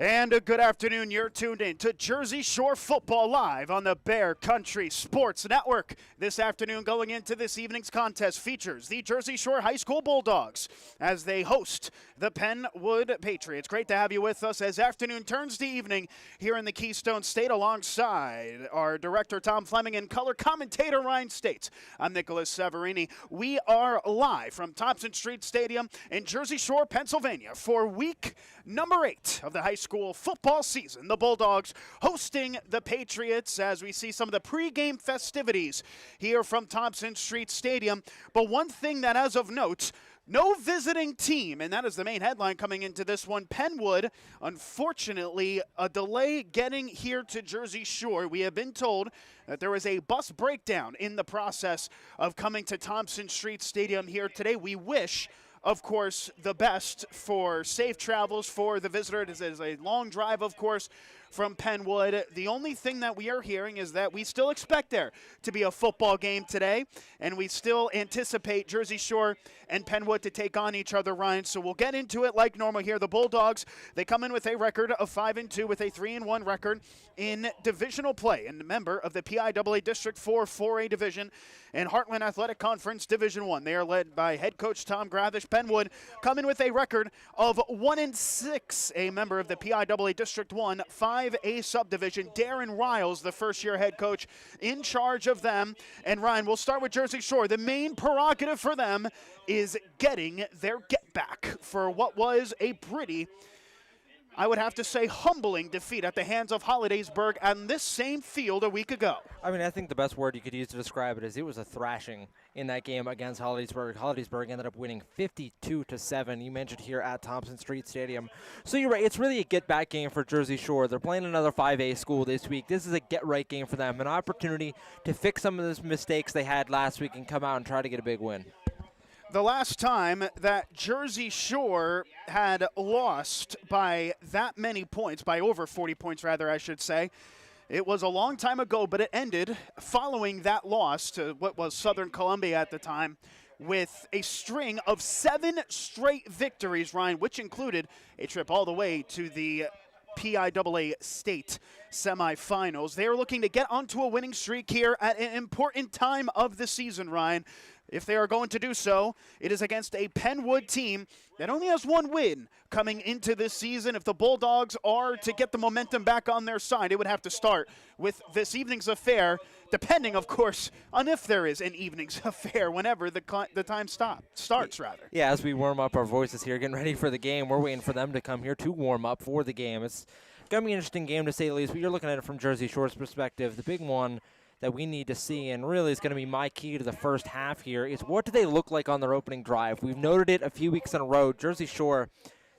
And a good afternoon. You're tuned in to Jersey Shore Football Live on the Bear Country Sports Network. This afternoon, going into this evening's contest, features the Jersey Shore High School Bulldogs as they host the Pennwood Patriots. Great to have you with us as afternoon turns to evening here in the Keystone State alongside our director, Tom Fleming, and color commentator, Ryan States. I'm Nicolas Severini. We are live from Thompson Street Stadium in Jersey Shore, Pennsylvania for week number 8 of the high school football season. The Bulldogs hosting the Patriots as we see some of the pregame festivities here from Thompson Street Stadium. But one thing that as of note, no visiting team, and that is the main headline coming into this one. Pennwood, unfortunately, a delay getting here to Jersey Shore. We have been told that there was a bus breakdown in the process of coming to Thompson Street Stadium here today. We wish, of course, the best for safe travels for the visitor. It is a long drive, of course, from Pennwood. The only thing that we are hearing is that we still expect there to be a football game today, and we still anticipate Jersey Shore and Pennwood to take on each other, Ryan. So we'll get into it like normal here. The Bulldogs, they come in with a record of 5-2 with a 3-1 record in divisional play, and a member of the PIAA District 4 4A Division and Heartland Athletic Conference Division 1. They are led by head coach Tom Grathish. Pennwood come in with a record of 1-6, a member of the PIAA District 1 5A subdivision. Darren Riles, the first-year head coach, in charge of them. And Ryan, we'll start with Jersey Shore. The main prerogative for them is getting their get-back for what was a pretty, I would have to say, humbling defeat at the hands of Hollidaysburg on this same field a week ago. I mean, I think the best word you could use to describe it is it was a thrashing in that game against Hollidaysburg. Hollidaysburg ended up winning 52-7. You mentioned here at Thompson Street Stadium. So you're right, it's really a get-back game for Jersey Shore. They're playing another 5A school this week. This is a get-right game for them, an opportunity to fix some of those mistakes they had last week and come out and try to get a big win. The last time that Jersey Shore had lost by that many points, by over 40 points rather, I should say, it was a long time ago, but it ended following that loss to what was Southern Columbia at the time with a string of 7 straight victories, Ryan, which included a trip all the way to the PIAA state semifinals. They're looking to get onto a winning streak here at an important time of the season, Ryan. If they are going to do so, it is against a Pennwood team that only has 1 win coming into this season. If the Bulldogs are to get the momentum back on their side, it would have to start with this evening's affair, depending, of course, on if there is an evening's affair, whenever the time starts. Yeah, as we warm up our voices here, getting ready for the game, we're waiting for them to come here to warm up for the game. It's going to be an interesting game, to say the least, but you're looking at it from Jersey Shore's perspective. The big one that we need to see, and really is going to be my key to the first half here, is what do they look like on their opening drive? We've noted it a few weeks in a row. Jersey Shore,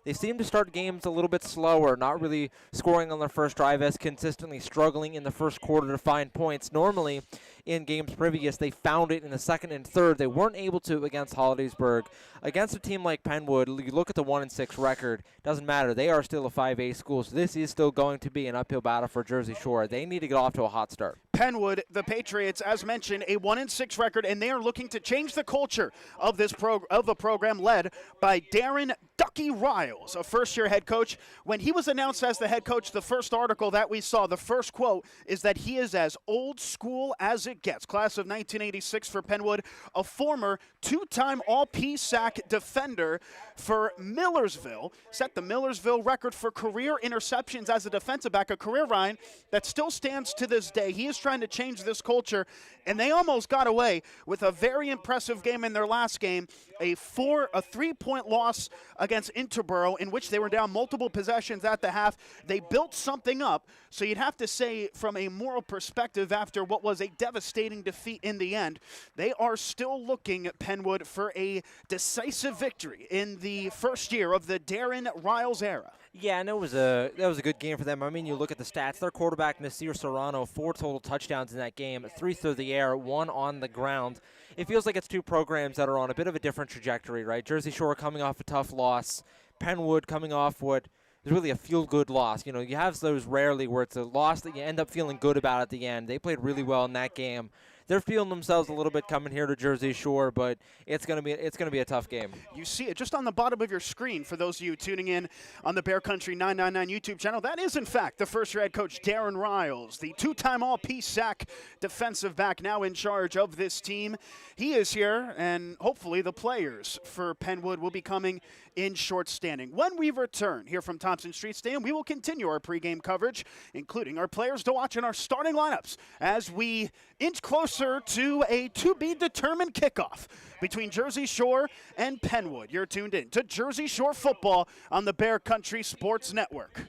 they seem to start games a little bit slower, not really scoring on their first drive, as consistently struggling in the first quarter to find points. Normally, in games previous, they found it in the second and third. They weren't able to against Hollidaysburg. Against a team like Pennwood, you look at the 1-6 record, doesn't matter. They are still a 5A school, so this is still going to be an uphill battle for Jersey Shore. They need to get off to a hot start. Pennwood, the Patriots, as mentioned, a 1-6 record, and they are looking to change the culture of this the program, led by Darren Ducky Riles, a first-year head coach. When he was announced as the head coach, the first article that we saw, the first quote is that he is as old school as it gets. Class of 1986 for Pennwood, a former 2-time All-PSAC defender for Millersville, set the Millersville record for career interceptions as a defensive back, a career, Ryan, that still stands to this day. He is trying to change this culture, and they almost got away with a very impressive game in their last game, a 3-point loss against Interboro, in which they were down multiple possessions at the half. They built something up, so you'd have to say from a moral perspective, after what was a devastating defeat in the end, they are still looking at Pennwood for a decisive victory in the first year of the Darren Riles era. Yeah, and that was a good game for them. I mean, you look at the stats. Their quarterback, Nasir Serrano, 4 total touchdowns in that game, 3 through the air, 1 on the ground. It feels like it's 2 programs that are on a bit of a different trajectory, right? Jersey Shore coming off a tough loss, Pennwood coming off what is really a feel-good loss. You know, you have those rarely where it's a loss that you end up feeling good about at the end. They played really well in that game. they're feeling themselves a little bit coming here to Jersey Shore, but it's gonna be a tough game. You see it just on the bottom of your screen for those of you tuning in on the Bear Country 999 YouTube channel. That is, in fact, the first-year head coach Darren Riles, the two-time All-Peace sack defensive back now in charge of this team. He is here, and hopefully the players for Pennwood will be coming in short standing. When we return here from Thompson Street Stadium, we will continue our pregame coverage, including our players to watch and our starting lineups as we inch closer to a to-be-determined kickoff between Jersey Shore and Pennwood. You're tuned in to Jersey Shore football on the Bear Country Sports Network.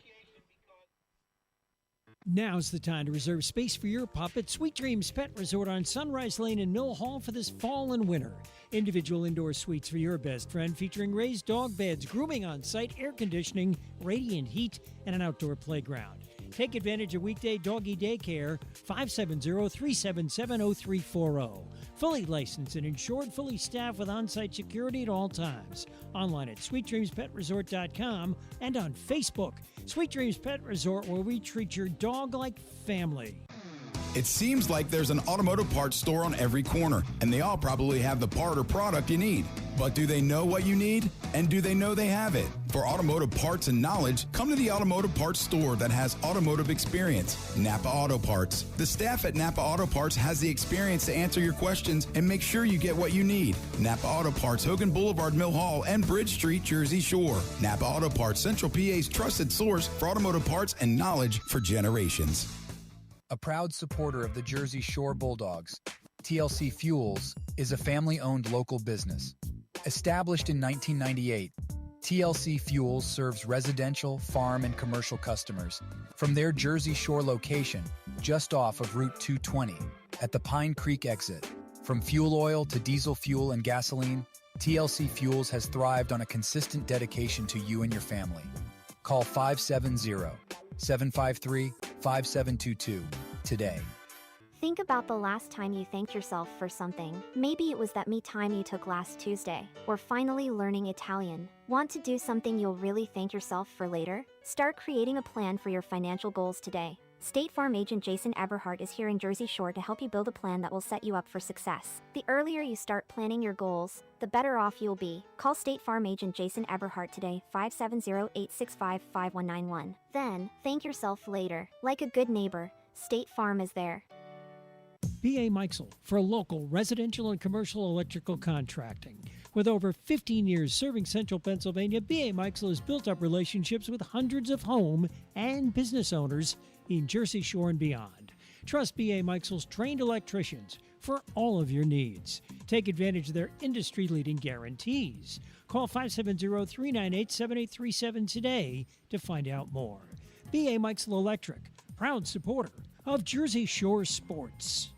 Now's the time to reserve space for your pup at Sweet Dreams Pet Resort on Sunrise Lane in Mill Hall for this fall and winter. Individual indoor suites for your best friend featuring raised dog beds, grooming on site, air conditioning, radiant heat, and an outdoor playground. Take advantage of weekday doggy daycare, 570-377-0340. Fully licensed and insured, fully staffed with on-site security at all times. Online at sweetdreamspetresort.com and on Facebook. Sweet Dreams Pet Resort, where we treat your dog like family. It seems like there's an automotive parts store on every corner, and they all probably have the part or product you need. But do they know what you need? And do they know they have it? For automotive parts and knowledge, come to the automotive parts store that has automotive experience, Napa Auto Parts. The staff at Napa Auto Parts has the experience to answer your questions and make sure you get what you need. Napa Auto Parts, Hogan Boulevard, Mill Hall, and Bridge Street, Jersey Shore. Napa Auto Parts, Central PA's trusted source for automotive parts and knowledge for generations. A proud supporter of the Jersey Shore Bulldogs, TLC Fuels is a family-owned local business. Established in 1998, TLC Fuels serves residential, farm, and commercial customers from their Jersey Shore location just off of Route 220 at the Pine Creek exit. From fuel oil to diesel fuel and gasoline, TLC Fuels has thrived on a consistent dedication to you and your family. Call 570-753-5722 today. Think about the last time you thanked yourself for something. Maybe it was that me time you took last Tuesday, or finally learning Italian. Want to do something you'll really thank yourself for later? Start creating a plan for your financial goals today. State Farm agent Jason Eberhardt is here in Jersey Shore to help you build a plan that will set you up for success. The earlier you start planning your goals, the better off you'll be. Call State Farm agent Jason Eberhardt today, 570-865-5191. Then, thank yourself later. Like a good neighbor, State Farm is there. B.A. Meixel for local residential and commercial electrical contracting. With over 15 years serving central Pennsylvania, B.A. Meixel has built up relationships with hundreds of home and business owners in Jersey Shore and beyond. Trust B.A. Meixel's trained electricians for all of your needs. Take advantage of their industry-leading guarantees. Call 570-398-7837 today to find out more. B.A. Meixel Electric, proud supporter of Jersey Shore sports.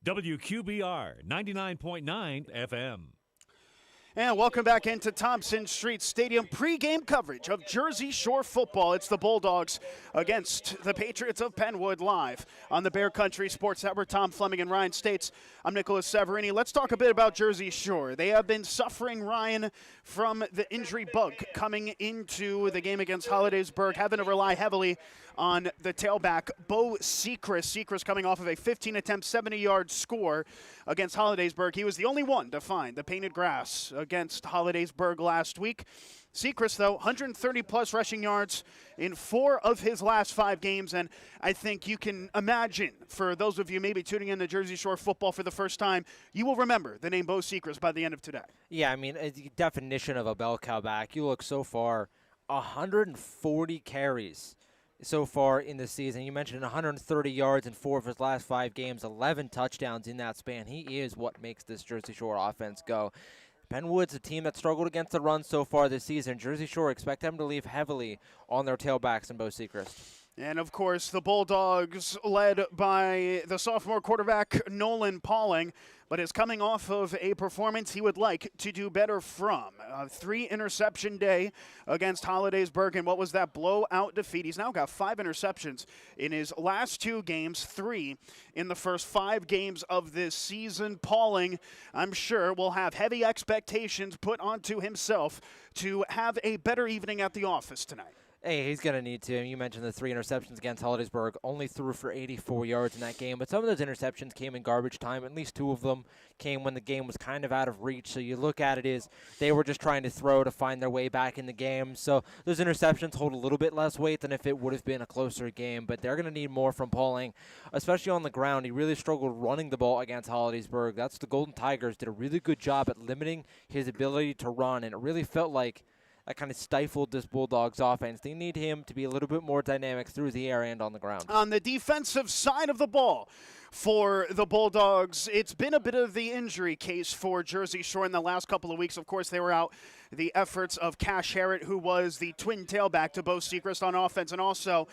WQBR 99.9 FM. And welcome back into Thompson Street Stadium. Pre-game coverage of Jersey Shore football. It's the Bulldogs against the Patriots of Pennwood live on the Bear Country Sports Network. Tom Fleming and Ryan States. I'm Nicolas Severini. Let's talk a bit about Jersey Shore. They have been suffering, Ryan, from the injury bug coming into the game against Hollidaysburg, having to rely heavily on the tailback, Bo Sechrist. Sechrist coming off of a 15-attempt, 70-yard score against Hollidaysburg. He was the only one to find the painted grass against Hollidaysburg last week. Sechrist, though, 130-plus rushing yards in 4 of his last 5 games, and I think you can imagine, for those of you maybe tuning in to Jersey Shore football for the first time, you will remember the name Bo Sechrist by the end of today. Yeah, I mean, the definition of a bell cow back. You look so far, 140 carries so far in the season. You mentioned 130 yards in 4 of his last 5 games, 11 touchdowns in that span. He is what makes this Jersey Shore offense go. Pennwood's a team that struggled against the run so far this season. Jersey Shore expect them to leave heavily on their tailbacks and Bo Sechrist. And, of course, the Bulldogs led by the sophomore quarterback Nolan Pauling, but is coming off of a performance he would like to do better from. A 3-interception day against Hollidaysburg, and what was that blowout defeat? He's now got 5 interceptions in his last 2 games, 3 in the first 5 games of this season. Pauling, I'm sure, will have heavy expectations put onto himself to have a better evening at the office tonight. Hey, he's going to need to. You mentioned the 3 interceptions against Hollidaysburg. Only threw for 84 yards in that game. But some of those interceptions came in garbage time. At least 2 of them came when the game was kind of out of reach. So you look at it as they were just trying to throw to find their way back in the game. So those interceptions hold a little bit less weight than if it would have been a closer game. But they're going to need more from Pauling, especially on the ground. He really struggled running the ball against Hollidaysburg. That's the Golden Tigers did a really good job at limiting his ability to run. And it really felt like that kind of stifled this Bulldogs offense. They need him to be a little bit more dynamic through the air and on the ground. On the defensive side of the ball for the Bulldogs, it's been a bit of the injury case for Jersey Shore in the last couple of weeks. Of course, they were out the efforts of Cash Harrett, who was the twin tailback to Bo Sechrist on offense, and also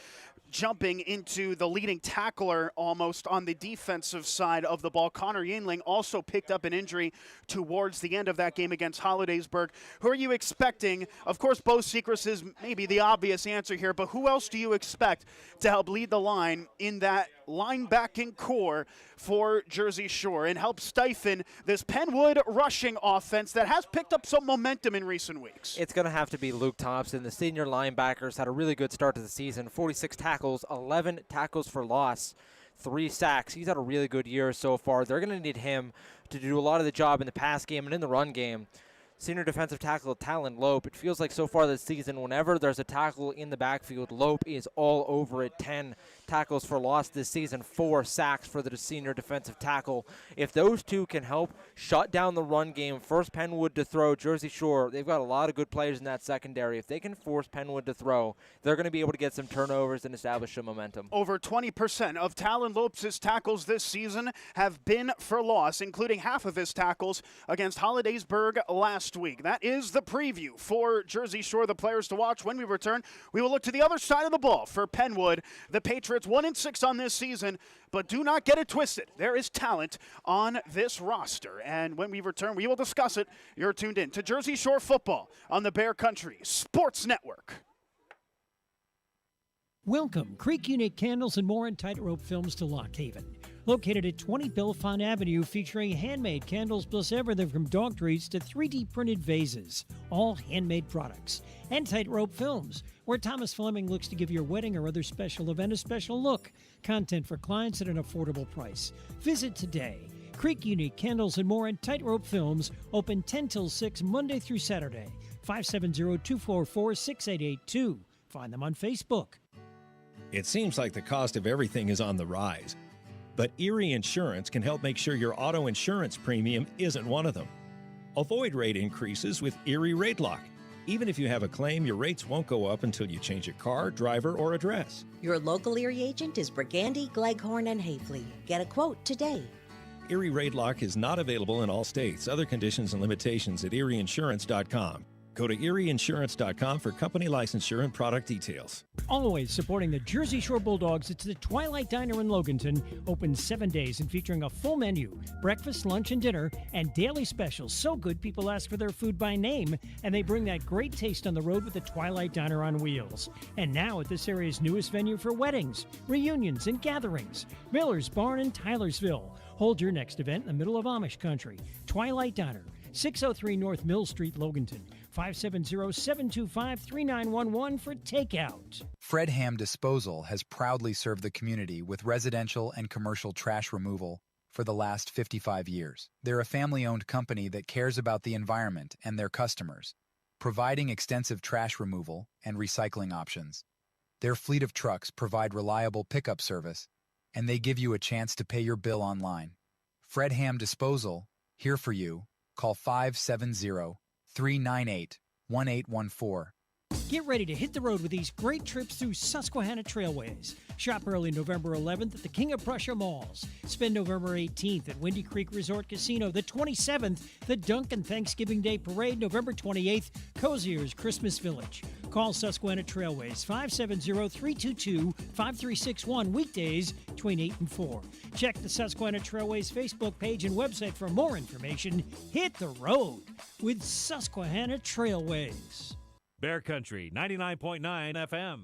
jumping into the leading tackler almost on the defensive side of the ball. Connor Yingling also picked up an injury towards the end of that game against Hollidaysburg. Who are you expecting? Of course, Bo Sechrist is maybe the obvious answer here, but who else do you expect to help lead the line in that linebacking core for Jersey Shore and help stifle this Pennwood rushing offense that has picked up some momentum in recent weeks? It's going to have to be Luke Thompson. The senior linebackers had a really good start to the season. 46 tackles, 11 tackles for loss, 3 sacks. He's had a really good year so far. They're going to need him to do a lot of the job in the pass game and in the run game. Senior defensive tackle Talon Lope. It feels like so far this season, whenever there's a tackle in the backfield, Lope is all over it. 10 tackles for loss this season, 4 sacks for the senior defensive tackle. If those two can help shut down the run game, force Pennwood to throw, Jersey Shore, they've got a lot of good players in that secondary. If they can force Pennwood to throw, they're going to be able to get some turnovers and establish some momentum. Over 20% of Talon Lope's tackles this season have been for loss, including half of his tackles against Hollidaysburg last week. That is the preview for Jersey Shore, the players to watch. When we return, we will look to the other side of the ball for Pennwood. The Patriots 1-6 on this season, but do not get it twisted. There is talent on this roster. And when we return, we will discuss it. You're tuned in to Jersey Shore football on the Bear Country Sports Network. Welcome, Creek Unique Candles and More and Tightrope Films to Lock Haven. Located at 20 Bellefonte Avenue, featuring handmade candles plus everything from dog treats to 3D printed vases. All handmade products. And Tightrope Films, where Thomas Fleming looks to give your wedding or other special event a special look. Content for clients at an affordable price. Visit today. Creek Unique Candles and More and Tightrope Films, open 10 till 6 Monday through Saturday. 570-244-6882. Find them on Facebook. It seems like the cost of everything is on the rise. But Erie Insurance can help make sure your auto insurance premium isn't one of them. Avoid rate increases with Erie Rate Lock. Even if you have a claim, your rates won't go up until you change your car, driver, or address. Your local Erie agent is Brigandy, Gleghorn, and Hafley. Get a quote today. Erie Rate Lock is not available in all states. Other conditions and limitations at erieinsurance.com. Go to erieinsurance.com for company licensure and product details. Always supporting the Jersey Shore Bulldogs, it's the Twilight Diner in Loganton, open 7 days and featuring a full menu, breakfast, lunch, and dinner, and daily specials. So good, people ask for their food by name, and they bring that great taste on the road with the Twilight Diner on wheels. And now at this area's newest venue for weddings, reunions, and gatherings, Miller's Barn in Tylersville. Hold your next event in the middle of Amish country. Twilight Diner, 603 North Mill Street, Loganton. 570-725-3911 for takeout. Fred Ham Disposal has proudly served the community with residential and commercial trash removal for the last 55 years. They're a family-owned company that cares about the environment and their customers, providing extensive trash removal and recycling options. Their fleet of trucks provide reliable pickup service, and they give you a chance to pay your bill online. Fred Ham Disposal, here for you. Call 570-398-1814. Get ready to hit the road with these great trips through Susquehanna Trailways. Shop early November 11th at the King of Prussia Malls. Spend November 18th at Windy Creek Resort Casino. The 27th, the Duncan Thanksgiving Day Parade. November 28th, Cozier's Christmas Village. Call Susquehanna Trailways 570-322-5361 weekdays between 8 and 4. Check the Susquehanna Trailways Facebook page and website for more information. Hit the road with Susquehanna Trailways. Bear Country 99.9 FM.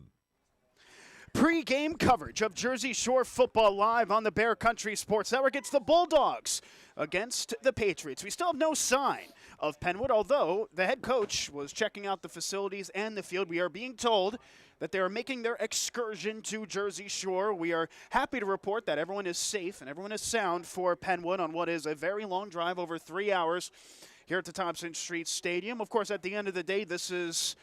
Pre-game coverage of Jersey Shore football live on the Bear Country Sports Network. It's the Bulldogs against the Patriots. We still have no sign of Pennwood, although the head coach was checking out the facilities and the field. We are being told that they are making their excursion to Jersey Shore. We are happy to report that everyone is safe and everyone is sound for Pennwood on what is a very long drive, over 3 hours, here at the Thompson Street Stadium. Of course, at the end of the day, this is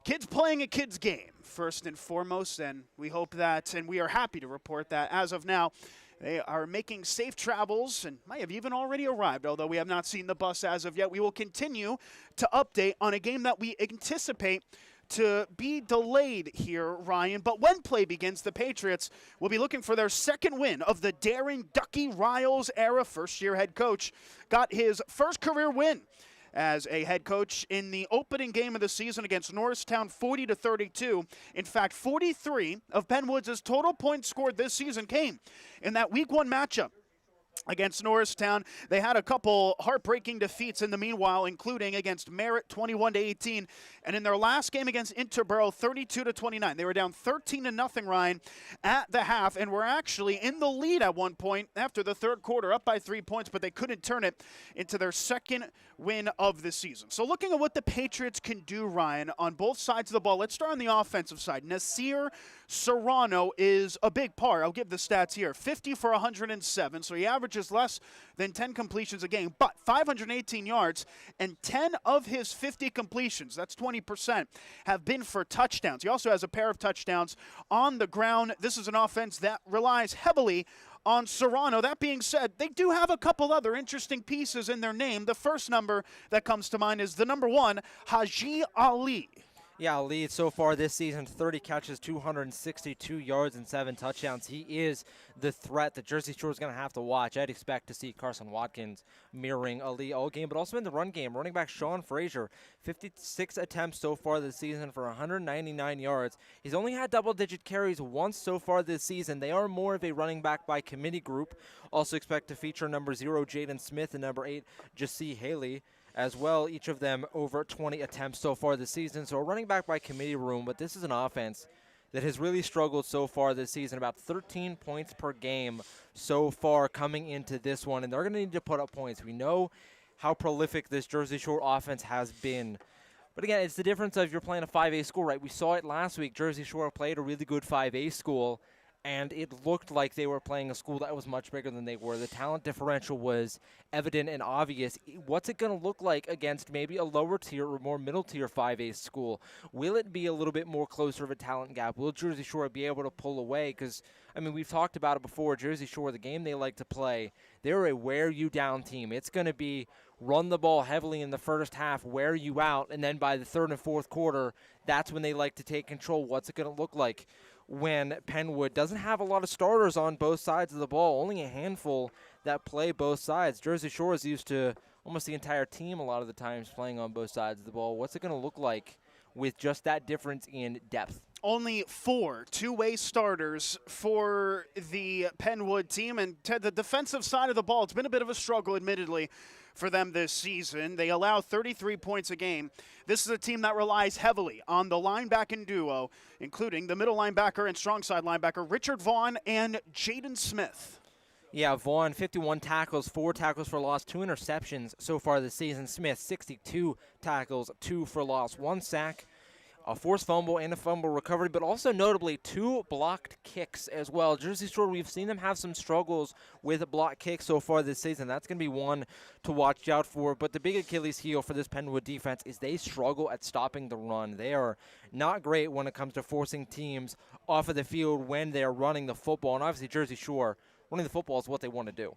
kids playing a kids game, first and foremost, and we hope that, and we are happy to report that as of now, they are making safe travels and might have even already arrived, although we have not seen the bus as of yet. We will continue to update on a game that we anticipate to be delayed here, Ryan. But when play begins, the Patriots will be looking for their second win of the Darren Ducky Riles era. First-year head coach got his first career win as a head coach in the opening game of the season against Norristown, 40-32. In fact, 43 of Pennwood's total points scored this season came in that Week 1 matchup against Norristown. They had a couple heartbreaking defeats in the meanwhile, including against Merritt, 21-18, and in their last game against Interboro, 32-29. They were down 13-0, Ryan, at the half, and were actually in the lead at one point after the third quarter, up by 3 points, but they couldn't turn it into their second win of the season. So looking at what the Patriots can do, Ryan, on both sides of the ball, let's start on the offensive side. Nasir Serrano is a big part. I'll give the stats here. 50 for 107, so he averages less than 10 completions a game, but 518 yards, and 10 of his 50 completions, that's 20%, have been for touchdowns. He also has a pair of touchdowns on the ground. This is an offense that relies heavily on Serrano. That being said, they do have a couple other interesting pieces in their name. The first number that comes to mind is the number 1, Haji Ali. Yeah, lead so far this season, 30 catches, 262 yards, and 7 touchdowns. He is the threat that Jersey Shore is going to have to watch. I'd expect to see Carson Watkins mirroring Ali all game, but also in the run game. Running back Sean Frazier, 56 attempts so far this season for 199 yards. He's only had double-digit carries once so far this season. They are more of a running back by committee group. Also expect to feature number 0, Jaden Smith, and number 8, Jassie Haley as well, each of them over 20 attempts so far this season. So a running back by committee room, but this is an offense that has really struggled so far this season, about 13 points per game so far coming into this one, and they're going to need to put up points. We know how prolific this Jersey Shore offense has been. But again, it's the difference of you're playing a 5A school, right? We saw it last week. Jersey Shore played a really good 5A school, and it looked like they were playing a school that was much bigger than they were. The talent differential was evident and obvious. What's it going to look like against maybe a lower tier or more middle tier 5A school? Will it be a little bit more closer of a talent gap? Will Jersey Shore be able to pull away? Because, I mean, we've talked about it before. Jersey Shore, the game they like to play, they're a wear you down team. It's going to be run the ball heavily in the first half, wear you out, and then by the third and fourth quarter, that's when they like to take control. What's it going to look like when Pennwood doesn't have a lot of starters on both sides of the ball, only a handful that play both sides? Jersey Shore is used to almost the entire team a lot of the times playing on both sides of the ball. What's it going to look like with just that difference in depth? Only 4 two-way starters for the Pennwood team, and the defensive side of the ball, it's been a bit of a struggle, admittedly, for them this season. They allow 33 points a game. This is a team that relies heavily on the linebacking duo, including the middle linebacker and strong side linebacker Richard Vaughn and Jaden Smith. Yeah, Vaughn, 51 tackles, 4 tackles for loss, 2 interceptions so far this season. Smith, 62 tackles, 2 for loss, 1 sack, a forced fumble and a fumble recovery, but also notably 2 blocked kicks as well. Jersey Shore, we've seen them have some struggles with blocked kicks so far this season. That's going to be one to watch out for. But the big Achilles heel for this Pennwood defense is they struggle at stopping the run. They are not great when it comes to forcing teams off of the field when they're running the football. And obviously Jersey Shore, running the football is what they want to do.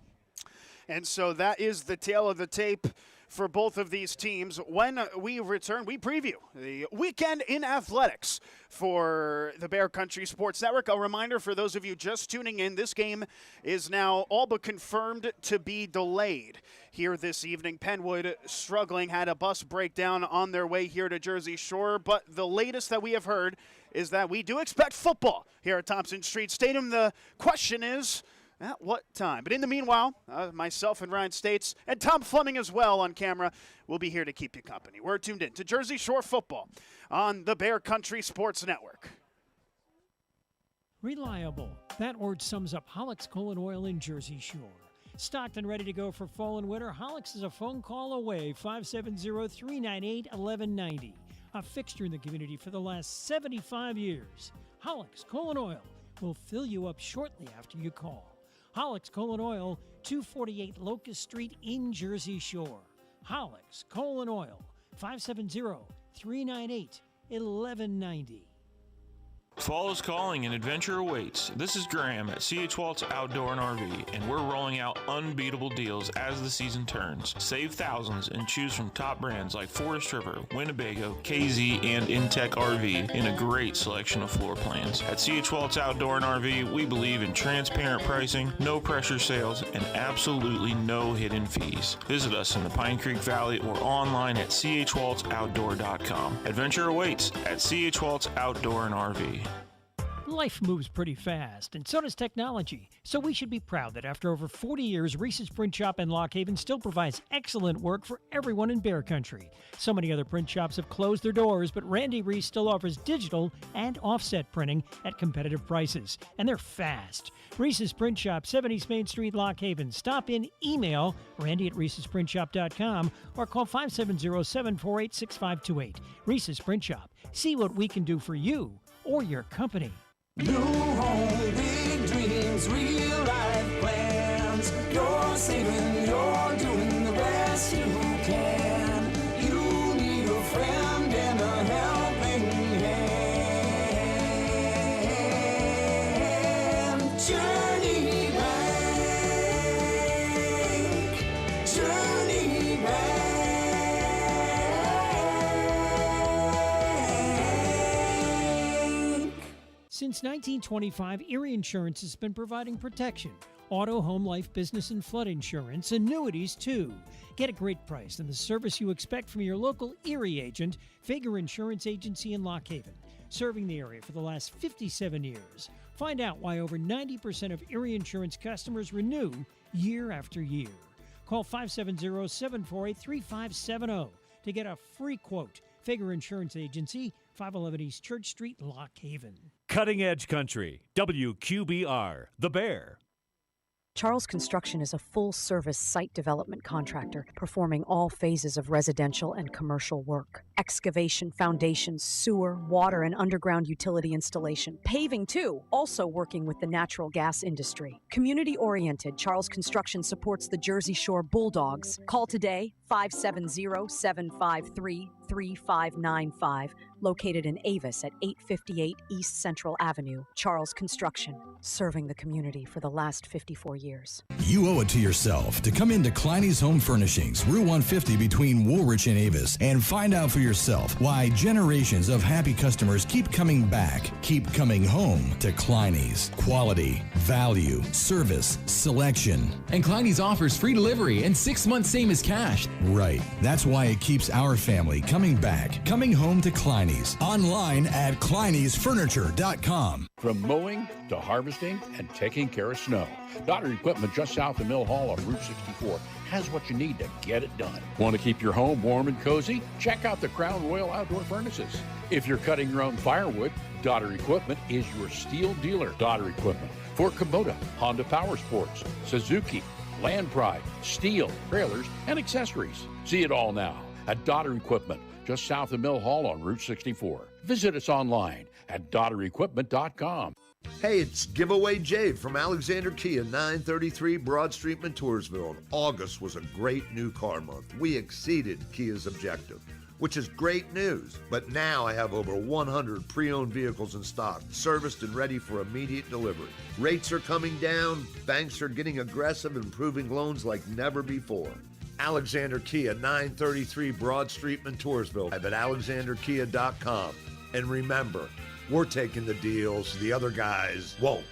And so that is the tale of the tape for both of these teams. When we return, we preview the weekend in athletics for the Bear Country Sports Network. A reminder for those of you just tuning in, this game is now all but confirmed to be delayed here this evening. Pennwood struggling, had a bus breakdown on their way here to Jersey Shore, but the latest that we have heard is that we do expect football here at Thompson Street Stadium. The question is, at what time? But in the meanwhile, myself and Ryan States and Tom Fleming as well on camera will be here to keep you company. We're tuned in to Jersey Shore football on the Bear Country Sports Network. Reliable. That word sums up Hollick's Coal and Oil in Jersey Shore. Stocked and ready to go for fall and winter, Hollick's is a phone call away, 570-398-1190. a fixture in the community for the last 75 years. Hollick's Coal and Oil will fill you up shortly after you call. Hollick's Coal and Oil, 248 Locust Street in Jersey Shore. Hollick's Coal and Oil, 570-398-1190. Fall is calling and adventure awaits. This is Graham at C.H. Waltz Outdoor and RV, and we're rolling out unbeatable deals as the season turns. Save thousands and choose from top brands like Forest River, Winnebago, KZ, and Intech RV in a great selection of floor plans. At C.H. Waltz Outdoor and RV, we believe in transparent pricing, no pressure sales, and absolutely no hidden fees. Visit us in the Pine Creek Valley or online at chwaltzoutdoor.com. Adventure awaits at C.H. Waltz Outdoor and RV. Life moves pretty fast, and so does technology. So we should be proud that after over 40 years, Reese's Print Shop in Lock Haven still provides excellent work for everyone in Bear Country. So many other print shops have closed their doors, but Randy Reese still offers digital and offset printing at competitive prices, and they're fast. Reese's Print Shop, 7 East Main Street, Lock Haven. Stop in, email randy@reesesprintshop.com or call 570-748-6528. Reese's Print Shop. See what we can do for you or your company. New home, big dreams, real life plans. You're saving, you're doing the best you can. You need a friend and a helping hand. Journey Bank, Journey Bank. Since 1925, Erie Insurance has been providing protection. Auto, home, life, business, and flood insurance. Annuities, too. Get a great price and the service you expect from your local Erie agent, Fager Insurance Agency in Lock Haven, serving the area for the last 57 years. Find out why over 90% of Erie Insurance customers renew year after year. Call 570-748-3570 to get a free quote. Fager Insurance Agency, 511 East Church Street, Lock Haven. Cutting Edge Country, WQBR, The Bear. Charles Construction is a full-service site development contractor performing all phases of residential and commercial work. Excavation, foundations, sewer, water, and underground utility installation. Paving, too, also working with the natural gas industry. Community-oriented, Charles Construction supports the Jersey Shore Bulldogs. Call today, 570-753-3595, located in Avis at 858 East Central Avenue. Charles Construction, serving the community for the last 54 years. You owe it to yourself to come into Kleiny's Home Furnishings, Route 150 between Woolrich and Avis, and find out for yourself why generations of happy customers keep coming back, keep coming home to Kleiny's. Quality, value, service, selection. And Kleiny's offers free delivery and 6 months same as cash. Right. That's why it keeps our family coming back, coming home to Kleiny's. Online at kleiny'sfurniture.com. From mowing to harvesting and taking care of snow, Dotter Equipment just south of Mill Hall on Route 64 has what you need to get it done. Want to keep your home warm and cozy? Check out the Crown Royal Outdoor Furnaces. If you're cutting your own firewood, Dotter Equipment is your steel dealer. Dotter Equipment for Kubota, Honda Power Sports, Suzuki, Land Pride, steel, trailers, and accessories. See it all now at Dotter Equipment, just south of Mill Hall on Route 64. Visit us online at dotterequipment.com. Hey, it's Giveaway Jay from Alexander Kia, 933 Broad Street, Montoursville. August was a great new car month. We exceeded Kia's objective, which is great news. But now I have over 100 pre-owned vehicles in stock, serviced and ready for immediate delivery. Rates are coming down, banks are getting aggressive, improving loans like never before. Alexander Kia, 933 Broad Street, Montoursville. At alexanderkia.com. And remember, we're taking the deals the other guys won't.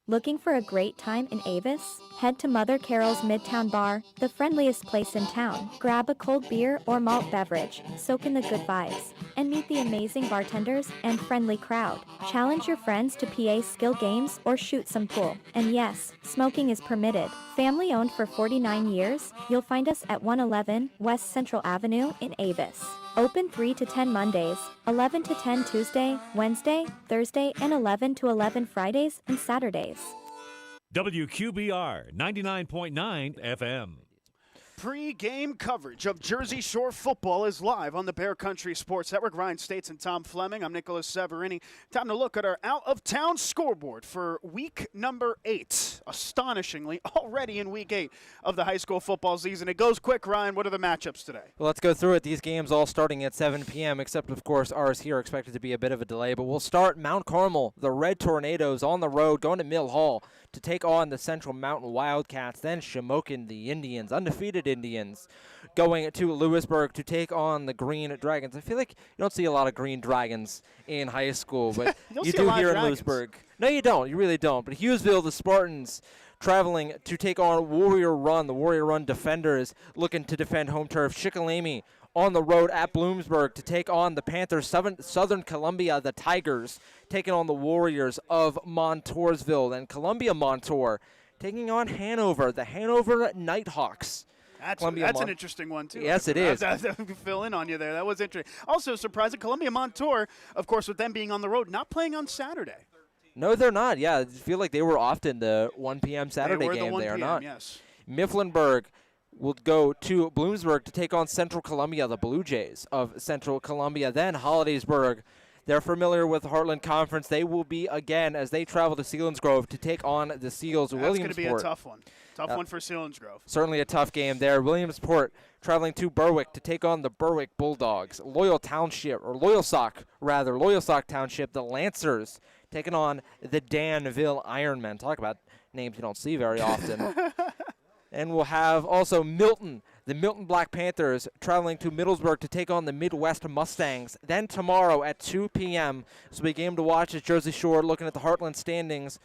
Looking for a great time in Avis? Head to Mother Carol's Midtown Bar, the friendliest place in town. Grab a cold beer or malt beverage, soak in the good vibes, and meet the amazing bartenders and friendly crowd. Challenge your friends to PA skill games or shoot some pool. And yes, smoking is permitted. Family owned for 49 years, you'll find us at 111 West Central Avenue in Avis. Open 3 to 10 Mondays, 11 to 10 Tuesday, Wednesday, Thursday, and 11 to 11 Fridays and Saturdays. WQBR 99.9 FM. Pre-game coverage of Jersey Shore football is live on the Bear Country Sports Network. Ryan States and Tom Fleming. I'm Nicolas Severini. Time to look at our out-of-town scoreboard for week number 8. Astonishingly, already in week 8 of the high school football season. It goes quick, Ryan. What are the matchups today? Well, let's go through it. These games all starting at 7 p.m., except, of course, ours here are expected to be a bit of a delay. But we'll start Mount Carmel, the Red Tornadoes, on the road, going to Mill Hall to take on the Central Mountain Wildcats. Then Shamokin, the Indians, undefeated Indians, going to Lewisburg to take on the Green Dragons. I feel like you don't see a lot of Green Dragons in high school, but you do here in Lewisburg. No, you don't. You really don't. But Hughesville, the Spartans, traveling to take on Warrior Run. The Warrior Run defenders looking to defend home turf. Shikellamy on the road at Bloomsburg to take on the Panthers. Southern Columbia, the Tigers, taking on the Warriors of Montoursville. And Columbia Montour taking on Hanover, the Hanover Nighthawks. That's an interesting one, too. Yes, it is. I fill in on you there. That was interesting. Also surprising, Columbia Montour, of course, with them being on the road, not playing on Saturday. No, they're not. Yeah, I feel like they were often the 1 p.m. Saturday game. They are not. Yes. Mifflinburg will go to Bloomsburg to take on Central Columbia, the Blue Jays of Central Columbia. Then Hollidaysburg, they're familiar with the Heartland Conference. They will be, again, as they travel to Selinsgrove to take on the Seals. That's going to be a tough one. Tough one for Selinsgrove. Certainly a tough game there. Williamsport traveling to Berwick to take on the Berwick Bulldogs. Loyalsock Township, the Lancers, taking on the Danville Ironmen. Talk about names you don't see very often. And we'll have also Milton, the Milton Black Panthers, traveling to Middlesburg to take on the Midwest Mustangs. Then tomorrow at 2 p.m., this will be a game to watch at Jersey Shore, looking at the Heartland standings.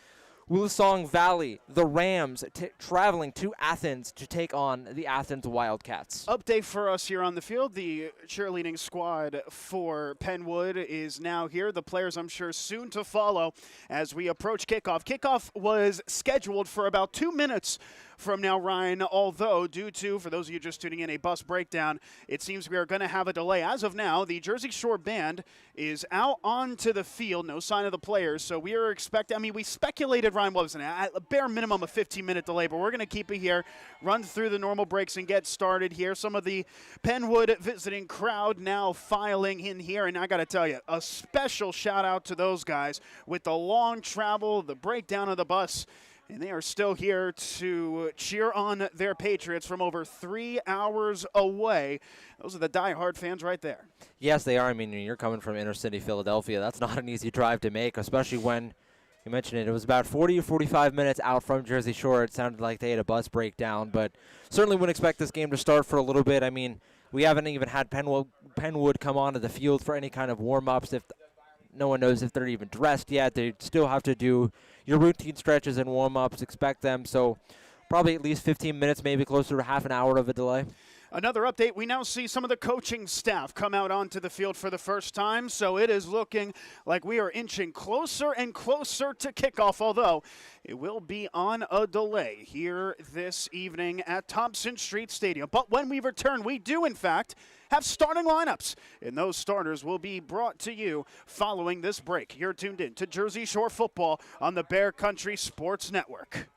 Wilsong Valley, the Rams, traveling to Athens to take on the Athens Wildcats. Update for us here on the field. The cheerleading squad for Pennwood is now here. The players, I'm sure, soon to follow as we approach kickoff. Kickoff was scheduled for about 2 minutes from now, Ryan, although due to, for those of you just tuning in, a bus breakdown, it seems we are going to have a delay. As of now, the Jersey Shore Band is out onto the field. No sign of the players, so we are expecting, we speculated, Ryan, what was it, a bare minimum of 15-minute delay, but we're going to keep it here, run through the normal breaks and get started here. Some of the Pennwood visiting crowd now filing in here, and I got to tell you, a special shout-out to those guys with the long travel, the breakdown of the bus. And they are still here to cheer on their Patriots from over 3 hours away. Those are the diehard fans right there. Yes, they are. I mean, you're coming from inner city Philadelphia. That's not an easy drive to make, especially when, you mentioned it was about 40 or 45 minutes out from Jersey Shore. It sounded like they had a bus breakdown, but certainly wouldn't expect this game to start for a little bit. I mean, we haven't even had Pennwood come onto the field for any kind of warm-ups. No one knows if they're even dressed yet. They still have to do your routine stretches and warm-ups, expect them. So probably at least 15 minutes, maybe closer to half an hour of a delay. Another update, we now see some of the coaching staff come out onto the field for the first time, so it is looking like we are inching closer and closer to kickoff, although it will be on a delay here this evening at Thompson Street Stadium. But when we return, we do, in fact, have starting lineups, and those starters will be brought to you following this break. You're tuned in to Jersey Shore football on the Bear Country Sports Network.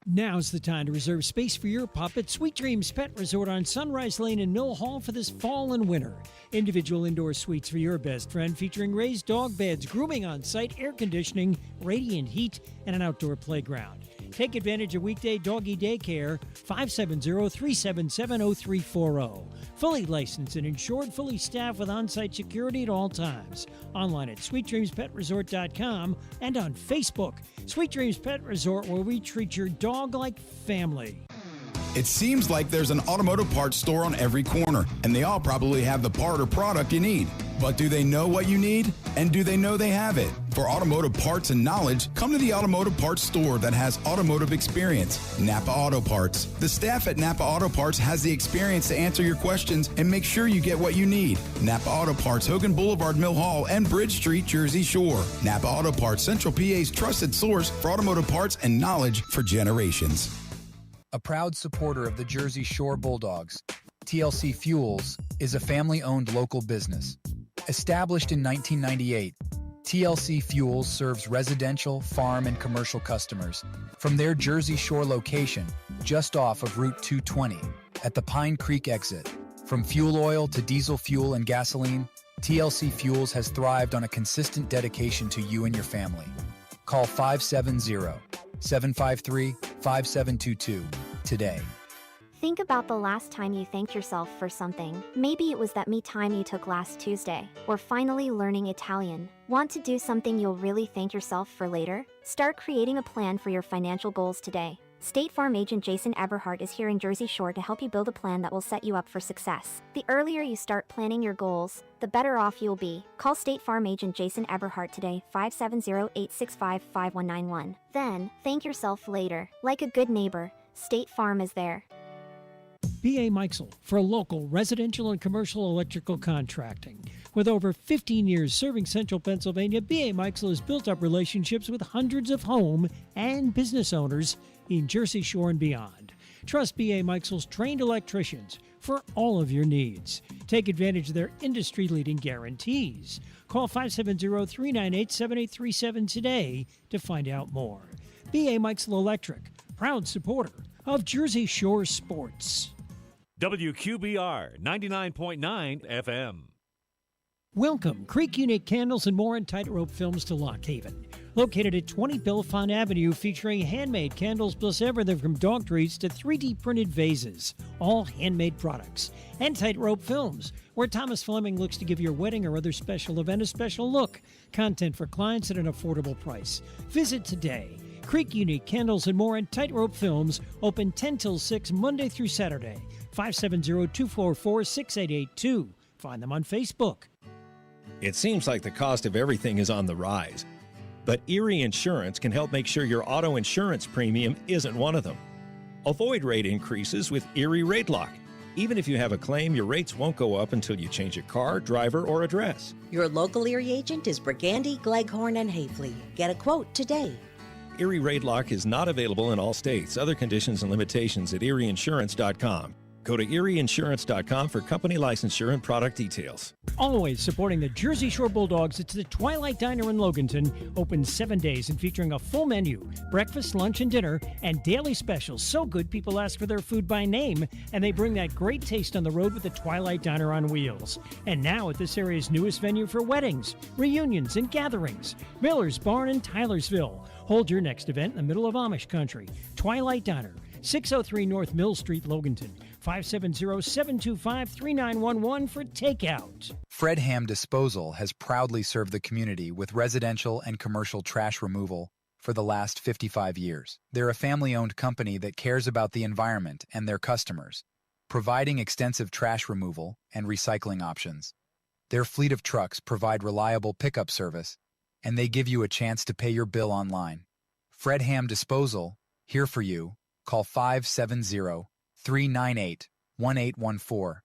Now's the time to reserve space for your pup at Sweet Dreams Pet Resort on Sunrise Lane in Mill Hall for this fall and winter. Individual indoor suites for your best friend featuring raised dog beds, grooming on site, air conditioning, radiant heat, and an outdoor playground. Take advantage of weekday doggy daycare, 570-377-0340. Fully licensed and insured, fully staffed with on-site security at all times. Online at sweetdreamspetresort.com and on Facebook. Sweet Dreams Pet Resort, where we treat your dog like family. It seems like there's an automotive parts store on every corner, and they all probably have the part or product you need. But do they know what you need? And do they know they have it? For automotive parts and knowledge, come to the automotive parts store that has automotive experience, Napa Auto Parts. The staff at Napa Auto Parts has the experience to answer your questions and make sure you get what you need. Napa Auto Parts, Hogan Boulevard, Mill Hall, and Bridge Street, Jersey Shore. Napa Auto Parts, Central PA's trusted source for automotive parts and knowledge for generations. A proud supporter of the Jersey Shore Bulldogs, TLC Fuels is a family-owned local business. Established in 1998, TLC Fuels serves residential, farm, and commercial customers from their Jersey Shore location just off of Route 220 at the Pine Creek exit. From fuel oil to diesel fuel and gasoline, TLC Fuels has thrived on a consistent dedication to you and your family. Call 570-753-5722 today. Think about the last time you thanked yourself for something. Maybe it was that me time you took last Tuesday, or finally learning Italian. Want to do something you'll really thank yourself for later? Start creating a plan for your financial goals today. State Farm agent Jason Eberhardt is here in Jersey Shore to help you build a plan that will set you up for success. The earlier you start planning your goals, the better off you'll be. Call State Farm agent Jason Eberhardt today, 570-865-5191. Then, thank yourself later. Like a good neighbor, State Farm is there. B.A. Mikesell for local residential and commercial electrical contracting. With over 15 years serving central Pennsylvania, B.A. Mikesell has built up relationships with hundreds of home and business owners in Jersey Shore and beyond. Trust B.A. Mikesell's trained electricians for all of your needs. Take advantage of their industry-leading guarantees. Call 570-398-7837 today to find out more. B.A. Mikesell Electric, proud supporter of Jersey Shore sports. WQBR 99.9 FM. Welcome, Creek Unique Candles and More and Tightrope Films to Lock Haven. Located at 20 Bellefonte Avenue, featuring handmade candles plus everything from dog treats to 3D printed vases, all handmade products. And Tightrope Films, where Thomas Fleming looks to give your wedding or other special event a special look. Content for clients at an affordable price. Visit today. Creek Unique Candles and More and Tightrope Films, open 10 till 6 Monday through Saturday. 570-244-6882. Find them on Facebook. It seems like the cost of everything is on the rise, but Erie Insurance can help make sure your auto insurance premium isn't one of them. Avoid rate increases with Erie Rate Lock. Even if you have a claim, your rates won't go up until you change a car, driver, or address. Your local Erie agent is Brigandi, Gleghorn, and Hafley. Get a quote today. Erie Rate Lock is not available in all states. Other conditions and limitations at erieinsurance.com. Go to erieinsurance.com for company licensure and product details. Always supporting the Jersey Shore Bulldogs, it's the Twilight Diner in Loganton, open 7 days and featuring a full menu, breakfast, lunch, and dinner, and daily specials. So good, people ask for their food by name, and they bring that great taste on the road with the Twilight Diner on wheels. And now at this area's newest venue for weddings, reunions, and gatherings, Miller's Barn in Tylersville. Hold your next event in the middle of Amish country. Twilight Diner, 603 North Mill Street, Loganton. 570-725-3911 for takeout. Fred Ham Disposal has proudly served the community with residential and commercial trash removal for the last 55 years. They're a family-owned company that cares about the environment and their customers, providing extensive trash removal and recycling options. Their fleet of trucks provide reliable pickup service, and they give you a chance to pay your bill online. Fred Ham Disposal, here for you. Call 570-398-1814.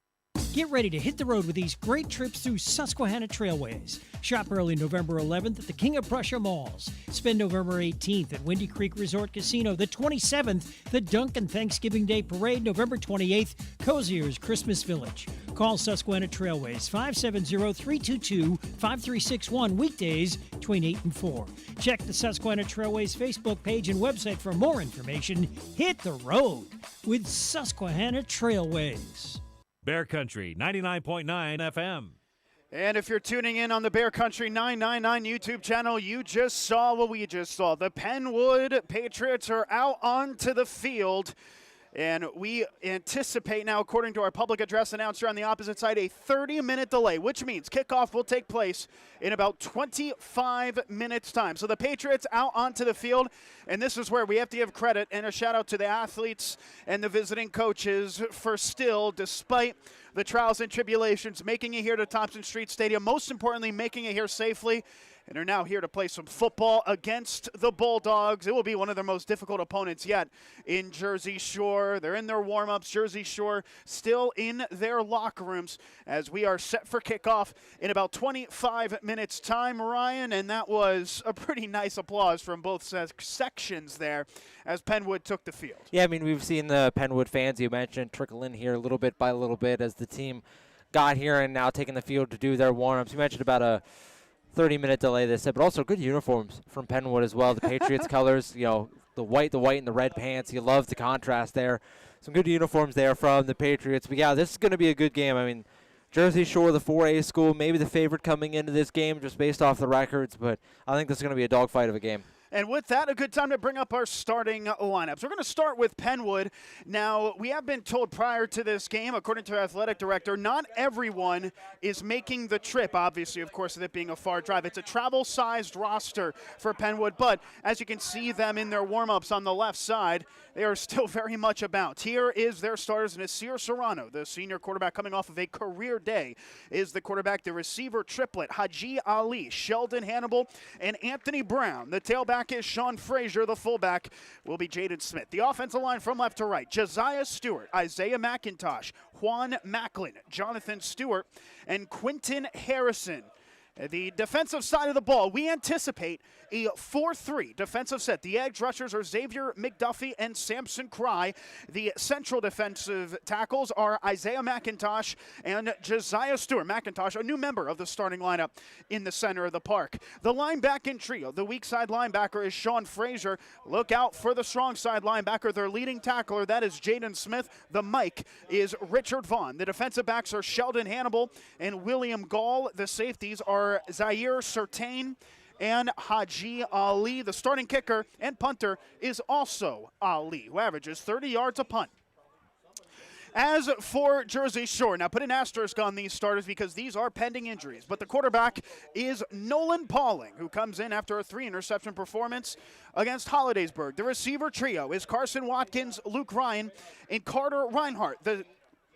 Get ready to hit the road with these great trips through Susquehanna Trailways. Shop early November 11th at the King of Prussia Malls. Spend November 18th at Windy Creek Resort Casino. The 27th, the Duncan Thanksgiving Day Parade. November 28th, Cozier's Christmas Village. Call Susquehanna Trailways 570-322-5361 weekdays between 8 and 4. Check the Susquehanna Trailways Facebook page and website for more information. Hit the road with Susquehanna Trailways. Bear Country 99.9 FM. And if you're tuning in on the Bear Country 999 YouTube channel, you just saw what we just saw. The Pennwood Patriots are out onto the field. And we anticipate now, according to our public address announcer on the opposite side, a 30-minute delay, which means kickoff will take place in about 25 minutes' time. So the Patriots out onto the field, and this is where we have to give credit and a shout-out to the athletes and the visiting coaches for still, despite the trials and tribulations, making it here to Thompson Street Stadium, most importantly, making it here safely, and are now here to play some football against the Bulldogs. It will be one of their most difficult opponents yet in Jersey Shore. They're in their warm-ups. Jersey Shore still in their locker rooms as we are set for kickoff in about 25 minutes' time, Ryan, and that was a pretty nice applause from both sections there as Pennwood took the field. Yeah, I mean, we've seen the Pennwood fans you mentioned trickle in here little bit by little bit as the team got here and now taking the field to do their warm-ups. You mentioned about a 30-minute delay, they said, but also good uniforms from Pennwood as well. The Patriots colors, the white and the red pants. You love the contrast there. Some good uniforms there from the Patriots. But, yeah, this is going to be a good game. I mean, Jersey Shore, the 4A school, maybe the favorite coming into this game just based off the records, but I think this is going to be a dogfight of a game. And with that, a good time to bring up our starting lineups. We're going to start with Pennwood. Now, we have been told prior to this game, according to our athletic director, not everyone is making the trip, obviously, of course, with it being a far drive. It's a travel-sized roster for Pennwood, but as you can see them in their warm-ups on the left side, they are still very much about. Here is their starters, Nasir Serrano, the senior quarterback coming off of a career day, is the quarterback. The receiver triplet, Haji Ali, Sheldon Hannibal, and Anthony Brown. The tailback is Sean Frazier. The fullback will be Jaden Smith. The offensive line from left to right, Josiah Stewart, Isaiah McIntosh, Juan Macklin, Jonathan Stewart, and Quinton Harrison. The defensive side of the ball, we anticipate a 4-3 defensive set. The edge rushers are Xavier McDuffie and Samson Cry. The central defensive tackles are Isaiah McIntosh and Josiah Stewart. McIntosh, a new member of the starting lineup in the center of the park. The linebacking trio, the weak side linebacker is Sean Frazier. Look out for the strong side linebacker, their leading tackler, that is Jaden Smith. The Mike is Richard Vaughn. The defensive backs are Sheldon Hannibal and William Gall. The safeties are Zaire Sertain and Haji Ali. The starting kicker and punter is also Ali, who averages 30 yards a punt. As for Jersey Shore, now put an asterisk on these starters because these are pending injuries, but the quarterback is Nolan Pauling, who comes in after a 3-interception performance against Hollidaysburg. The receiver trio is Carson Watkins, Luke Ryan, and Carter Reinhart. The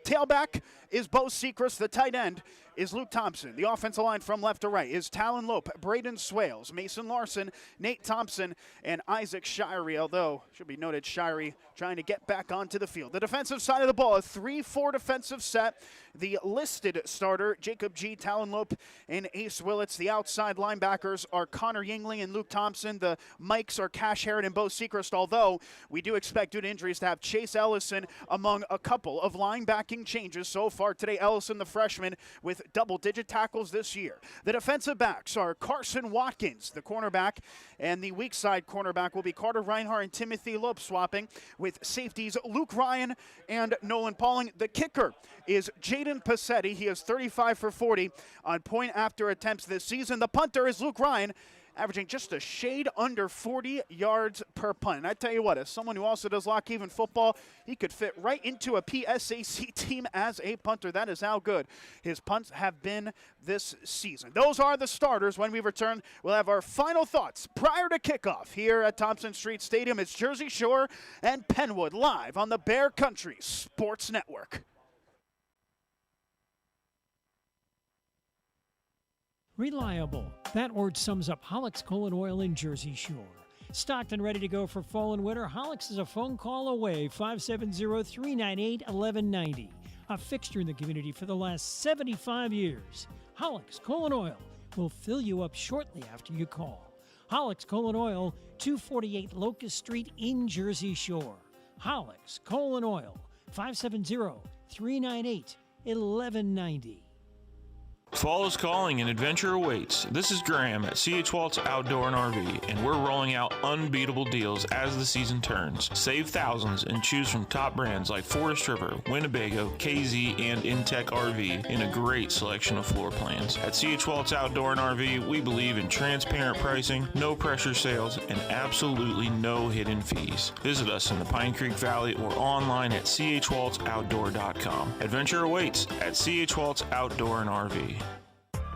tailback is Bo Sechrist. The tight end is Luke Thompson. The offensive line from left to right is Talon Lope, Braden Swales, Mason Larson, Nate Thompson, and Isaac Shirey, although, should be noted, Shirey trying to get back onto the field. The defensive side of the ball, a 3-4 defensive set. The listed starter, Jacob G., Talon Lope, and Ace Willits. The outside linebackers are Connor Yingling and Luke Thompson. The Mikes are Cash Herod and Bo Sechrist, although we do expect, due to injuries, to have Chase Ellison among a couple of linebacking changes so far today. Ellison, the freshman, with double-digit tackles this year. The defensive backs are Carson Watkins, the cornerback, and the weak side cornerback will be Carter Reinhart and Timothy Lope, swapping with safeties Luke Ryan and Nolan Pauling. The kicker is Jaden Passetti. He is 35 for 40 on point after attempts this season. The punter is Luke Ryan, averaging just a shade under 40 yards per punt. And I tell you what, as someone who also does lock-even football, he could fit right into a PSAC team as a punter. That is how good his punts have been this season. Those are the starters. When we return, we'll have our final thoughts prior to kickoff here at Thompson Street Stadium. It's Jersey Shore and Pennwood live on the Bear Country Sports Network. Reliable. That word sums up Hollick's Colon Oil in Jersey Shore. Stocked and ready to go for fall and winter, Hollick's is a phone call away, 570-398-1190. A fixture in the community for the last 75 years. Hollick's Colon Oil will fill you up shortly after you call. Hollick's Colon Oil, 248 Locust Street in Jersey Shore. Hollick's Colon Oil, 570-398-1190. Fall is calling and adventure awaits. This is Graham at C.H. Waltz Outdoor and RV, and we're rolling out unbeatable deals as the season turns. Save thousands and choose from top brands like Forest River, Winnebago, KZ, and Intech RV in a great selection of floor plans. At C.H. Waltz Outdoor and RV, we believe in transparent pricing, no pressure sales, and absolutely no hidden fees. Visit us in the Pine Creek Valley or online at chwaltzoutdoor.com. Adventure awaits at C.H. Waltz Outdoor and RV.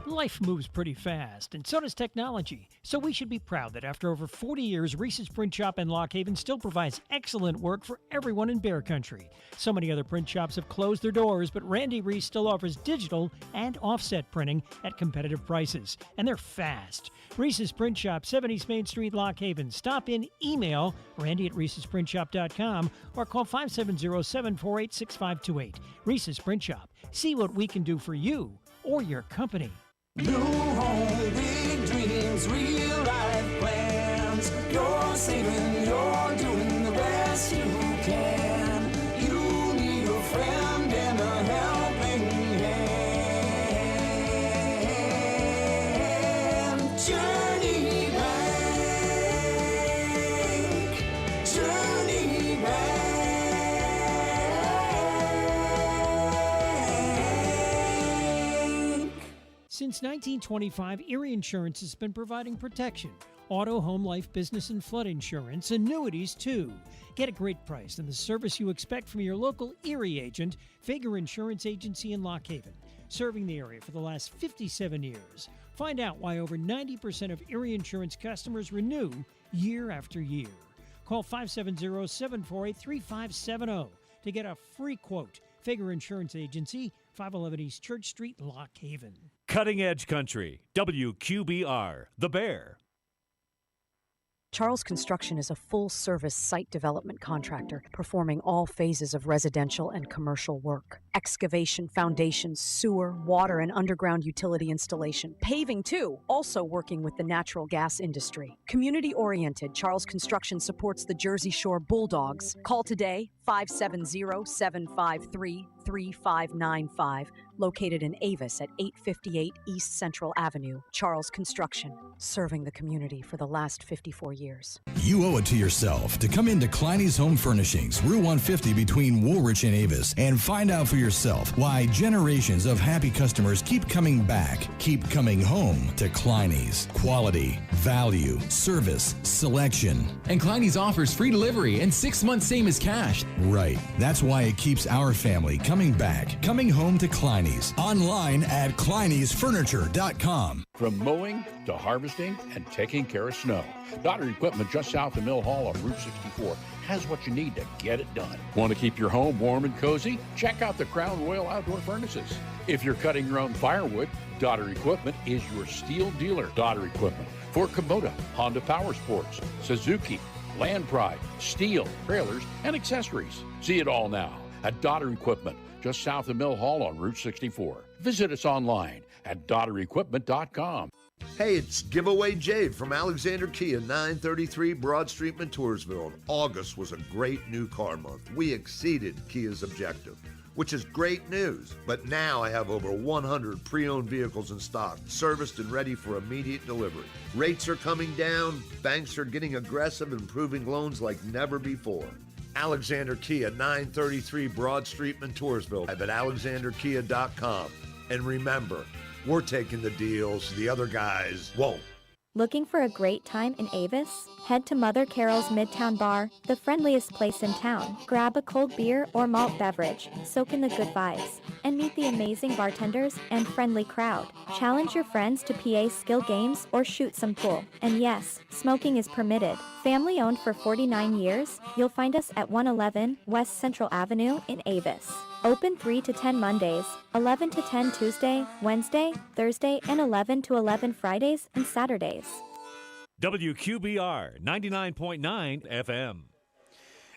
Life moves pretty fast, and so does technology. So we should be proud that after over 40 years, Reese's Print Shop in Lock Haven still provides excellent work for everyone in Bear Country. So many other print shops have closed their doors, but Randy Reese still offers digital and offset printing at competitive prices, and they're fast. Reese's Print Shop, 70 Main Street, Lock Haven. Stop in, email randy@reesesprintshop.com or call 570-748-6528. Reese's Print Shop. See what we can do for you or your company. New home, big dreams, real life plans. You're saving, you're doing the best you can. You need a friend and a helping hand. Since 1925, Erie Insurance has been providing protection. Auto, home, life, business, and flood insurance, annuities too. Get a great price and the service you expect from your local Erie agent, Fager Insurance Agency in Lock Haven, serving the area for the last 57 years. Find out why over 90% of Erie Insurance customers renew year after year. Call 570-748-3570 to get a free quote. Fager Insurance Agency, 511 East Church Street, Lock Haven. Cutting Edge Country, WQBR, The Bear. Charles Construction is a full-service site development contractor performing all phases of residential and commercial work. Excavation, foundations, sewer, water, and underground utility installation. Paving, too, also working with the natural gas industry. Community-oriented, Charles Construction supports the Jersey Shore Bulldogs. Call today, 570-753-3595, located in Avis at 858 East Central Avenue. Charles Construction, serving the community for the last 54 years. You owe it to yourself to come into Kleiny's Home Furnishings, Route 150 between Woolrich and Avis, and find out for yourself why generations of happy customers keep coming back, keep coming home to Kleiny's. Quality, value, service, selection. And Kleiny's offers free delivery and 6 months same as cash. Right. That's why it keeps our family coming back, coming home to Kleiny's. Online at Kleiny'sFurniture.com. From mowing to harvesting and taking care of snow, Dotter Equipment just south of Mill Hall on Route 64 has what you need to get it done. Want to keep your home warm and cozy? Check out the Crown Royal Outdoor Furnaces. If you're cutting your own firewood, Dotter Equipment is your steel dealer. Dotter Equipment for Kubota, Honda Power Sports, Suzuki, Land Pride, steel, trailers, and accessories. See it all now at Dotter Equipment, just south of Mill Hall on Route 64. Visit us online at DotterEquipment.com. Hey, it's Giveaway Jade from Alexander Kia, 933 Broad Street, Montoursville. August was a great new car month. We exceeded Kia's objective, which is great news. But now I have over 100 pre-owned vehicles in stock, serviced and ready for immediate delivery. Rates are coming down, banks are getting aggressive and approving loans like never before. Alexander Kia, 933 Broad Street, Montoursville, at alexanderkia.com. And remember, we're taking the deals the other guys won't. Looking for a great time in Avis? Head to Mother Carol's Midtown Bar, the friendliest place in town. Grab a cold beer or malt beverage, soak in the good vibes, and meet the amazing bartenders and friendly crowd. Challenge your friends to PA skill games or shoot some pool. And yes, smoking is permitted. Family owned for 49 years, you'll find us at 111 West Central Avenue in Avis. Open 3 to 10 Mondays, 11 to 10 Tuesday, Wednesday, Thursday, and 11 to 11 Fridays and Saturdays. WQBR 99.9 FM.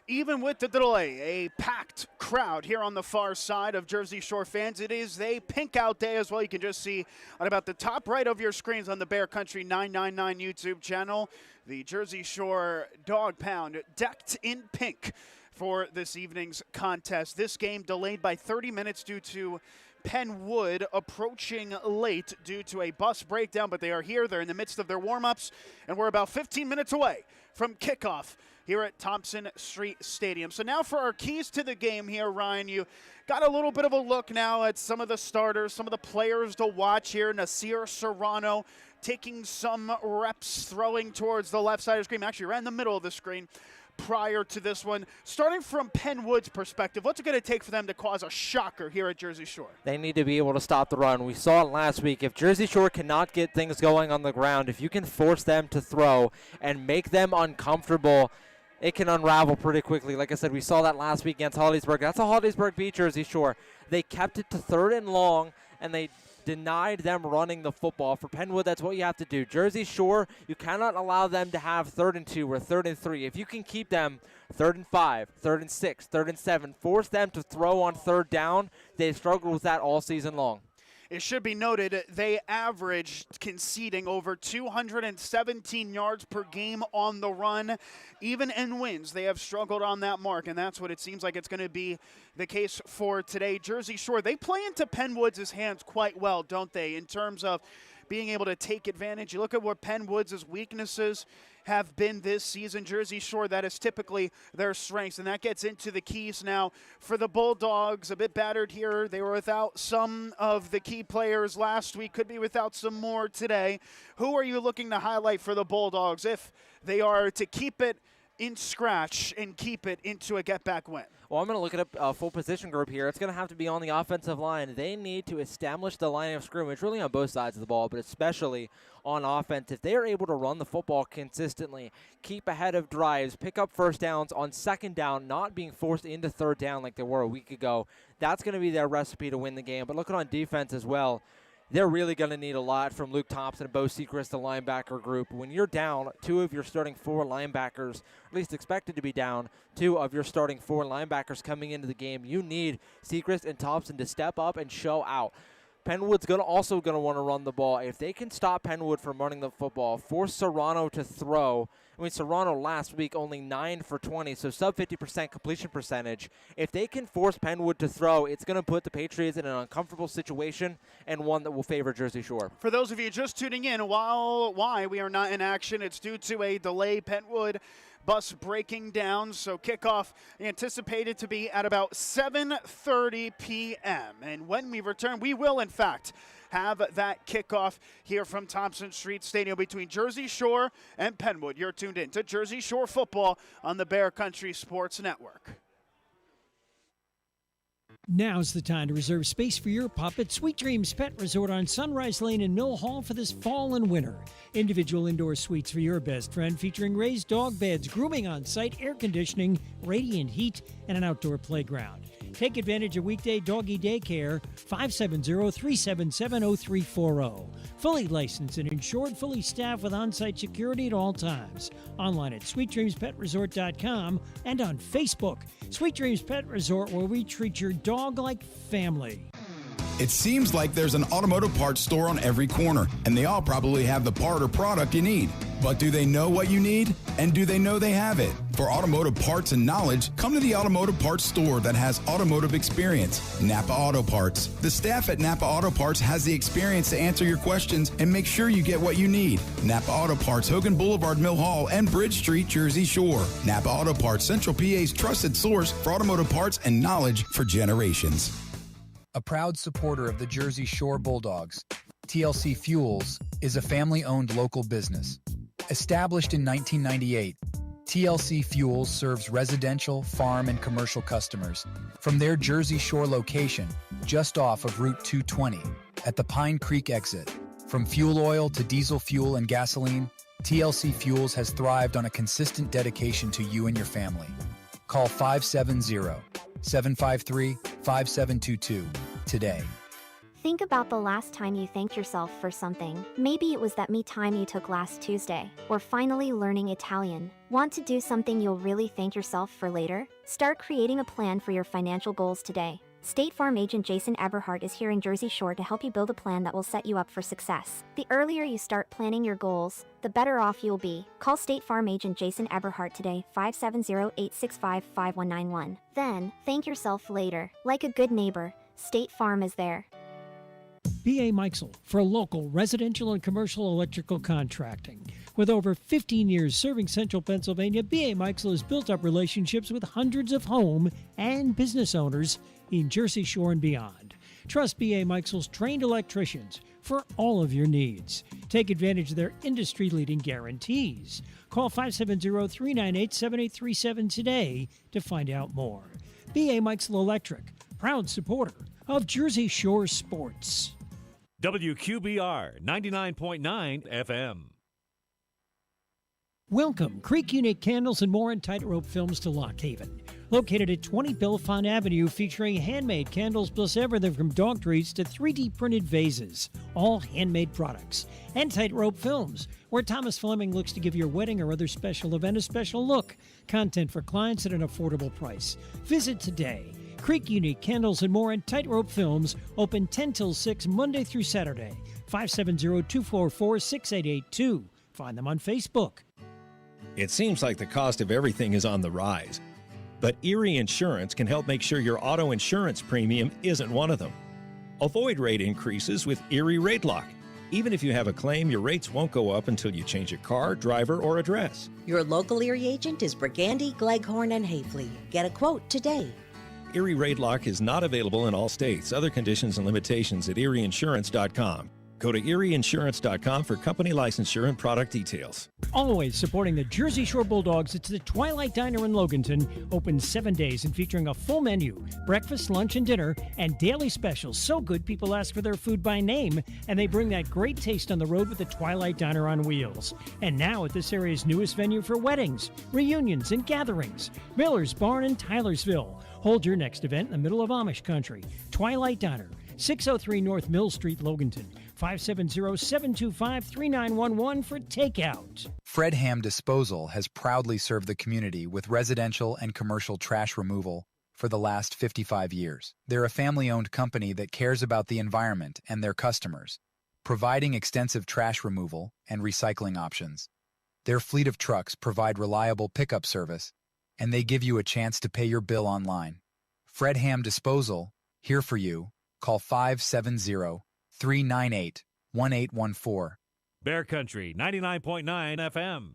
Even with the delay, a packed crowd here on the far side of Jersey Shore fans. It is a pink out day as well. You can just see on about the top right of your screens on the Bear Country 999 YouTube channel, the Jersey Shore Dog Pound decked in pink for this evening's contest. This game delayed by 30 minutes due to Pennwood approaching late due to a bus breakdown, but they are here. They're in the midst of their warm-ups, and we're about 15 minutes away from kickoff here at Thompson Street Stadium. So now for our keys to the game here, Ryan, you got a little bit of a look now at some of the starters, some of the players to watch here. Nasir Serrano taking some reps, throwing towards the left side of the screen, actually right in the middle of the screen prior to this one. Starting from Pennwood's perspective, what's it going to take for them to cause a shocker here at Jersey Shore? They need to be able to stop the run. We saw it last week. If Jersey Shore cannot get things going on the ground, if you can force them to throw and make them uncomfortable, it can unravel pretty quickly. Like I said, we saw that last week against Hollidaysburg. That's a Hollidaysburg beat Jersey Shore. They kept it to 3rd and long, and they denied them running the football. For Pennwood, that's what you have to do. Jersey Shore, you cannot allow them to have 3rd and 2 or 3rd and 3. If you can keep them 3rd and 5, 3rd and 6, 3rd and 7, force them to throw on 3rd down. They've struggled with that all season long. It should be noted they averaged conceding over 217 yards per game on the run. Even in wins, they have struggled on that mark, and that's what it seems like it's going to be the case for today. Jersey Shore, they play into Pennwood's hands quite well, don't they, in terms of being able to take advantage. You look at what Pennwood's weaknesses have been this season. Jersey Shore, that is typically their strengths, and that gets into the keys now for the Bulldogs. A bit battered here. They were without some of the key players last week, could be without some more today. Who are you looking to highlight for the Bulldogs if they are to keep it in scratch and keep it into a get-back win? Well, I'm going to look at a full position group here. It's going to have to be on the offensive line. They need to establish the line of scrimmage, really on both sides of the ball, but especially on offense. If they are able to run the football consistently, keep ahead of drives, pick up first downs on second down, not being forced into third down like they were a week ago, that's going to be their recipe to win the game. But looking on defense as well, they're really going to need a lot from Luke Thompson and Bo Sechrist, the linebacker group. When you're down 2 of your starting 4 linebackers, at least expected to be down 2 of your starting 4 linebackers coming into the game, you need Sechrist and Thompson to step up and show out. Pennwood's also going to want to run the ball. If they can stop Pennwood from running the football, force Serrano to throw. I mean, Serrano last week only 9 for 20, so sub 50% completion percentage. If they can force Pennwood to throw, it's going to put the Patriots in an uncomfortable situation and one that will favor Jersey Shore. For those of you just tuning in, why we are not in action, it's due to a delay. Pennwood bus breaking down, so kickoff anticipated to be at about 7:30 p.m. And when we return, we will, in fact, have that kickoff here from Thompson Street Stadium between Jersey Shore and Pennwood. You're tuned in to Jersey Shore football on the Bear Country Sports Network. Now's the time to reserve space for your pup at Sweet Dreams Pet Resort on Sunrise Lane in Mill Hall for this fall and winter. Individual indoor suites for your best friend featuring raised dog beds, grooming on site, air conditioning, radiant heat, and an outdoor playground. Take advantage of weekday doggy daycare, 570-377-0340. Fully licensed and insured, fully staffed with on-site security at all times. Online at sweetdreamspetresort.com and on Facebook. Sweet Dreams Pet Resort, where we treat your dog like family. It seems like there's an automotive parts store on every corner, and they all probably have the part or product you need. But do they know what you need? And do they know they have it? For automotive parts and knowledge, come to the automotive parts store that has automotive experience, Napa Auto Parts. The staff at Napa Auto Parts has the experience to answer your questions and make sure you get what you need. Napa Auto Parts, Hogan Boulevard, Mill Hall, and Bridge Street, Jersey Shore. Napa Auto Parts, Central PA's trusted source for automotive parts and knowledge for generations. A proud supporter of the Jersey Shore Bulldogs, TLC Fuels is a family-owned local business. Established in 1998, TLC Fuels serves residential, farm, and commercial customers from their Jersey Shore location just off of Route 220 at the Pine Creek exit. From fuel oil to diesel fuel and gasoline, TLC Fuels has thrived on a consistent dedication to you and your family. Call 570-753-5722 today. Think about the last time you thanked yourself for something. Maybe it was that me time you took last Tuesday, or finally learning Italian. Want to do something you'll really thank yourself for later? Start creating a plan for your financial goals today. State Farm agent Jason Eberhardt is here in Jersey Shore to help you build a plan that will set you up for success. The earlier you start planning your goals, the better off you'll be. Call State Farm agent Jason Eberhardt today, 570-865-5191. Then, thank yourself later. Like a good neighbor, State Farm is there. B.A. Mikesell for local residential and commercial electrical contracting. With over 15 years serving central Pennsylvania, B.A. Mikesell has built up relationships with hundreds of home and business owners in Jersey Shore and beyond. Trust B.A. Mikesell's trained electricians for all of your needs. Take advantage of their industry-leading guarantees. Call 570-398-7837 today to find out more. B.A. Mikesell Electric, proud supporter of Jersey Shore sports. WQBR 99.9 FM. Welcome, Creek Unique Candles and More and Tightrope Films to Lock Haven. Located at 20 Bellefonte Avenue, featuring handmade candles plus everything from dog treats to 3D printed vases, all handmade products. And Tightrope Films, where Thomas Fleming looks to give your wedding or other special event a special look. Content for clients at an affordable price. Visit today. Creek Unique Candles and More and Tightrope Films, open 10 till 6 Monday through Saturday. 570-244-6882. Find them on Facebook. It seems like the cost of everything is on the rise, but Erie Insurance can help make sure your auto insurance premium isn't one of them. Avoid rate increases with Erie Rate Lock. Even if you have a claim, your rates won't go up until you change your car, driver, or address. Your local Erie agent is Brigandy, Gleghorn, and Hafley. Get a quote today. Erie Rate Lock is not available in all states. Other conditions and limitations at erieinsurance.com. Go to erieinsurance.com for company licensure and product details. Always supporting the Jersey Shore Bulldogs, it's the Twilight Diner in Loganton, open 7 days and featuring a full menu, breakfast, lunch, and dinner, and daily specials. So good, people ask for their food by name, and they bring that great taste on the road with the Twilight Diner on wheels. And now at this area's newest venue for weddings, reunions, and gatherings, Miller's Barn in Tylersville. Hold your next event in the middle of Amish country. Twilight Diner, 603 North Mill Street, Loganton. 570-725-3911 for takeout. Fred Ham Disposal has proudly served the community with residential and commercial trash removal for the last 55 years. They're a family-owned company that cares about the environment and their customers, providing extensive trash removal and recycling options. Their fleet of trucks provide reliable pickup service, and they give you a chance to pay your bill online. Fred Ham Disposal, here for you. Call 570-398-1814. Bear Country 99.9 FM.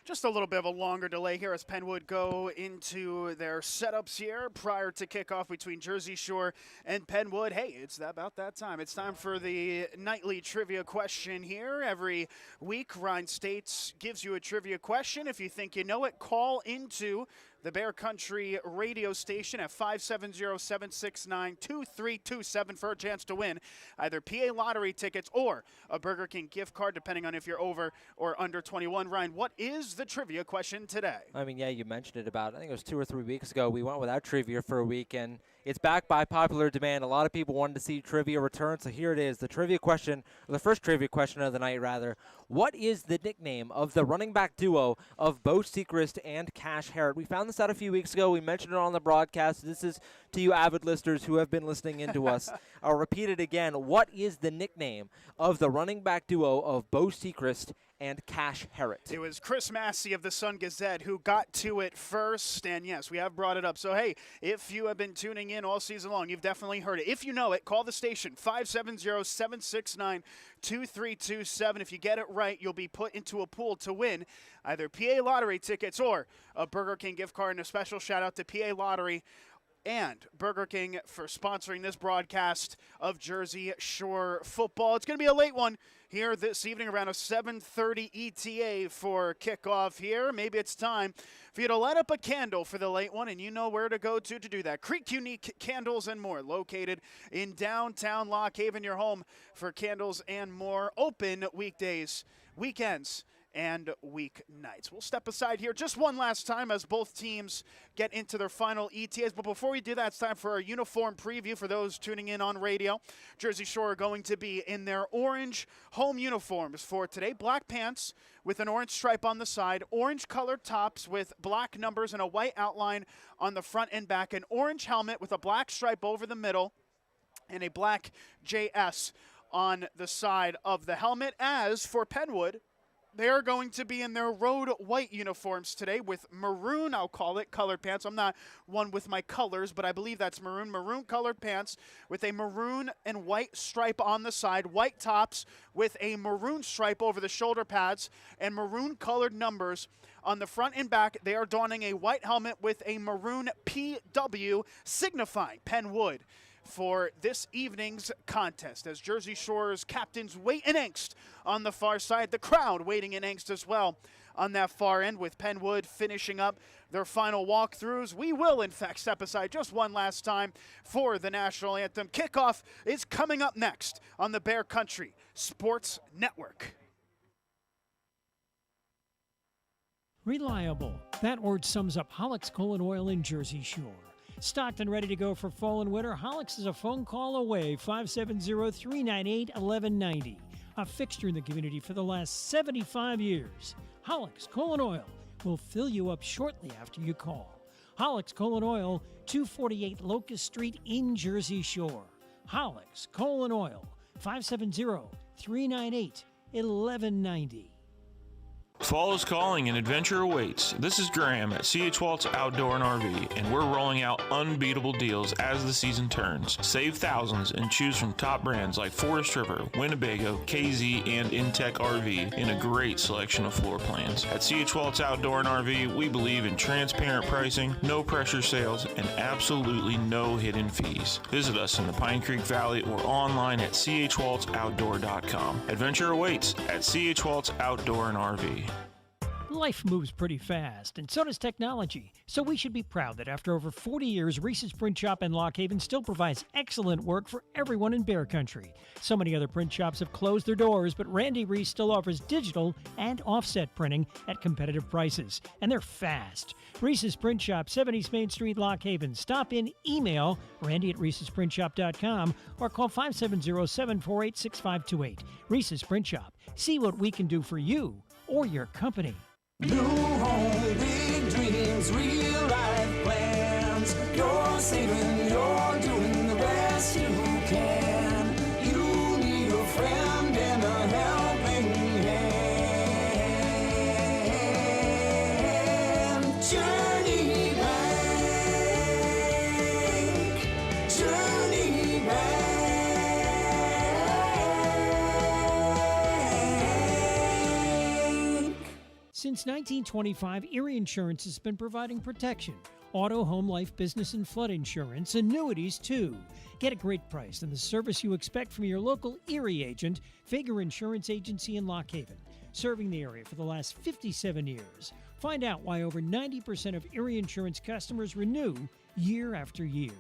Just a little bit of a longer delay here as Pennwood go into their setups here prior to kickoff between Jersey Shore and Pennwood. Hey, it's about that time. It's time for the nightly trivia question here. Every week, Rhine States gives you a trivia question. If you think you know it, call into the Bear Country radio station at 570-769-2327 for a chance to win either PA lottery tickets or a Burger King gift card, depending on if you're over or under 21. Ryan, what is the trivia question today? I mean, yeah, you mentioned it I think it was 2 or 3 weeks ago. We went without trivia for a week, and it's back by popular demand. A lot of people wanted to see trivia return, so here it is. The trivia question, or the first trivia question of the night, rather. What is the nickname of the running back duo of Bo Sechrist and Cash Harrod? We found this out a few weeks ago. We mentioned it on the broadcast. This is to you avid listeners who have been listening into us. I'll repeat it again. What is the nickname of the running back duo of Bo Sechrist and Cash Harrod? It was Chris Massey of the Sun Gazette who got to it first, and yes, we have brought it up. So, hey, if you have been tuning in all season long, you've definitely heard it. If you know it, call the station, 570-769-2327. If you get it right, you'll be put into a pool to win either PA Lottery tickets or a Burger King gift card. And a special shout-out to PA Lottery and Burger King for sponsoring this broadcast of Jersey Shore football. It's going to be a late one here this evening, around a 7:30 ETA for kickoff here. Maybe it's time for you to light up a candle for the late one, and you know where to go to do that. Creek Unique Candles and More, located in downtown Lock Haven, your home for candles and more. Open weekdays, weekends, and weeknights. We'll step aside here just one last time as both teams get into their final ETAs. But before we do that, it's time for our uniform preview for those tuning in on radio. Jersey Shore are going to be in their orange home uniforms for today. Black pants with an orange stripe on the side, orange colored tops with black numbers and a white outline on the front and back, an orange helmet with a black stripe over the middle, and a black JS on the side of the helmet. As for Pennwood, they are going to be in their road white uniforms today with maroon, I'll call it, colored pants. I'm not one with my colors, but I believe that's maroon. Maroon colored pants with a maroon and white stripe on the side, white tops with a maroon stripe over the shoulder pads, and maroon colored numbers on the front and back. They are donning a white helmet with a maroon PW signifying Pennwood for this evening's contest. As Jersey Shore's captains wait in angst on the far side, the crowd waiting in angst as well on that far end, with Pennwood finishing up their final walkthroughs. We will, in fact, step aside just one last time for the national anthem. Kickoff is coming up next on the Bear Country Sports Network. Reliable. That word sums up Hollick's Coal and Oil in Jersey Shore. Stocked and ready to go for fall and winter, Hollick's is a phone call away, 570-398-1190. A fixture in the community for the last 75 years. Hollick's Coal and Oil will fill you up shortly after you call. Hollick's Coal and Oil, 248 Locust Street in Jersey Shore. Hollick's Coal and Oil, 570-398-1190. Fall is calling and adventure awaits. This is Graham at C.H. Waltz Outdoor and RV, and we're rolling out unbeatable deals as the season turns. Save thousands and choose from top brands like Forest River, Winnebago, KZ, and Intech RV in a great selection of floor plans. At C.H. Waltz Outdoor and RV, we believe in transparent pricing, no pressure sales, and absolutely no hidden fees. Visit us in the Pine Creek Valley or online at chwaltzoutdoor.com. Adventure awaits at C.H. Waltz Outdoor and RV. Life moves pretty fast, and so does technology. So we should be proud that after over 40 years, Reese's Print Shop in Lock Haven still provides excellent work for everyone in Bear Country. So many other print shops have closed their doors, but Randy Reese still offers digital and offset printing at competitive prices, and they're fast. Reese's Print Shop, 7 East Main Street, Lock Haven. Stop in, email randy@reesesprintshop.com or call 570-748-6528. Reese's Print Shop. See what we can do for you or your company. New home, big dreams, real life plans. You're saving, you're doing the best you can. You need a friend and a helping hand. Journey Bank, Journey Bank. Since 1925, Erie Insurance has been providing protection. Auto, home, life, business, and flood insurance. Annuities, too. Get a great price and the service you expect from your local Erie agent, Fager Insurance Agency in Lock Haven, serving the area for the last 57 years. Find out why over 90% of Erie Insurance customers renew year after year.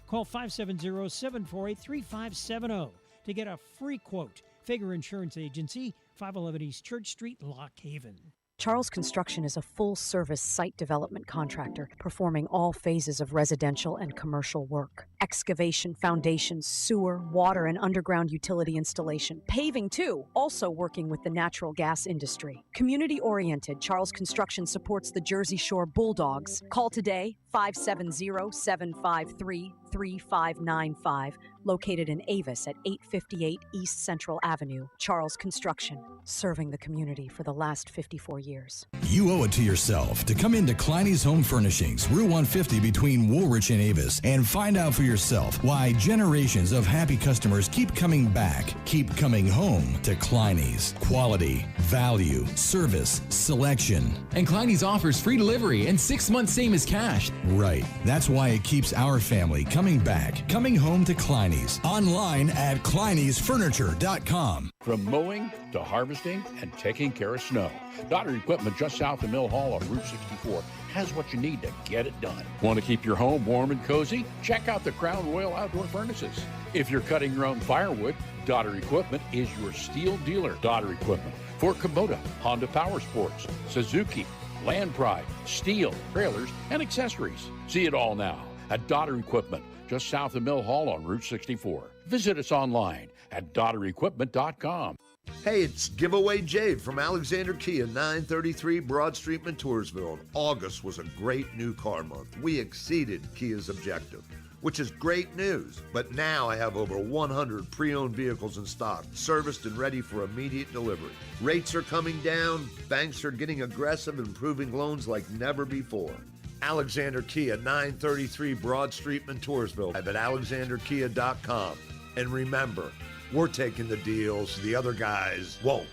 Call 570-748-3570 to get a free quote. Fager Insurance Agency, 511 East Church Street, Lock Haven. Charles Construction is a full-service site development contractor performing all phases of residential and commercial work. Excavation, foundations, sewer, water, and underground utility installation. Paving, too, also working with the natural gas industry. Community-oriented, Charles Construction supports the Jersey Shore Bulldogs. Call today, 570-753-3595, located in Avis at 858 East Central Avenue. Charles Construction, serving the community for the last 54 years. You owe it to yourself to come into Kleiny's Home Furnishings, Route 150 between Woolrich and Avis, and find out for yourself why generations of happy customers keep coming back, keep coming home to Kleiny's. Quality, value, service, selection. And Kleiny's offers free delivery and 6 months same as cash. Right. That's why it keeps our family coming back, coming home to Kleiny's. Online at kleiny'sfurniture.com. From mowing to harvesting and taking care of snow, Dotter Equipment just south of Mill Hall on Route 64 has what you need to get it done. Want to keep your home warm and cozy? Check out the Crown Royal Outdoor Furnaces. If you're cutting your own firewood, Dotter Equipment is your steel dealer. Dotter Equipment for Kubota, Honda Power Sports, Suzuki, Land Pride, steel, trailers, and accessories. See it all now at Dotter Equipment, just south of Mill Hall on Route 64. Visit us online at dotterequipment.com. Hey, it's Giveaway Jade from Alexander Kia, 933 Broad Street, Montoursville. August was a great new car month. We exceeded Kia's objective, which is great news. But now I have over 100 pre-owned vehicles in stock, serviced and ready for immediate delivery. Rates are coming down, banks are getting aggressive and approving loans like never before. Alexander Kia, 933 Broad Street, Montoursville. At alexanderkia.com. And remember, we're taking the deals the other guys won't.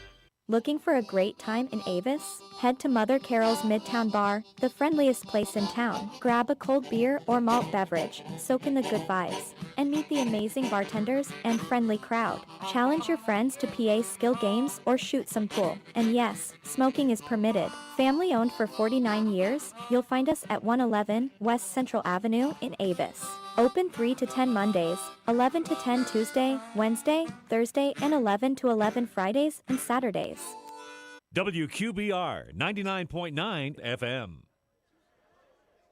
Looking for a great time in Avis? Head to Mother Carol's Midtown Bar, the friendliest place in town. Grab a cold beer or malt beverage, soak in the good vibes, and meet the amazing bartenders and friendly crowd. Challenge your friends to PA skill games or shoot some pool. And yes, smoking is permitted. Family owned for 49 years, you'll find us at 111 West Central Avenue in Avis. Open 3 to 10 Mondays, 11 to 10 Tuesday, Wednesday, Thursday, and 11 to 11 Fridays and Saturdays. WQBR 99.9 FM.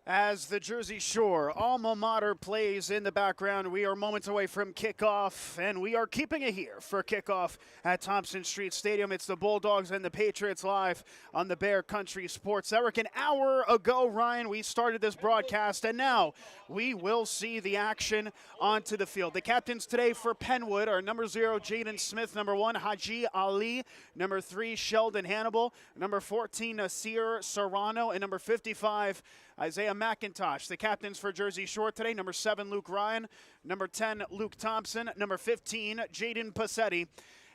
As the Jersey Shore alma mater plays in the background, we are moments away from kickoff, and we are keeping it here for kickoff at Thompson Street Stadium. It's the Bulldogs and the Patriots live on the Bear Country Sports Network. An hour ago, Ryan, we started this broadcast, and now we will see the action onto the field. The captains today for Pennwood are number 0, Jaden Smith, number 1, Haji Ali, number 3, Sheldon Hannibal, number 14, Nasir Serrano, and number 55, Isaiah McIntosh. The captains for Jersey Shore today, number 7, Luke Ryan, number 10, Luke Thompson, number 15, Jaden Passetti,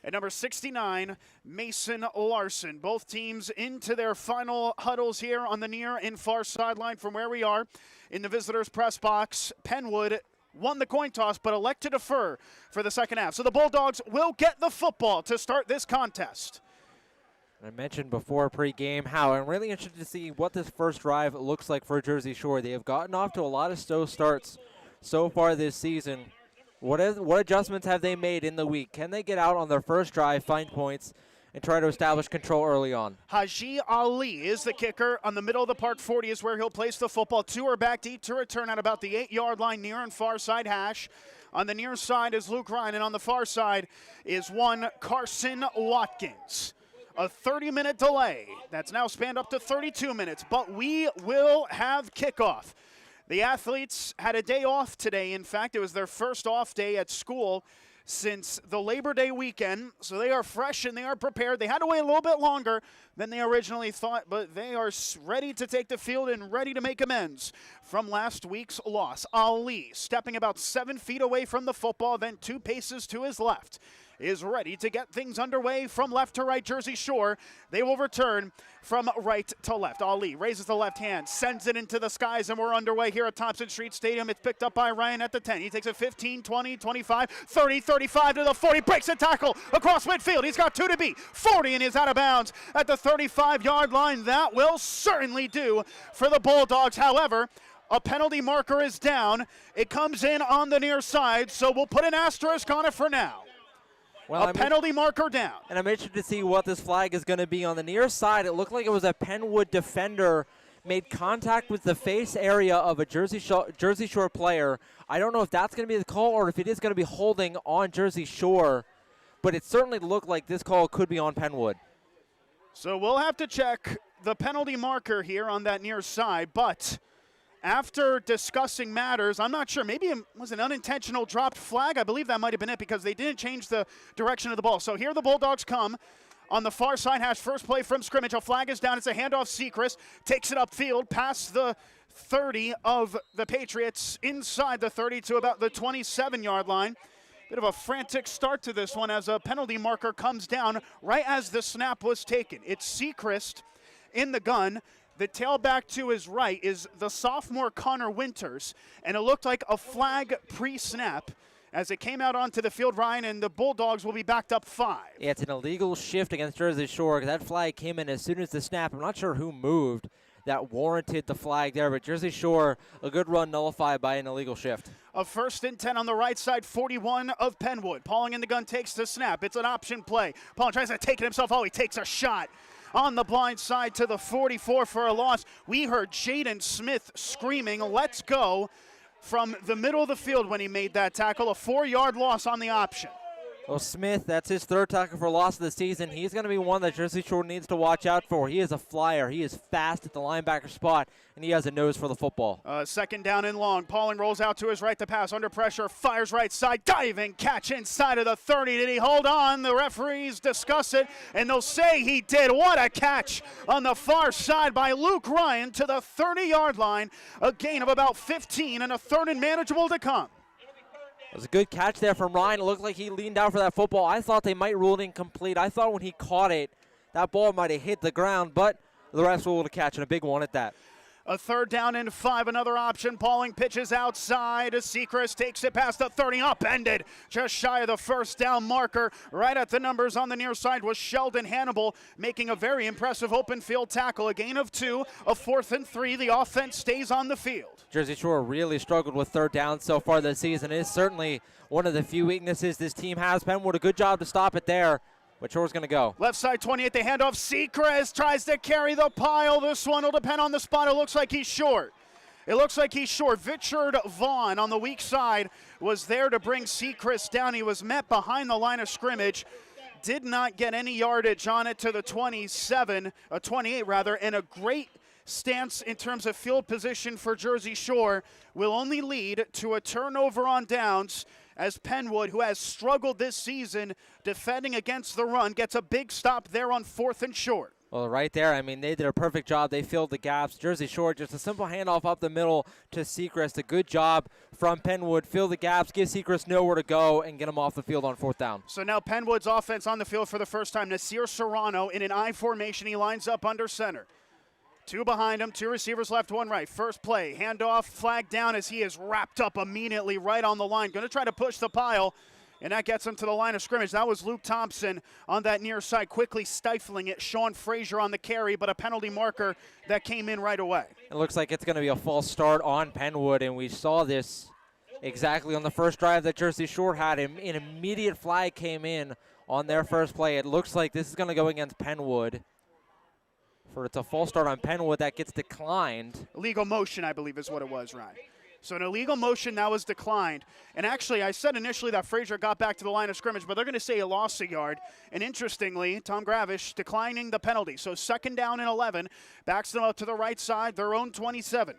and number 69, Mason Larson. Both teams into their final huddles here on the near and far sideline from where we are in the visitors' press box. Pennwood won the coin toss but elect to defer for the second half. So the Bulldogs will get the football to start this contest. I mentioned before pregame how I'm really interested to see what this first drive looks like for Jersey Shore. They have gotten off to a lot of slow starts so far this season. What adjustments have they made in the week? Can they get out on their first drive, find points, and try to establish control early on? Haji Ali is the kicker. On the middle of the park 40 is where he'll place the football. 2 are back deep to return at about the 8-yard line, near and far side hash. On the near side is Luke Ryan, and on the far side is one Carson Watkins. A 30-minute delay. That's now spanned up to 32 minutes, but we will have kickoff. The athletes had a day off today. In fact, it was their first off day at school since the Labor Day weekend, so they are fresh and they are prepared. They had to wait a little bit longer than they originally thought, but they are ready to take the field and ready to make amends from last week's loss. Ali, stepping about 7 feet away from the football, then 2 paces to his left, is ready to get things underway from left to right. Jersey Shore, they will return from right to left. Ali raises the left hand, sends it into the skies, and we're underway here at Thompson Street Stadium. It's picked up by Ryan at the 10. He takes it 15, 20, 25, 30, 35 to the 40, breaks a tackle across midfield. He's got 2 to beat, 40, and is out of bounds at the 35-yard line. That will certainly do for the Bulldogs. However, a penalty marker is down. It comes in on the near side, so we'll put an asterisk on it for now. Well, penalty marker down. And I'm interested to see what this flag is going to be. On the near side, it looked like it was a Pennwood defender made contact with the face area of a Jersey Shore player. I don't know if that's going to be the call or if it is going to be holding on Jersey Shore, but it certainly looked like this call could be on Pennwood. So we'll have to check the penalty marker here on that near side, but after discussing matters, I'm not sure. Maybe it was an unintentional dropped flag. I believe that might have been it because they didn't change the direction of the ball. So here the Bulldogs come on the far side hash. First play from scrimmage. A flag is down. It's a handoff. Seacrest takes it upfield past the 30 of the Patriots, inside the 30 to about the 27-yard line. Bit of a frantic start to this one as a penalty marker comes down right as the snap was taken. It's Seacrest in the gun. The tailback to his right is the sophomore Connor Winters, and it looked like a flag pre-snap as it came out onto the field, Ryan, and the Bulldogs will be backed up 5. Yeah, it's an illegal shift against Jersey Shore because that flag came in as soon as the snap. I'm not sure who moved that warranted the flag there, but Jersey Shore, a good run nullified by an illegal shift. A 1st and 10 on the right side, 41 of Pennwood. Pauling in the gun takes the snap. It's an option play. Pauling tries to take it himself. Oh, he takes a shot on the blind side to the 44 for a loss. We heard Jaden Smith screaming, "Let's go," from the middle of the field when he made that tackle. A 4-yard loss on the option. Well, Smith, that's his 3rd tackle for loss of the season. He's going to be one that Jersey Shore needs to watch out for. He is a flyer. He is fast at the linebacker spot, and he has a nose for the football. 2nd down and long. Pauling rolls out to his right to pass. Under pressure, fires right side. Diving catch inside of the 30. Did he hold on? The referees discuss it, and they'll say he did. What a catch on the far side by Luke Ryan to the 30-yard line. A gain of about 15 and a 3rd and manageable to come. It was a good catch there from Ryan. It looked like he leaned out for that football. I thought they might rule it incomplete. I thought when he caught it, that ball might have hit the ground, but the refs ruled a catch, and a big one at that. A 3rd down and 5, another option. Pauling pitches outside. Seacrest takes it past the 30, upended. Just shy of the 1st down marker. Right at the numbers on the near side was Sheldon Hannibal, making a very impressive open field tackle. A gain of 2, a 4th and 3. The offense stays on the field. Jersey Shore really struggled with 3rd down so far this season. It is certainly one of the few weaknesses this team has. Pennwood, a good job to stop it there. But Shore's going to go. Left side 28, the handoff. Seacrest tries to carry the pile. This one will depend on the spot. It looks like he's short. It looks like he's short. Richard Vaughn on the weak side was there to bring Seacrest down. He was met behind the line of scrimmage. Did not get any yardage on it to the 28 rather, and a great stance in terms of field position for Jersey Shore will only lead to a turnover on downs as Pennwood, who has struggled this season defending against the run, gets a big stop there on 4th and short. Well, right there, I mean, they did a perfect job. They filled the gaps. Jersey Shore, just a simple handoff up the middle to Seacrest. A good job from Pennwood. Fill the gaps, give Seacrest nowhere to go, and get him off the field on 4th down. So now Pennwood's offense on the field for the first time. Nasir Serrano in an I formation. He lines up under center. 2 behind him, 2 receivers left, 1 right. First play, handoff, flag down as he is wrapped up immediately right on the line. Going to try to push the pile. And that gets him to the line of scrimmage. That was Luke Thompson on that near side, quickly stifling it. Sean Frazier on the carry, but a penalty marker that came in right away. It looks like it's going to be a false start on Pennwood, and we saw this exactly on the first drive that Jersey Shore had. An immediate flag came in on their first play. It looks like this is going to go against Pennwood. It's a false start on Pennwood that gets declined. Illegal motion, I believe, is what it was, Ryan. So an illegal motion that was declined. And actually, I said initially that Frazier got back to the line of scrimmage, but they're going to say he lost a yard. And interestingly, Tom Gravish declining the penalty. So 2nd down and 11, backs them up to the right side, their own 27.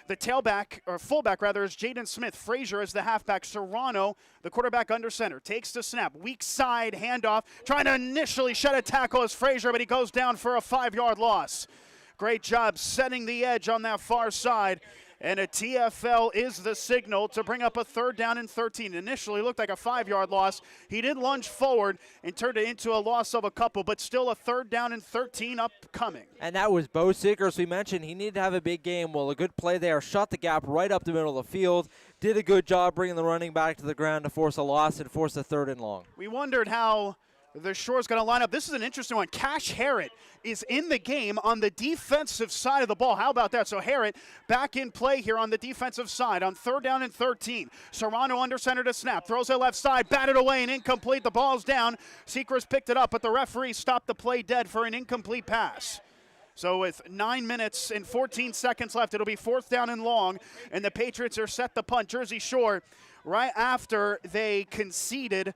The fullback is Jaden Smith. Frazier is the halfback. Serrano, the quarterback under center, takes the snap. Weak side handoff, trying to initially shed a tackle as Frazier, but he goes down for a 5-yard loss. Great job setting the edge on that far side. And a TFL is the signal to bring up a 3rd down and 13. Initially looked like a 5-yard loss. He did lunge forward and turned it into a loss of a couple, but still a 3rd down and 13 upcoming. And that was Bo Seacrest. We mentioned he needed to have a big game. Well, a good play there. Shut the gap right up the middle of the field. Did a good job bringing the running back to the ground to force a loss and force a 3rd and long. We wondered how the Shore's going to line up. This is an interesting one. Cash Harrett is in the game on the defensive side of the ball. How about that? So Harrett back in play here on the defensive side on 3rd down and 13. Serrano under center to snap. Throws it left side, batted away and incomplete. The ball's down. Seacrest picked it up, but the referee stopped the play dead for an incomplete pass. So with 9 minutes and 14 seconds left, it'll be 4th down and long, and the Patriots are set to punt. Jersey Shore, right after they conceded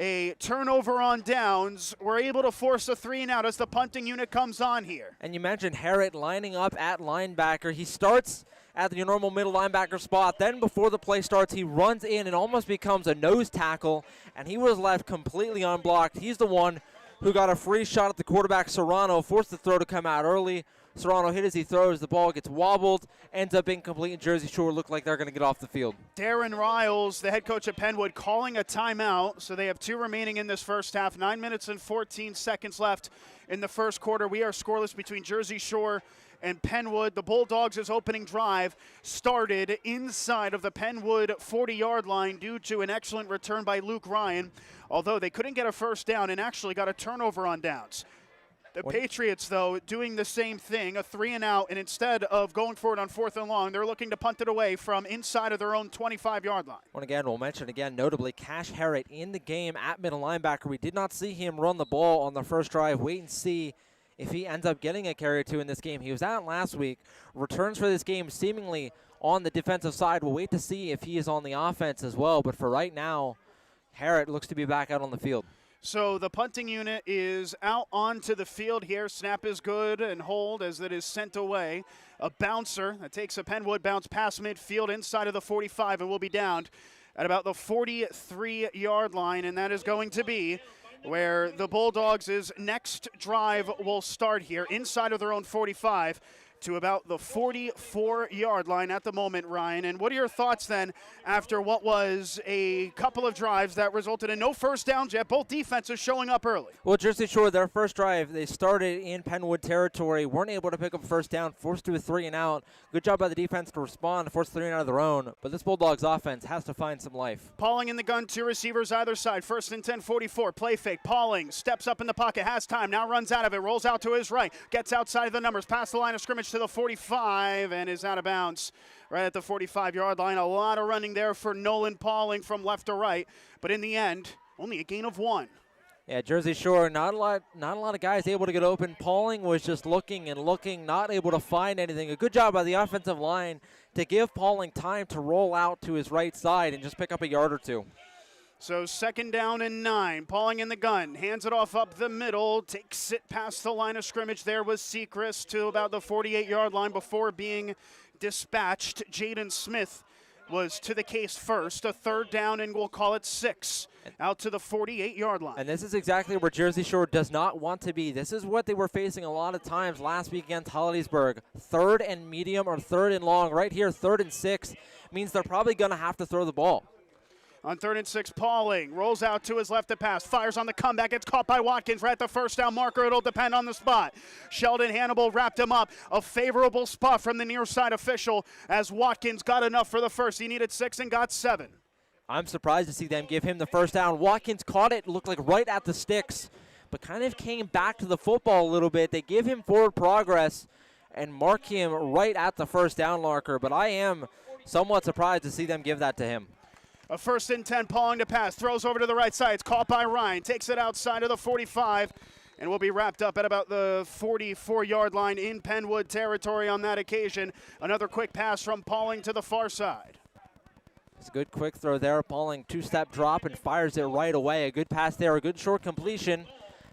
a turnover on downs, we're able to force a 3-and-out as the punting unit comes on here. And you mentioned Harrett lining up at linebacker. He starts at your normal middle linebacker spot. Then before the play starts, he runs in and almost becomes a nose tackle, and he was left completely unblocked. He's the one who got a free shot at the quarterback, Serrano, forced the throw to come out early. Serrano hit as he throws. The ball gets wobbled, ends up incomplete, and Jersey Shore look like they're going to get off the field. Darren Riles, the head coach at Pennwood, calling a timeout. So they have 2 remaining in this first half. 9 minutes and 14 seconds left in the first quarter. We are scoreless between Jersey Shore and Pennwood. The Bulldogs' opening drive started inside of the Pennwood 40-yard line due to an excellent return by Luke Ryan, although they couldn't get a first down and actually got a turnover on downs. The Patriots, though, doing the same thing, a 3-and-out, and instead of going forward on 4th and long, they're looking to punt it away from inside of their own 25-yard line. Well, again, we'll mention again, notably, Cash Harrett in the game at middle linebacker. We did not see him run the ball on the first drive. Wait and see if he ends up getting a carry or 2 in this game. He was out last week. Returns for this game seemingly on the defensive side. We'll wait to see if he is on the offense as well. But for right now, Harrett looks to be back out on the field. So the punting unit is out onto the field here. Snap is good and hold as it is sent away. A bouncer that takes a Pennwood bounce past midfield inside of the 45 and will be downed at about the 43-yard line, and that is going to be where the Bulldogs' next drive will start here inside of their own 45 to about the 44-yard line at the moment, Ryan. And what are your thoughts then after what was a couple of drives that resulted in no first downs yet, both defenses showing up early? Well, Jersey Shore, their first drive, they started in Pennwood territory, weren't able to pick up first down, forced to a 3-and-out. Good job by the defense to respond, force 3-and-out of their own, but this Bulldogs offense has to find some life. Pauling in the gun, 2 receivers either side. 1st and 10, 44, play fake. Pauling steps up in the pocket, has time, now runs out of it, rolls out to his right, gets outside of the numbers, past the line of scrimmage to the 45 and is out of bounds right at the 45-yard line. A lot of running there for Nolan Pauling from left to right, but in the end, only a gain of 1. Yeah, Jersey Shore, not a lot of guys able to get open. Pauling was just looking and looking, not able to find anything. A good job by the offensive line to give Pauling time to roll out to his right side and just pick up a yard or two. So 2nd down and 9. Pauling in the gun. Hands it off up the middle. Takes it past the line of scrimmage. There was Sechrist to about the 48-yard line before being dispatched. Jaden Smith was to the case first. A 3rd down, and we'll call it 6. Out to the 48-yard line. And this is exactly where Jersey Shore does not want to be. This is what they were facing a lot of times last week against Hollidaysburg. 3rd and medium or 3rd and long. Right here, 3rd and 6 means they're probably going to have to throw the ball. On 3rd and 6, Pauling rolls out to his left to pass, fires on the comeback, gets caught by Watkins right at the 1st down marker. It'll depend on the spot. Sheldon Hannibal wrapped him up. A favorable spot from the near side official as Watkins got enough for the first. He needed 6 and got 7. I'm surprised to see them give him the 1st down. Watkins caught it, looked like right at the sticks, but kind of came back to the football a little bit. They give him forward progress and mark him right at the 1st down marker, but I am somewhat surprised to see them give that to him. A 1st and 10, Pauling to pass, throws over to the right side. It's caught by Ryan, takes it outside of the 45, and will be wrapped up at about the 44-yard line in Pennwood territory on that occasion. Another quick pass from Pauling to the far side. It's a good quick throw there. Pauling 2-step drop and fires it right away. A good pass there, a good short completion.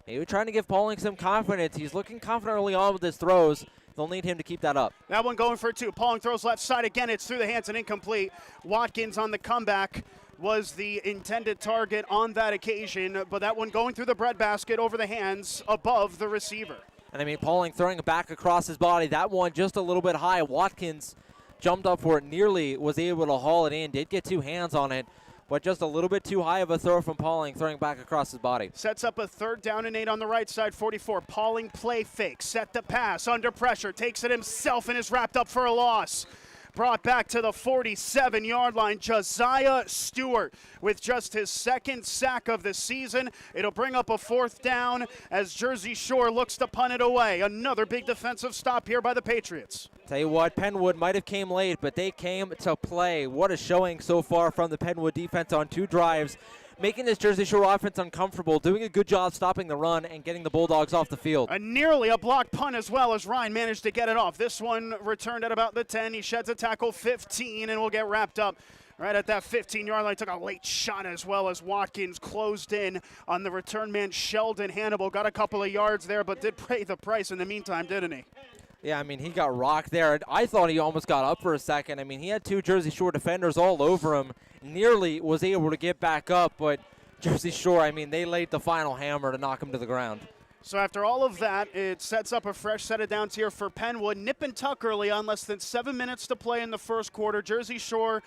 Maybe trying to give Pauling some confidence. He's looking confident early on with his throws. They'll need him to keep that up. That one going for 2. Pauling throws left side again. It's through the hands and incomplete. Watkins on the comeback was the intended target on that occasion, but that one going through the breadbasket over the hands above the receiver. And I mean, Pauling throwing it back across his body. That one just a little bit high. Watkins jumped up for it, nearly was able to haul it in. Did get 2 hands on it, but just a little bit too high of a throw from Pauling, throwing back across his body. Sets up a 3rd down and 8 on the right side, 44. Pauling play fake, set the pass, under pressure, takes it himself and is wrapped up for a loss. Brought back to the 47-yard line, Josiah Stewart with just his 2nd sack of the season. It'll bring up a 4th down as Jersey Shore looks to punt it away. Another big defensive stop here by the Patriots. Tell you what, Pennwood might have came late, but they came to play. What a showing so far from the Pennwood defense on 2 drives, making this Jersey Shore offense uncomfortable, doing a good job stopping the run and getting the Bulldogs off the field. Nearly a block punt as well as Ryan managed to get it off. This one returned at about the 10. He sheds a tackle 15 and will get wrapped up right at that 15-yard line. Took a late shot as well as Watkins closed in on the return man Sheldon Hannibal. Got a couple of yards there, but did pay the price in the meantime, didn't he? Yeah, I mean, he got rocked there. I thought he almost got up for a second. I mean, he had 2 Jersey Shore defenders all over him. Nearly was able to get back up, but Jersey Shore, I mean, they laid the final hammer to knock him to the ground. So after all of that, it sets up a fresh set of downs here for Pennwood. Nip and tuck early on, less than 7 minutes to play in the 1st quarter. Jersey Shore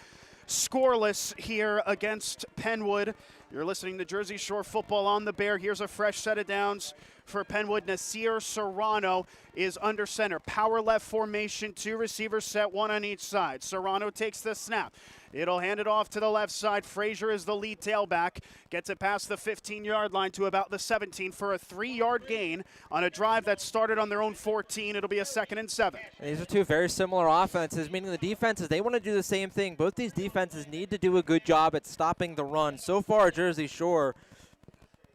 scoreless here against Pennwood. You're listening to Jersey Shore football on the Bear. Here's a fresh set of downs for Pennwood. Nasir Serrano is under center. Power left formation, 2 receivers set, 1 on each side. Serrano takes the snap. It'll hand it off to the left side. Frazier is the lead tailback. Gets it past the 15-yard line to about the 17 for a 3-yard gain on a drive that started on their own 14. It'll be a 2nd and 7. And these are 2 very similar offenses, meaning the defenses, they want to do the same thing. Both these defenses need to do a good job at stopping the run. So far, Jersey Shore,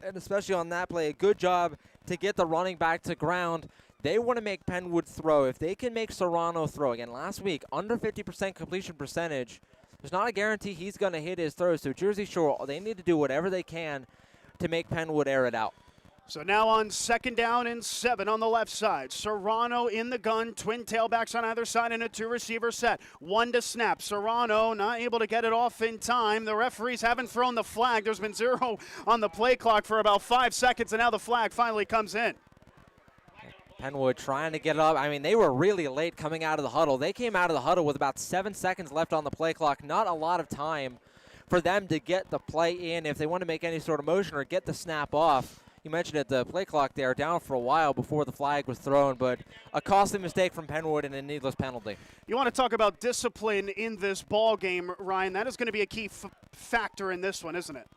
and especially on that play, a good job to get the running back to ground. They want to make Pennwood throw. If they can make Serrano throw, again, last week, under 50% completion percentage, there's not a guarantee he's going to hit his throws. So Jersey Shore, they need to do whatever they can to make Pennwood air it out. So now on 2nd down and 7 on the left side. Serrano in the gun, twin tailbacks on either side and a 2-receiver set. 1 to snap. Serrano not able to get it off in time. The referees haven't thrown the flag. There's been 0 on the play clock for about 5 seconds, and now the flag finally comes in. Pennwood trying to get it up. I mean, they were really late coming out of the huddle. They came out of the huddle with about 7 seconds left on the play clock. Not a lot of time for them to get the play in if they want to make any sort of motion or get the snap off. You mentioned it, the play clock there down for a while before the flag was thrown, but a costly mistake from Pennwood and a needless penalty. You want to talk about discipline in this ball game, Ryan. That is going to be a key factor in this one, isn't it?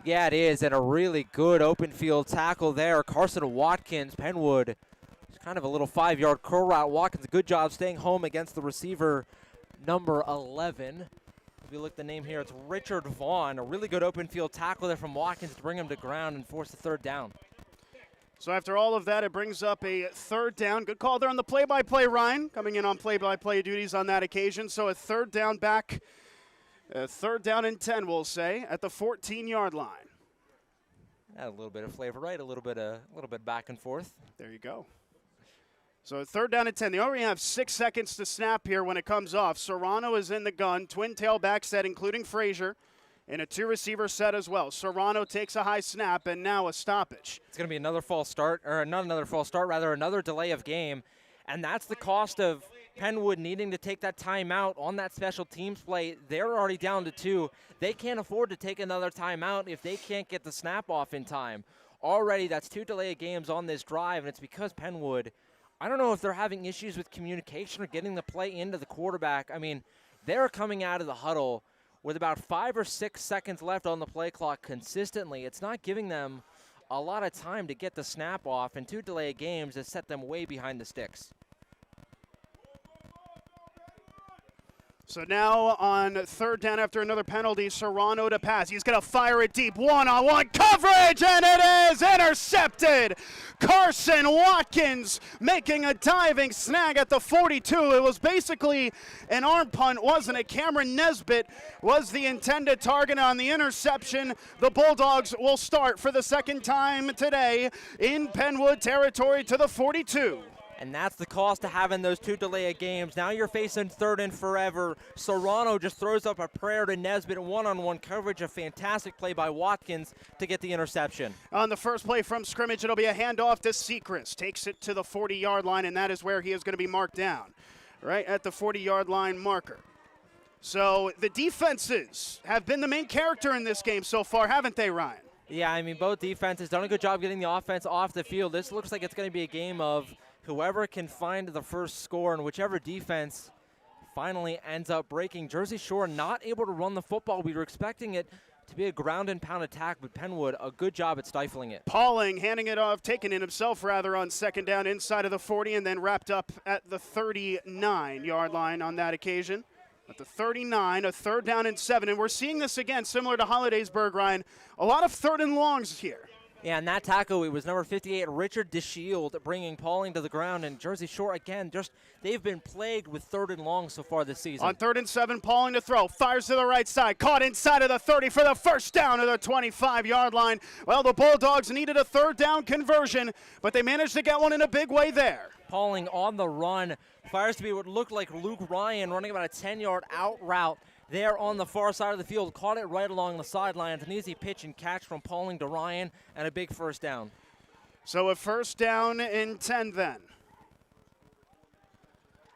Yeah, it is, and a really good open field tackle there. Carson Watkins, Pennwood, kind of a little 5-yard curl route. Watkins, a good job staying home against the receiver, number 11. If you look at the name here, it's Richard Vaughn. A really good open field tackle there from Watkins to bring him to ground and force the third down. So after all of that, it brings up a third down. Good call there on the play-by-play, Ryan, coming in on play-by-play duties on that occasion. So a third down back, third down and 10, we'll say, at the 14-yard line. A little bit of flavor, right? A little bit back and forth. There you go. So third down and 10. They already have 6 seconds to snap here when it comes off. Serrano is in the gun. Twin tailback set, including Frazier, and a two-receiver set as well. Serrano takes a high snap, and now a stoppage. It's going to be another false start, or not another false start, rather another delay of game. And that's the cost of Pennwood needing to take that timeout on that special teams play. They're already down to 2. They can't afford to take another timeout if they can't get the snap off in time. Already, that's 2 delay of games on this drive, and it's because Pennwood, I don't know if they're having issues with communication or getting the play into the quarterback. I mean, they're coming out of the huddle with about 5 or 6 seconds left on the play clock consistently. It's not giving them a lot of time to get the snap off, and 2 delay games has set them way behind the sticks. So now on third down after another penalty, Serrano to pass. He's going to fire it deep, one-on-one coverage, and it is intercepted. Carson Watkins making a diving snag at the 42. It was basically an arm punt, wasn't it? Cameron Nesbitt was the intended target on the interception. The Bulldogs will start for the second time today in Pennwood territory to the 42. And that's the cost of having those 2 delay of games. Now you're facing third and forever. Serrano just throws up a prayer to Nesbitt. One-on-one coverage, a fantastic play by Watkins to get the interception. On the first play from scrimmage, it'll be a handoff to Sechrist. Takes it to the 40-yard line, and that is where he is going to be marked down, right at the 40-yard line marker. So the defenses have been the main character in this game so far, haven't they, Ryan? Yeah, I mean, both defenses done a good job getting the offense off the field. This looks like it's going to be a game of whoever can find the first score, and whichever defense finally ends up breaking. Jersey Shore not able to run the football. We were expecting it to be a ground and pound attack, but Pennwood, a good job at stifling it. Pauling handing it off, taking it himself rather on second down inside of the 40, and then wrapped up at the 39-yard line on that occasion. At the 39, a third down and 7, and we're seeing this again, similar to Hollidaysburg, Ryan. A lot of third and longs here. Yeah, and that tackle, it was number 58, Richard DeShield, bringing Pauling to the ground. And Jersey Shore, again, they've been plagued with third and long so far this season. On 3rd and 7, Pauling to throw. Fires to the right side. Caught inside of the 30 for the first down of the 25-yard line. Well, the Bulldogs needed a third down conversion, but they managed to get one in a big way there. Pauling on the run. Fires to be what looked like Luke Ryan running about a 10-yard out route there on the far side of the field. Caught it right along the sidelines. An easy pitch and catch from Pauling to Ryan, and a big first down. So a first down and 10 then.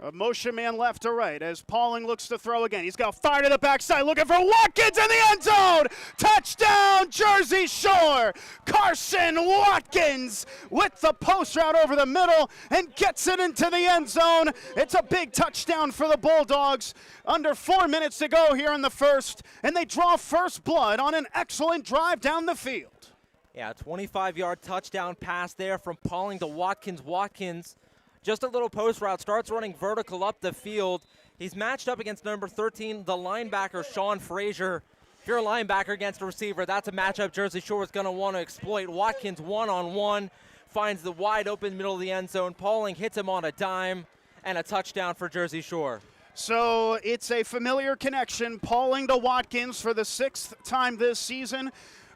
A motion man left to right as Pauling looks to throw again. He's got fire to the backside, looking for Watkins in the end zone. Touchdown, Jersey Shore. Carson Watkins with the post route over the middle and gets it into the end zone. It's a big touchdown for the Bulldogs. Under 4 minutes to go here in the first, and they draw first blood on an excellent drive down the field. Yeah, 25-yard touchdown pass there from Pauling to Watkins. Watkins, just a little post route, starts running vertical up the field. He's matched up against number 13, the linebacker, Sean Frazier. If you're a linebacker against a receiver, that's a matchup Jersey Shore is going to want to exploit. Watkins one-on-one, finds the wide open middle of the end zone. Pauling hits him on a dime, and a touchdown for Jersey Shore. So it's a familiar connection, Pauling to Watkins for the 6th time this season.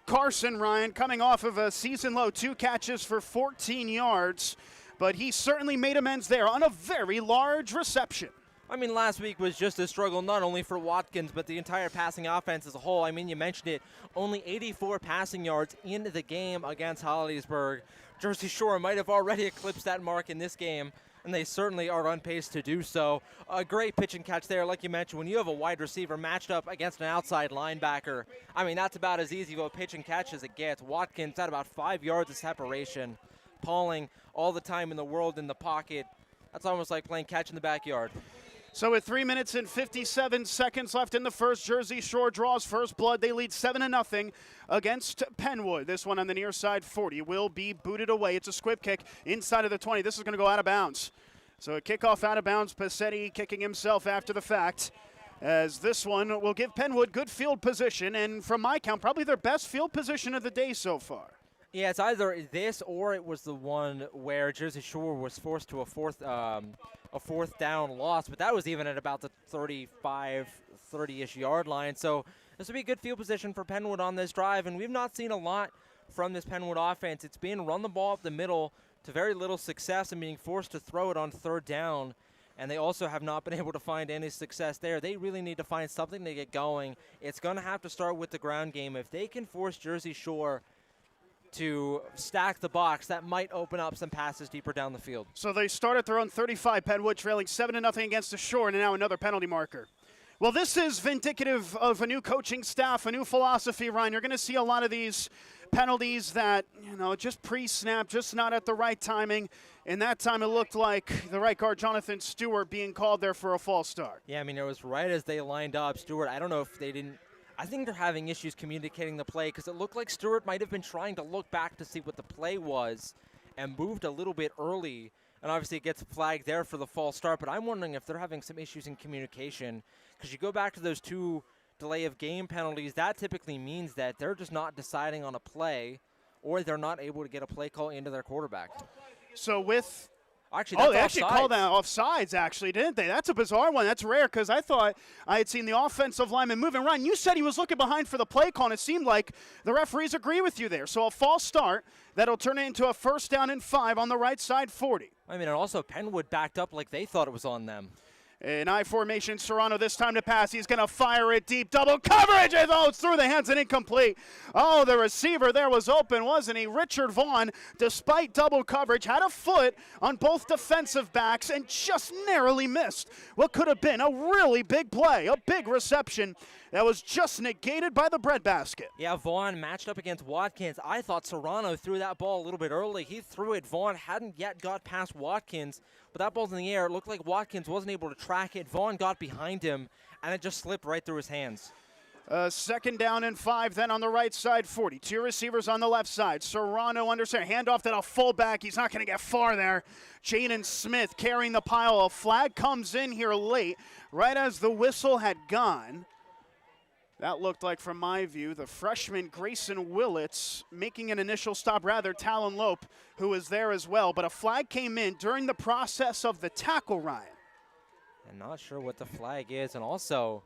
Carson, Ryan, coming off of a season-low 2 catches for 14 yards. But he certainly made amends there on a very large reception. I mean, last week was just a struggle not only for Watkins, but the entire passing offense as a whole. I mean, you mentioned it, only 84 passing yards in the game against Hollidaysburg. Jersey Shore might have already eclipsed that mark in this game, and they certainly are on pace to do so. A great pitch and catch there, like you mentioned. When you have a wide receiver matched up against an outside linebacker, I mean, that's about as easy of a pitch and catch as it gets. Watkins at about 5 yards of separation. Pauling all the time in the world in the pocket. That's almost like playing catch in the backyard. So with 3 minutes and 57 seconds left in the first, Jersey Shore draws first blood. They lead 7-0 against Pennwood. This one on the near side 40 will be booted away. It's a squib kick inside of the 20. This is going to go out of bounds. So a kickoff out of bounds. Passetti kicking himself after the fact. as this one will give Pennwood good field position, and from my count, probably their best field position of the day so far. Yeah, it's either this or it was the one where Jersey Shore was forced to a fourth down loss, but that was even at about the 35, 30-ish yard line. So this will be a good field position for Pennwood on this drive, and we've not seen a lot from this Pennwood offense. It's been run the ball up the middle to very little success and being forced to throw it on third down, and they also have not been able to find any success there. They really need to find something to get going. It's going to have to start with the ground game. If they can force Jersey Shore to stack the box, that might open up some passes deeper down the field. So they start at their own 35, Pennwood trailing 7-0 against the Shore, and now another penalty marker. Well, this is vindicative of a new coaching staff, a new philosophy, Ryan. You're going to see a lot of these penalties that, just pre-snap, just not at the right timing. And that time it looked like the right guard, Jonathan Stewart, being called there for a false start. Yeah, I mean, it was right as they lined up. Stewart, I don't know if they didn't. I think they're having issues communicating the play because it looked like Stewart might have been trying to look back to see what the play was and moved a little bit early. And obviously it gets flagged there for the false start. But I'm wondering if they're having some issues in communication because you go back to those 2 delay of game penalties. That typically means that they're just not deciding on a play or they're not able to get a play call into their quarterback. So with... Actually, they actually called that offsides, actually, didn't they? That's a bizarre one. That's rare because I thought I had seen the offensive lineman moving. Ryan, you said he was looking behind for the play call, and it seemed like the referees agree with you there. So a false start that'll turn it into a 1st down and 5 on the right side, 40. I mean, and also Pennwood backed up like they thought it was on them. In I formation, Serrano this time to pass. He's going to fire it deep. Double coverage. It's through the hands and incomplete. Oh, the receiver there was open, wasn't he? Richard Vaughn, despite double coverage, had a foot on both defensive backs and just narrowly missed what could have been a really big play, a big reception that was just negated by the breadbasket. Yeah, Vaughn matched up against Watkins. I thought Serrano threw that ball a little bit early. He threw it. Vaughn hadn't yet got past Watkins, but that ball's in the air. It looked like Watkins wasn't able to track it. Vaughn got behind him, and it just slipped right through his hands. 2nd down and 5 then on the right side, 40. 2 receivers on the left side. Serrano under center. Handoff to the fullback. He's not going to get far there. Jaden Smith carrying the pile. A flag comes in here late, right as the whistle had gone. That looked like, from my view, the freshman Grayson Willits making an initial stop, rather Talon Lope, who was there as well. But a flag came in during the process of the tackle, Ryan. I'm not sure what the flag is. And also,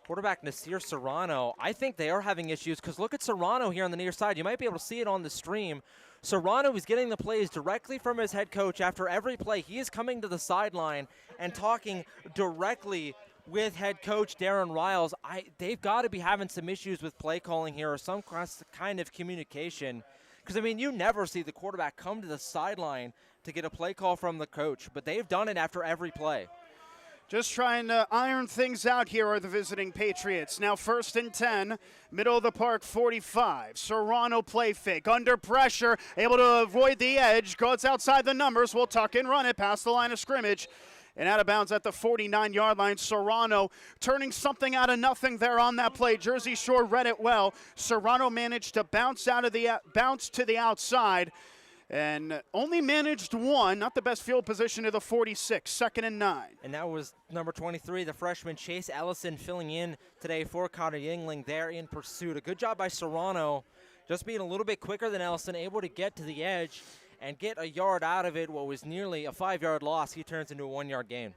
quarterback Nasir Serrano, I think they are having issues because look at Serrano here on the near side. You might be able to see it on the stream. Serrano is getting the plays directly from his head coach after every play. He is coming to the sideline and talking directly with head coach Darren Riles. They've got to be having some issues with play calling here or some kind of communication. Because, I mean, you never see the quarterback come to the sideline to get a play call from the coach, but they've done it after every play. Just trying to iron things out here are the visiting Patriots. Now 1st and 10, middle of the park, 45. Serrano play fake, under pressure, able to avoid the edge, goes outside the numbers, will tuck and run it past the line of scrimmage. And out of bounds at the 49-yard line. Serrano turning something out of nothing there on that play. Jersey Shore read it well. Serrano managed to bounce to the outside and only managed one, not the best field position, to the 46, 2nd and 9. And that was number 23, the freshman Chase Ellison, filling in today for Connor Yingling there in pursuit. A good job by Serrano, just being a little bit quicker than Ellison, able to get to the edge and get a yard out of it. What was nearly a 5-yard loss, he turns into a 1-yard gain.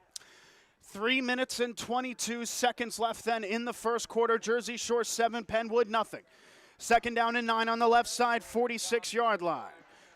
3 minutes and 22 seconds left then in the first quarter. Jersey Shore 7, Pennwood nothing. 2nd down and 9 on the left side, 46-yard line.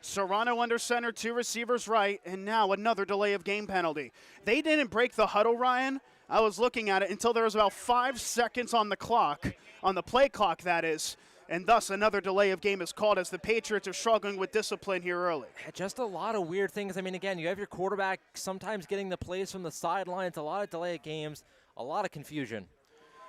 Serrano under center, 2 receivers right, and now another delay of game penalty. They didn't break the huddle, Ryan. I was looking at it until there was about 5 seconds on the clock, on the play clock that is, and thus another delay of game is called as the Patriots are struggling with discipline here early. Just a lot of weird things. I mean, again, you have your quarterback sometimes getting the plays from the sidelines, a lot of delay of games, a lot of confusion.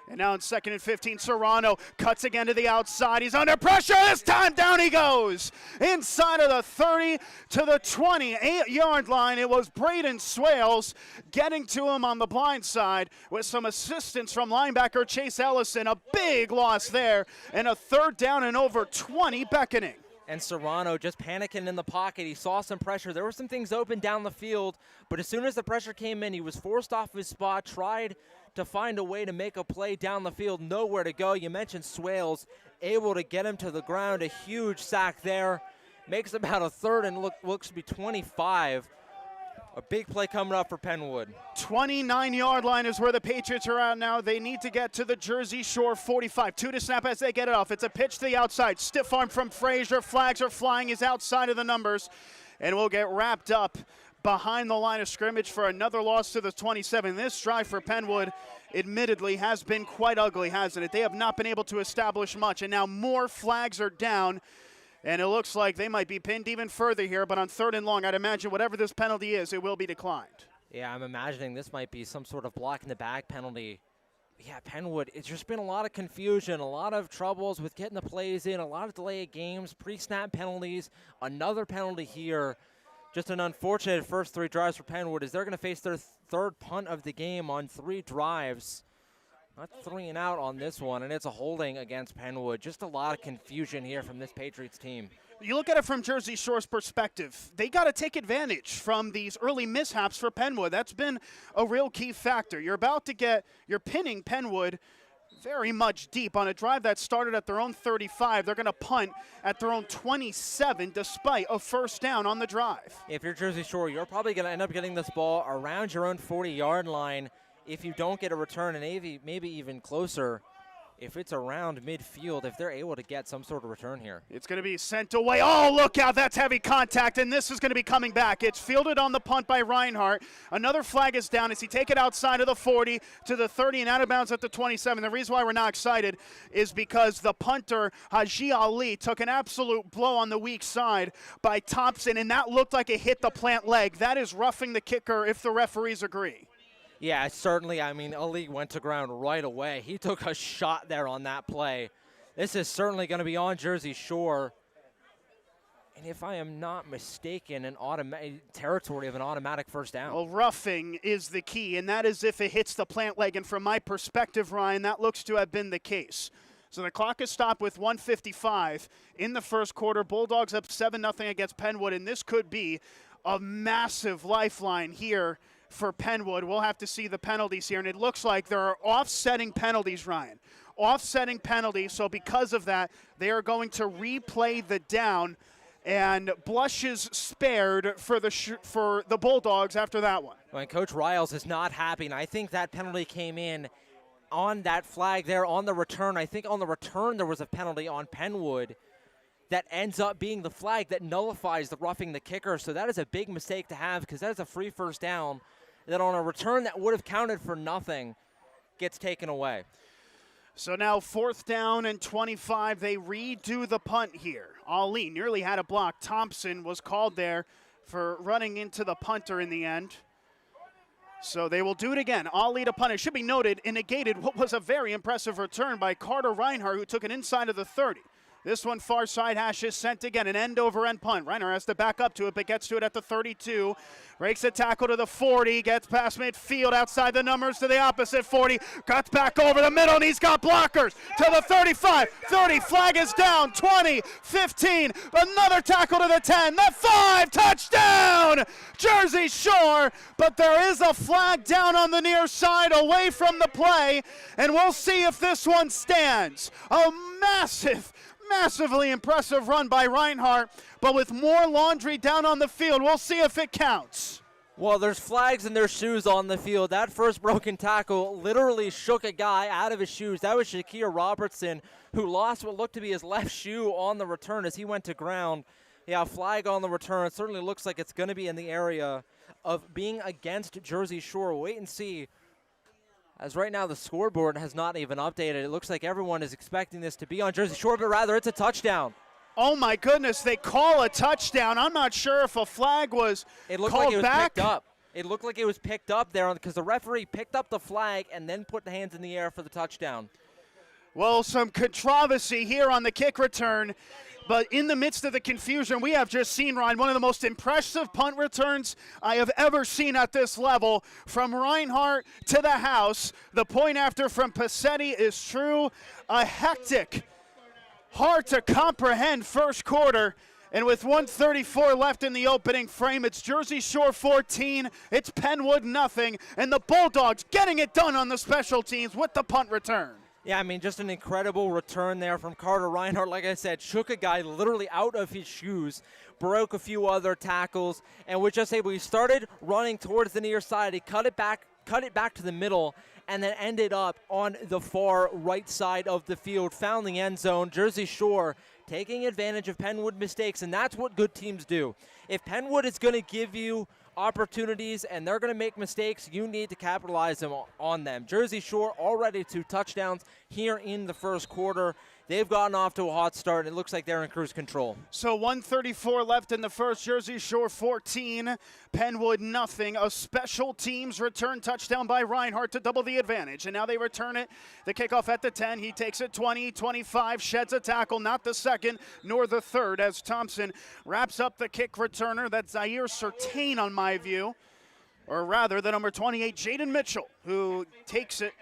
And now in 2nd and 15, Serrano cuts again to the outside. He's under pressure. This time down he goes. Inside of the 30 to the 28-yard line. It was Braden Swales getting to him on the blind side with some assistance from linebacker Chase Ellison. A big loss there and a 3rd down and over 20 beckoning. And Serrano just panicking in the pocket. He saw some pressure. There were some things open down the field, but as soon as the pressure came in, he was forced off his spot, tried to find a way to make a play down the field, nowhere to go. You mentioned Swales, able to get him to the ground, a huge sack there. Makes about a third and looks to be 25. A big play coming up for Pennwood. 29-yard line is where the Patriots are at now. They need to get to the Jersey Shore 45. 2 to snap as they get it off. It's a pitch to the outside. Stiff arm from Frazier. Flags are flying. He's outside of the numbers. And we'll get wrapped up behind the line of scrimmage for another loss to the 27. This drive for Pennwood admittedly has been quite ugly, hasn't it? They have not been able to establish much. And now more flags are down. And it looks like they might be pinned even further here, but on 3rd and long, I'd imagine whatever this penalty is, it will be declined. Yeah, I'm imagining this might be some sort of block in the back penalty. Yeah, Pennwood, it's just been a lot of confusion, a lot of troubles with getting the plays in, a lot of delayed games, pre-snap penalties, another penalty here. Just an unfortunate first 3 drives for Pennwood as they're going to face their 3rd punt of the game on 3 drives. Not 3 and out on this one, and it's a holding against Pennwood. Just a lot of confusion here from this Patriots team. You look at it from Jersey Shore's perspective. They got to take advantage from these early mishaps for Pennwood. That's been a real key factor. You're pinning Pennwood very much deep on a drive that started at their own 35. They're going to punt at their own 27 despite a first down on the drive. If you're Jersey Shore, you're probably going to end up getting this ball around your own 40-yard line. If you don't get a return, and maybe even closer, if it's around midfield, if they're able to get some sort of return here. It's going to be sent away. Oh, look out. That's heavy contact, and this is going to be coming back. It's fielded on the punt by Reinhardt. Another flag is down as he take it outside of the 40 to the 30 and out of bounds at the 27. The reason why we're not excited is because the punter, Haji Ali, took an absolute blow on the weak side by Thompson, and that looked like it hit the plant leg. That is roughing the kicker if the referees agree. Yeah, certainly. I mean, Ali went to ground right away. He took a shot there on that play. This is certainly going to be on Jersey Shore. And if I am not mistaken, an territory of an automatic first down. Well, roughing is the key, and that is if it hits the plant leg. And from my perspective, Ryan, that looks to have been the case. So the clock is stopped with 1:55 in the first quarter. Bulldogs up 7-0 against Pennwood, and this could be a massive lifeline here for Pennwood. We'll have to see the penalties here, and it looks like there are offsetting penalties, Ryan. Offsetting penalties, so because of that, they are going to replay the down, and blushes spared for the Bulldogs after that one. Well, Coach Riles is not happy, and I think that penalty came in on that flag there on the return. I think on the return there was a penalty on Pennwood that ends up being the flag that nullifies the roughing the kicker, so that is a big mistake to have because that is a free first down that on a return that would have counted for nothing gets taken away. So now 4th down and 25. They redo the punt here. Ali nearly had a block. Thompson was called there for running into the punter in the end. So they will do it again. Ali to punt. It should be noted and negated what was a very impressive return by Carter Reinhardt, who took it inside of the 30. This one far side hash is sent again, an end-over-end punt. Reinhardt has to back up to it, but gets to it at the 32. Breaks a tackle to the 40, gets past midfield, outside the numbers to the opposite 40. Cuts back over the middle, and he's got blockers to the 35. 30, flag is down, 20, 15. Another tackle to the 10, the 5, touchdown! Jersey Shore, but there is a flag down on the near side away from the play, and we'll see if this one stands. A massively impressive run by Reinhardt, but with more laundry down on the field, we'll see if it counts. Well, there's flags and there's shoes on the field. That first broken tackle literally shook a guy out of his shoes. That was Shakir Robertson, who lost what looked to be his left shoe on the return as he went to ground. Yeah, flag on the return. It certainly looks like it's going to be in the area of being against Jersey Shore. Wait and see. As right now the scoreboard has not even updated. It looks like everyone is expecting this to be on Jersey Shore, but rather it's a touchdown. Oh my goodness, they call a touchdown. I'm not sure if a flag was called back. Picked up. It looked like it was picked up there because the referee picked up the flag and then put the hands in the air for the touchdown. Well, some controversy here on the kick return. But in the midst of the confusion, we have just seen, Ryan, one of the most impressive punt returns I have ever seen at this level. From Reinhardt to the house, the point after from Passetti is true. A hectic, hard to comprehend first quarter. And with 1:34 left in the opening frame, it's Jersey Shore 14, it's Pennwood nothing, and the Bulldogs getting it done on the special teams with the punt return. Yeah, I mean, just an incredible return there from Carter Reinhardt. Like I said, shook a guy literally out of his shoes, broke a few other tackles, and was just able, he started running towards the near side. He cut it back to the middle, and then ended up on the far right side of the field, found the end zone. Jersey Shore taking advantage of Pennwood mistakes, and that's what good teams do. If Pennwood is going to give you opportunities and they're going to make mistakes, you need to capitalize on them. Jersey Shore already 2 touchdowns here in the first quarter. They've gotten off to a hot start, and it looks like they're in cruise control. So 1:34 left in the first. Jersey Shore 14, Pennwood nothing. A special teams return touchdown by Reinhardt to double the advantage. And now they return it. The kickoff at the 10. He takes it 20, 25, sheds a tackle. Not the second nor the third as Thompson wraps up the kick returner. That's Zaire Sertain on my view. Or rather, the number 28, Jaden Mitchell, who takes it.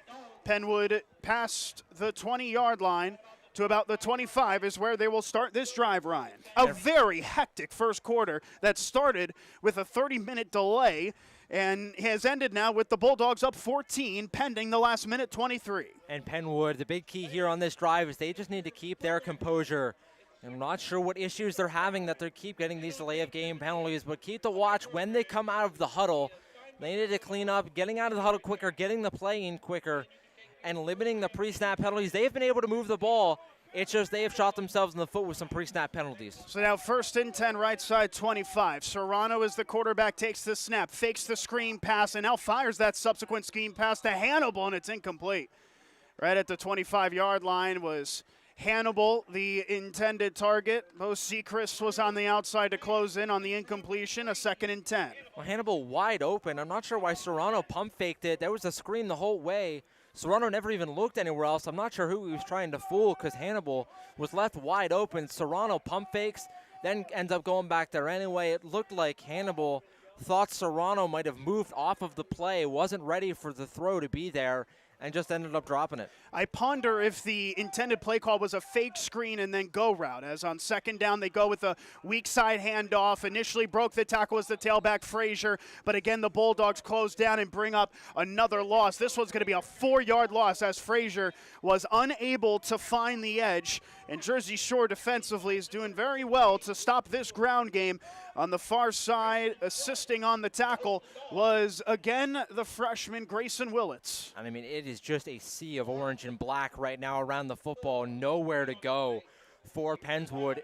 Pennwood past the 20-yard line to about the 25 is where they will start this drive, Ryan. A very hectic first quarter that started with a 30-minute delay and has ended now with the Bulldogs up 14, pending the last minute 23. And Pennwood, the big key here on this drive is they just need to keep their composure. I'm not sure what issues they're having that they keep getting these delay of game penalties, but keep the watch when they come out of the huddle. They need to clean up, getting out of the huddle quicker, getting the play in quicker, and limiting the pre-snap penalties. They've been able to move the ball. It's just they have shot themselves in the foot with some pre-snap penalties. So now 1st and 10, right side 25. Serrano as the quarterback takes the snap, fakes the screen pass, and now fires that subsequent screen pass to Hannibal, and it's incomplete. Right at the 25-yard line was Hannibal, the intended target. Bo Sechrist was on the outside to close in on the incompletion, a 2nd and 10. Well, Hannibal wide open. I'm not sure why Serrano pump faked it. There was a screen the whole way. Serrano never even looked anywhere else. I'm not sure who he was trying to fool because Hannibal was left wide open. Serrano pump fakes, then ends up going back there anyway. It looked like Hannibal thought Serrano might have moved off of the play, wasn't ready for the throw to be there, and just ended up dropping it. I ponder if the intended play call was a fake screen and then go route, as on 2nd down they go with a weak side handoff. Initially broke the tackle as the tailback Frazier, but again the Bulldogs close down and bring up another loss. This one's going to be a 4-yard loss as Frazier was unable to find the edge, and Jersey Shore defensively is doing very well to stop this ground game. On the far side, assisting on the tackle was, again, the freshman Grayson Willits. I mean, it is just a sea of orange and black right now around the football. Nowhere to go for Pennwood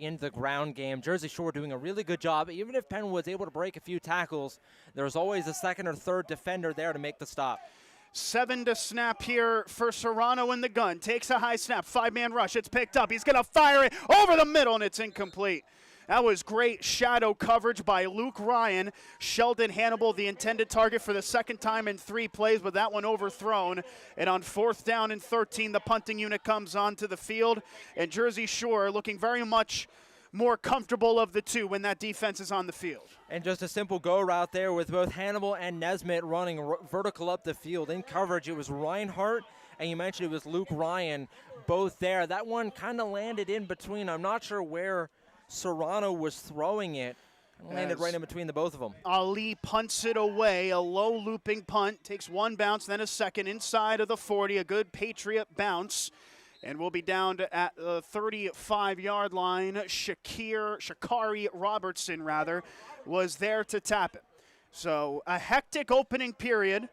in the ground game. Jersey Shore doing a really good job. Even if Pennwood's able to break a few tackles, there's always a 2nd or 3rd defender there to make the stop. 7 to snap here for Serrano in the gun. Takes a high snap, 5-man rush. It's picked up. He's going to fire it over the middle, and it's incomplete. That was great shadow coverage by Luke Ryan. Sheldon Hannibal, the intended target for the 2nd time in 3 plays, but that one overthrown. And on 4th down and 13, the punting unit comes onto the field. And Jersey Shore looking very much more comfortable of the two when that defense is on the field. And just a simple go route there with both Hannibal and Nesmith running vertical up the field. In coverage, it was Reinhardt, and you mentioned it was Luke Ryan, both there. That one kind of landed in between. I'm not sure where Serrano was throwing it. Landed right in between the both of them. Ali punts it away, a low looping punt, takes 1 bounce, then a 2nd inside of the 40, a good Patriot bounce. And we'll be down at the 35-yard line. Shakari Robertson, was there to tap it. So a hectic opening period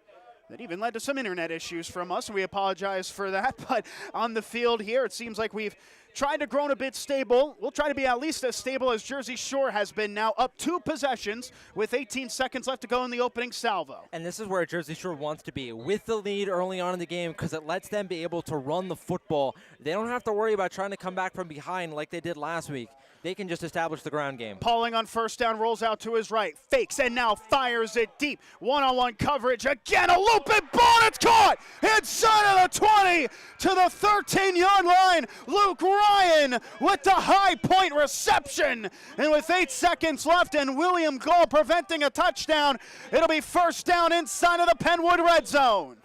that even led to some internet issues from us, and we apologize for that. But on the field here, it seems like we've tried to grow a bit stable. We'll try to be at least as stable as Jersey Shore has been now, up 2 possessions with 18 seconds left to go in the opening salvo. And this is where Jersey Shore wants to be, with the lead early on in the game, because it lets them be able to run the football. They don't have to worry about trying to come back from behind like they did last week. They can just establish the ground game. Pauling on 1st down, rolls out to his right, fakes, and now fires it deep. One-on-one coverage, again, a looping ball, it's caught inside of the 20 to the 13-yard line. Luke Ryan with the high point reception. And with 8 seconds left and William Gall preventing a touchdown, it'll be 1st down inside of the Pennwood red zone.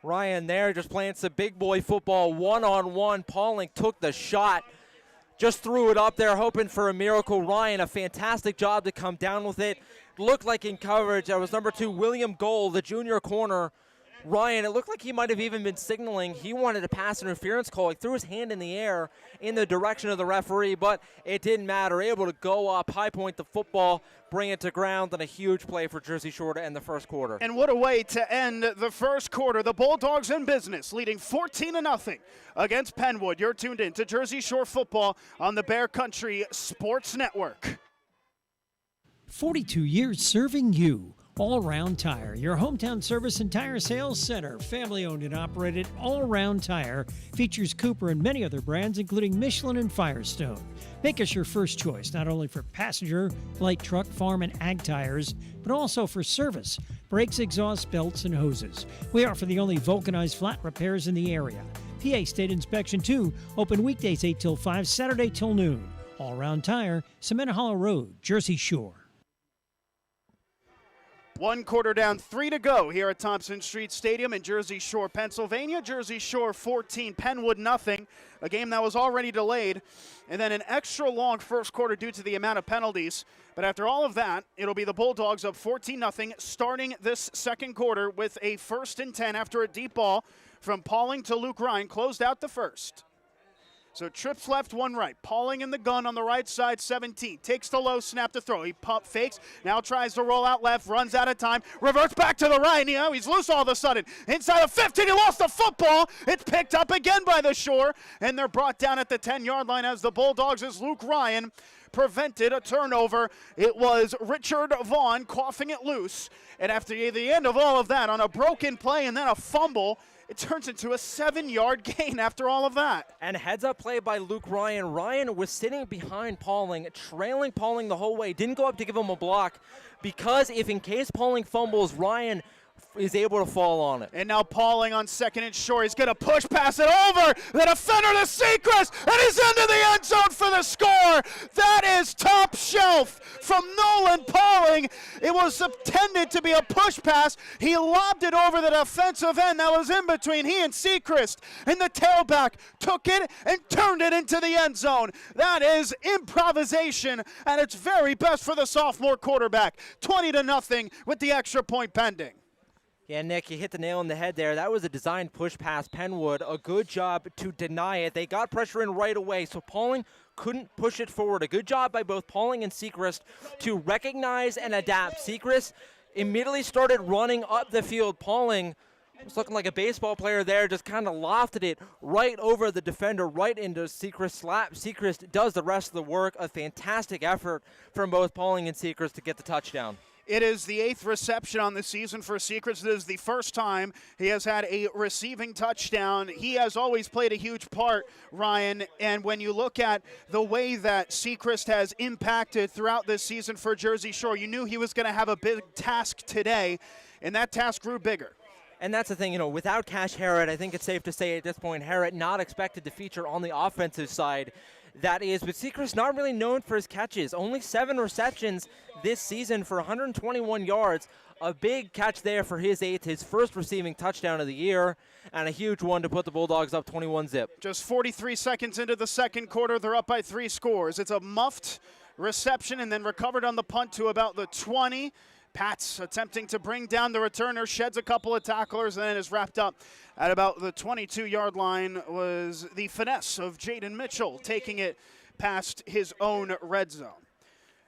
Ryan there just playing some big boy football one-on-one. Pauling took the shot. just threw it up there, hoping for a miracle. Ryan, a fantastic job to come down with it. Looked like in coverage, that was number 2, William Gold, the junior corner. Ryan, it looked like he might have even been signaling he wanted a pass interference call. He threw his hand in the air in the direction of the referee, but it didn't matter. Able to go up, high point the football, bring it to ground, and a huge play for Jersey Shore to end the first quarter. And what a way to end the first quarter. The Bulldogs in business, leading 14-0 against Pennwood. You're tuned in to Jersey Shore football on the Bear Country Sports Network. 42 years serving you. All Round Tire, your hometown service and tire sales center. Family owned and operated, All Round Tire features Cooper and many other brands, including Michelin and Firestone. Make us your first choice, not only for passenger, light truck, farm, and ag tires, but also for service, brakes, exhaust, belts, and hoses. We offer the only vulcanized flat repairs in the area. PA State Inspection 2, open weekdays 8 till 5, Saturday till noon. All Round Tire, Cement Hollow Road, Jersey Shore. 1 quarter down, 3 to go here at Thompson Street Stadium in Jersey Shore, Pennsylvania. Jersey Shore 14, Pennwood nothing. A game that was already delayed. And then an extra long first quarter due to the amount of penalties. But after all of that, it'll be the Bulldogs up 14-0 starting this second quarter with a 1st and 10 after a deep ball from Pauling to Luke Ryan. Closed out the first. So trips left, 1 right. Pauling in the gun on the right side, 17. Takes the low, snap to throw. He pump fakes, now tries to roll out left, runs out of time, reverts back to the right. He's loose all of a sudden. Inside of 15, he lost the football. It's picked up again by the Shore, and they're brought down at the 10-yard line as the Bulldogs, as Luke Ryan prevented a turnover. It was Richard Vaughn coughing it loose. And after the end of all of that, on a broken play and then a fumble, it turns into a 7-yard gain after all of that. And heads-up play by Luke Ryan. Ryan was sitting behind Pauling, trailing Pauling the whole way. Didn't go up to give him a block because if in case Pauling fumbles, Ryan is able to fall on it. And now Pauling on 2nd and short. He's going to push pass it over. The defender to Seacrest, and he's into the end zone for the score. That is top shelf from Nolan Pauling. It was intended to be a push pass. He lobbed it over the defensive end that was in between he and Seacrest, and the tailback took it and turned it into the end zone. That is improvisation at its very best for the sophomore quarterback. 20-0 with the extra point pending. Yeah, Nick, you hit the nail on the head there. That was a designed push pass. Pennwood, a good job to deny it. They got pressure in right away, so Pauling couldn't push it forward. A good job by both Pauling and Seacrest to recognize and adapt. Seacrest immediately started running up the field. Pauling was looking like a baseball player there, just kind of lofted it right over the defender, right into Seacrest's lap. Seacrest does the rest of the work. A fantastic effort from both Pauling and Seacrest to get the touchdown. It is the 8th reception on the season for Seacrest. It is the first time he has had a receiving touchdown. He has always played a huge part, Ryan, and when you look at the way that Seacrest has impacted throughout this season for Jersey Shore, you knew he was going to have a big task today, and that task grew bigger. And that's the thing, without Cash Harrod, I think it's safe to say at this point, Harrod not expected to feature on the offensive side. That is, but Seacrest not really known for his catches. Only 7 receptions this season for 121 yards. A big catch there for his 8th, his first receiving touchdown of the year, and a huge one to put the Bulldogs up 21-zip. Just 43 seconds into the second quarter, they're up by 3 scores. It's a muffed reception and then recovered on the punt to about the 20. Pats attempting to bring down the returner, sheds a couple of tacklers, and then is wrapped up at about the 22-yard line. Was the finesse of Jaden Mitchell taking it past his own red zone.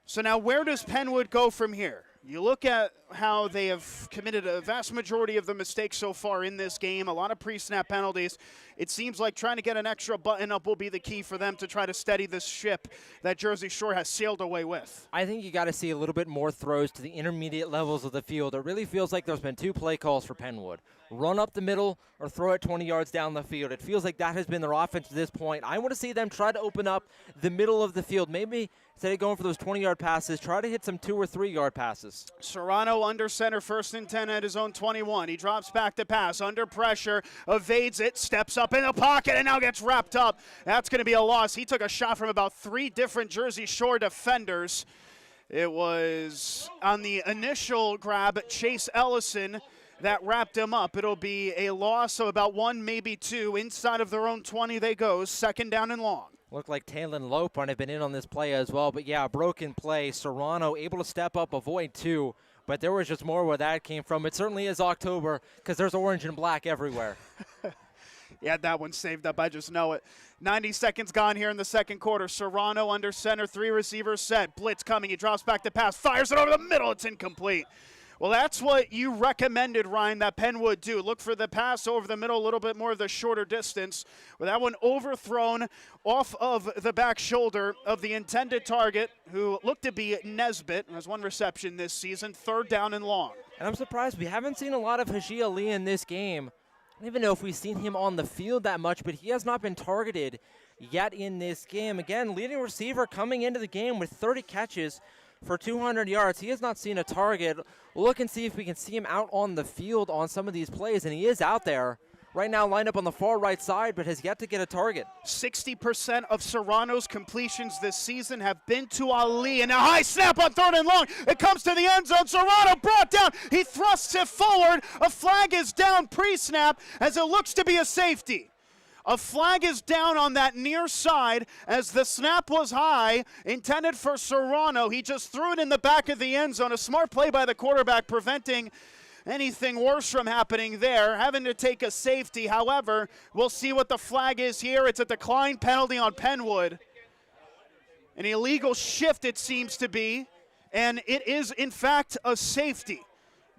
So now where does Pennwood go from here? You look at how they have committed a vast majority of the mistakes so far in this game, a lot of pre-snap penalties. It seems like trying to get an extra button up will be the key for them to try to steady this ship that Jersey Shore has sailed away with. I think you got to see a little bit more throws to the intermediate levels of the field. It really feels like there's been 2 play calls for Pennwood. Run up the middle or throw it 20 yards down the field. It feels like that has been their offense to this point. I want to see them try to open up the middle of the field. Maybe instead of going for those 20-yard passes, try to hit some 2 or 3-yard passes. Serrano under center, 1st and 10 at his own 21. He drops back to pass, under pressure, evades it, steps up in the pocket, and now gets wrapped up. That's going to be a loss. He took a shot from about 3 different Jersey Shore defenders. It was on the initial grab, Chase Ellison, that wrapped him up. It'll be a loss of about 1, maybe 2. Inside of their own 20 they go, 2nd down and long. Looked like Talon Lope might have been in on this play as well. But, yeah, broken play. Serrano able to step up, avoid two. But there was just more where that came from. It certainly is October because there's orange and black everywhere. Yeah, that one saved up. I just know it. 90 seconds gone here in the second quarter. Serrano under center, 3 receivers set. Blitz coming. He drops back to pass, fires it over the middle. It's incomplete. Well, that's what you recommended, Ryan, that Penn would do. Look for the pass over the middle, a little bit more of the shorter distance. With that one overthrown off of the back shoulder of the intended target, who looked to be Nesbitt, has 1 reception this season, 3rd down and long. And I'm surprised we haven't seen a lot of Haji Ali in this game. I don't even know if we've seen him on the field that much, but he has not been targeted yet in this game. Again, leading receiver coming into the game with 30 catches for 200 yards. He has not seen a target. We'll look and see if we can see him out on the field on some of these plays, and he is out there. Right now lined up on the far right side, but has yet to get a target. 60% of Serrano's completions this season have been to Ali. And a high snap on 3rd and long. It comes to the end zone. Serrano brought down. He thrusts it forward. A flag is down pre-snap as it looks to be a safety. A flag is down on that near side as the snap was high, intended for Serrano. He just threw it in the back of the end zone. A smart play by the quarterback, preventing anything worse from happening there, having to take a safety. However, we'll see what the flag is here. It's a decline penalty on Pennwood. An illegal shift, it seems to be, and it is, in fact, a safety.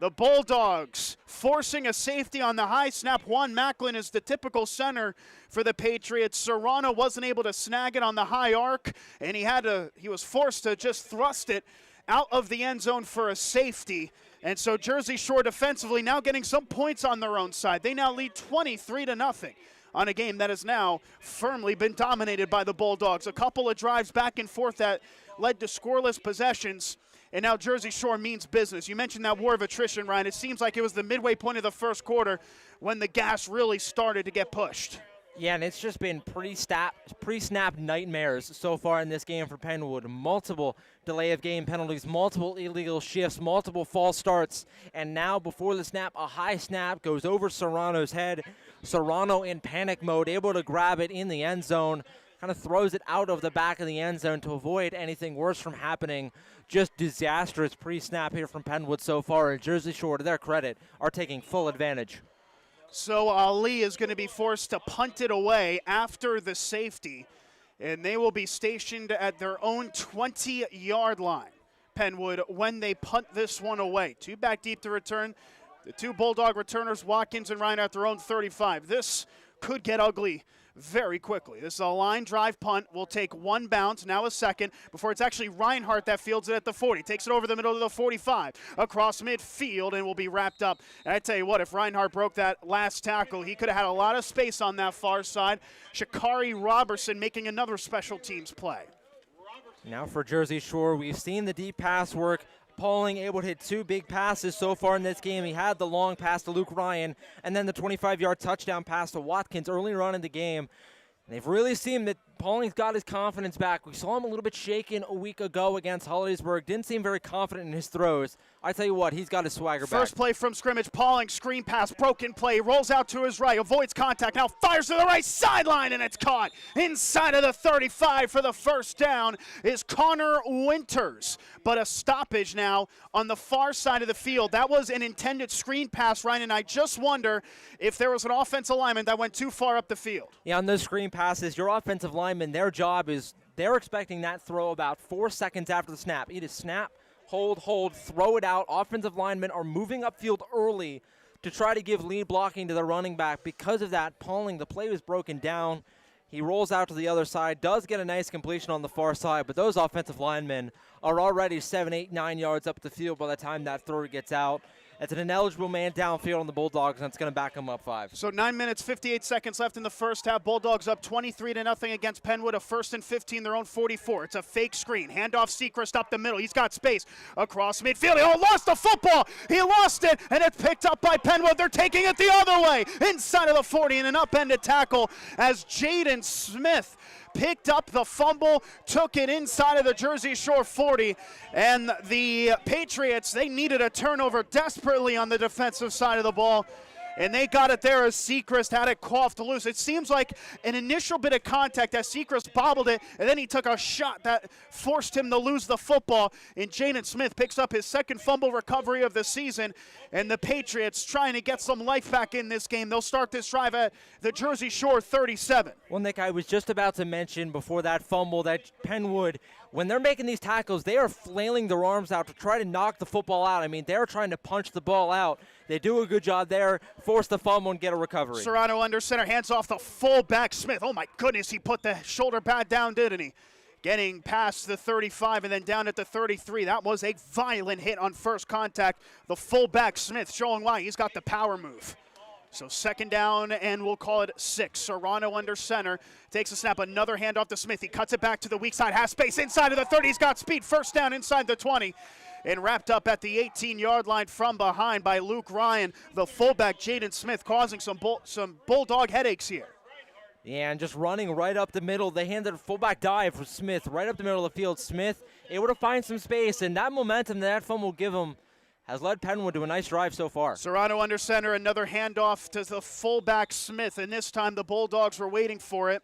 The Bulldogs forcing a safety on the high snap. Juan Macklin is the typical center for the Patriots. Serrano wasn't able to snag it on the high arc, and he was forced to just thrust it out of the end zone for a safety. And so Jersey Shore defensively now getting some points on their own side. They now lead 23-0 on a game that has now firmly been dominated by the Bulldogs. A couple of drives back and forth that led to scoreless possessions. And now Jersey Shore means business. You mentioned that war of attrition, Ryan. It seems like it was the midway point of the first quarter when the gas really started to get pushed. Yeah, and it's just been pre-snap nightmares so far in this game for Pennwood. Multiple delay of game penalties, multiple illegal shifts, multiple false starts, and now before the snap, a high snap goes over Serrano's head. Serrano in panic mode, able to grab it in the end zone, kind of throws it out of the back of the end zone to avoid anything worse from happening. Just disastrous pre-snap here from Pennwood so far, and Jersey Shore, to their credit, are taking full advantage. So Ali is going to be forced to punt it away after the safety, and they will be stationed at their own 20-yard line, Pennwood, when they punt this one away. 2 back deep to return. The 2 Bulldog returners, Watkins and Ryan, at their own 35. This could get ugly very quickly. This is a line drive punt. Will take 1 bounce, now a second, before it's actually Reinhardt that fields it at the 40. Takes it over the middle of the 45, across midfield, and will be wrapped up. And I tell you what, if Reinhardt broke that last tackle, he could have had a lot of space on that far side. Shakari Robertson making another special teams play. Now for Jersey Shore, we've seen the deep pass work. Pauling able to hit 2 big passes so far in this game. He had the long pass to Luke Ryan and then the 25-yard touchdown pass to Watkins earlier on in the game. And they've really seen that Pauling's got his confidence back. We saw him a little bit shaken a week ago against Hollidaysburg. Didn't seem very confident in his throws. I tell you what, he's got his swagger back. First play from scrimmage, Pauling, screen pass, broken play, rolls out to his right, avoids contact, now fires to the right sideline, and it's caught. Inside of the 35 for the first down is Connor Winters. But a stoppage now on the far side of the field. That was an intended screen pass, Ryan, and I just wonder if there was an offensive lineman that went too far up the field. Yeah, on those screen passes, your offensive lineman, their job is they're expecting that throw about 4 seconds after the snap. It is snap, hold, throw it out. Offensive linemen are moving upfield early to try to give lead blocking to the running back. Because of that, Pauling, the play was broken down. He rolls out to the other side, does get a nice completion on the far side, but those offensive linemen are already 7, 8, 9 yards up the field by the time that throw gets out. It's an ineligible man downfield on the Bulldogs, and it's going to back them up 5. So 9 minutes, 58 seconds left in the first half. Bulldogs up 23-0 against Pennwood. A 1st and 15, their own 44. It's a fake screen. Handoff Sechrist up the middle. He's got space across midfield. He lost the football. He lost it, and it's picked up by Pennwood. They're taking it the other way inside of the 40, and an upended tackle as Jaden Smith picked up the fumble, took it inside of the Jersey Shore 40, and the Patriots, they needed a turnover desperately on the defensive side of the ball, And they got it there as Seacrest had it coughed loose. It seems like an initial bit of contact as Seacrest bobbled it, and then he took a shot that forced him to lose the football. And Jaden Smith picks up his second fumble recovery of the season. And the Patriots trying to get some life back in this game. They'll start this drive at the Jersey Shore 37. Well, Nick, I was just about to mention before that fumble that Pennwood, when they're making these tackles, they are flailing their arms out to try to knock the football out. I mean, they're trying to punch the ball out. They do a good job there, force the fumble and get a recovery. Serrano under center, hands off the fullback Smith. Oh my goodness, he put the shoulder pad down, didn't he? Getting past the 35 and then down at the 33. That was a violent hit on first contact. The fullback Smith showing why he's got the power move. So second down, and we'll call it 6. Serrano under center, takes a snap, another handoff to Smith. He cuts it back to the weak side, has space inside of the 30. He's got speed, first down inside the 20. And wrapped up at the 18-yard line from behind by Luke Ryan, the fullback Jaden Smith, causing some Bulldog headaches here. Yeah, and just running right up the middle. They handed a fullback dive for Smith right up the middle of the field. Smith able to find some space, and that momentum that fumble will give him has led Pennwood to a nice drive so far. Serrano under center, another handoff to the fullback Smith, and this time the Bulldogs were waiting for it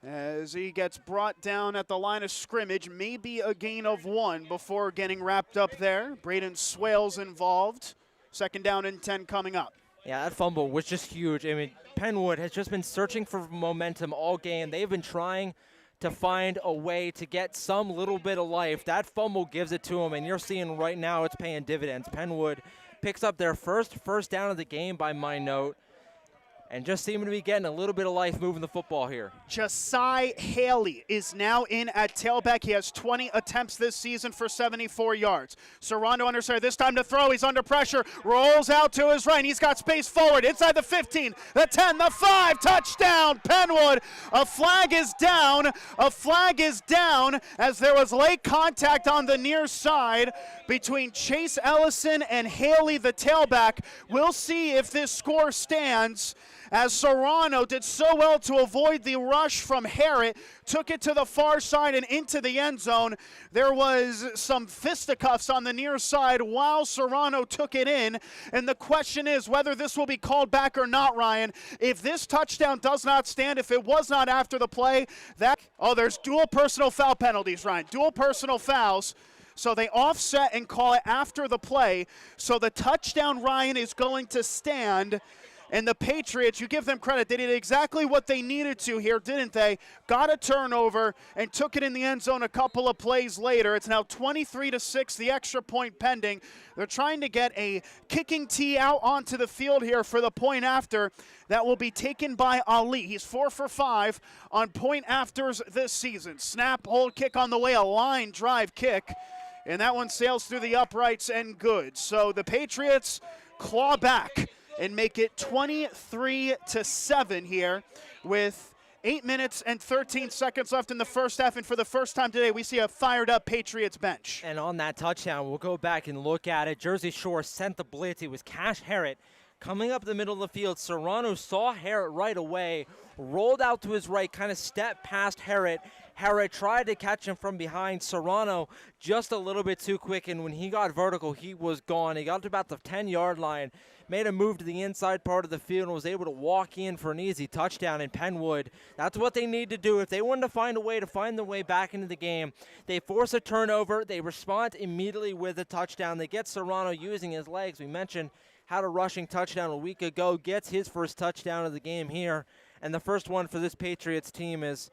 as he gets brought down at the line of scrimmage. Maybe a gain of 1 before getting wrapped up there. Braden Swales involved. Second down and 10 coming up. Yeah, that fumble was just huge. I mean, Pennwood has just been searching for momentum all game. They've been trying to find a way to get some little bit of life. That fumble gives it to them, and you're seeing right now it's paying dividends. Pennwood picks up their first down of the game by my note, and just seeming to be getting a little bit of life moving the football here. Josiah Haley is now in at tailback. He has 20 attempts this season for 74 yards. Serrano under center, this time to throw. He's under pressure, rolls out to his right. He's got space forward, inside the 15, the 10, the 5, touchdown, Pennwood. A flag is down as there was late contact on the near side between Chase Ellison and Haley, the tailback. We'll see if this score stands, as Serrano did so well to avoid the rush from Harrett, took it to the far side and into the end zone. There was some fisticuffs on the near side while Serrano took it in, and the question is whether this will be called back or not, Ryan. If this touchdown does not stand, if it was not after the play, there's dual personal foul penalties, Ryan. Dual personal fouls. So they offset and call it after the play. So the touchdown, Ryan, is going to stand. And the Patriots, you give them credit, they did exactly what they needed to here, didn't they? Got a turnover and took it in the end zone a couple of plays later. It's now 23-6, the extra point pending. They're trying to get a kicking tee out onto the field here for the point after. That will be taken by Ali. He's 4 for 5 on point afters this season. Snap, hold, kick on the way, a line drive kick. And that one sails through the uprights and good. So the Patriots claw back and make it 23-7 here with 8 minutes and 13 seconds left in the first half. And for the first time today, we see a fired-up Patriots bench. And on that touchdown, we'll go back and look at it. Jersey Shore sent the blitz. It was Cash Harrett coming up the middle of the field. Serrano saw Harrett right away, rolled out to his right, kind of stepped past Harrett. Harrett tried to catch him from behind. Serrano just a little bit too quick, and when he got vertical, he was gone. He got to about the 10-yard line, made a move to the inside part of the field, and was able to walk in for an easy touchdown in Pennwood. That's what they need to do. If they want to find a way to find their way back into the game, they force a turnover. They respond immediately with a touchdown. They get Serrano using his legs. We mentioned had a rushing touchdown a week ago, gets his first touchdown of the game here. And the first one for this Patriots team is,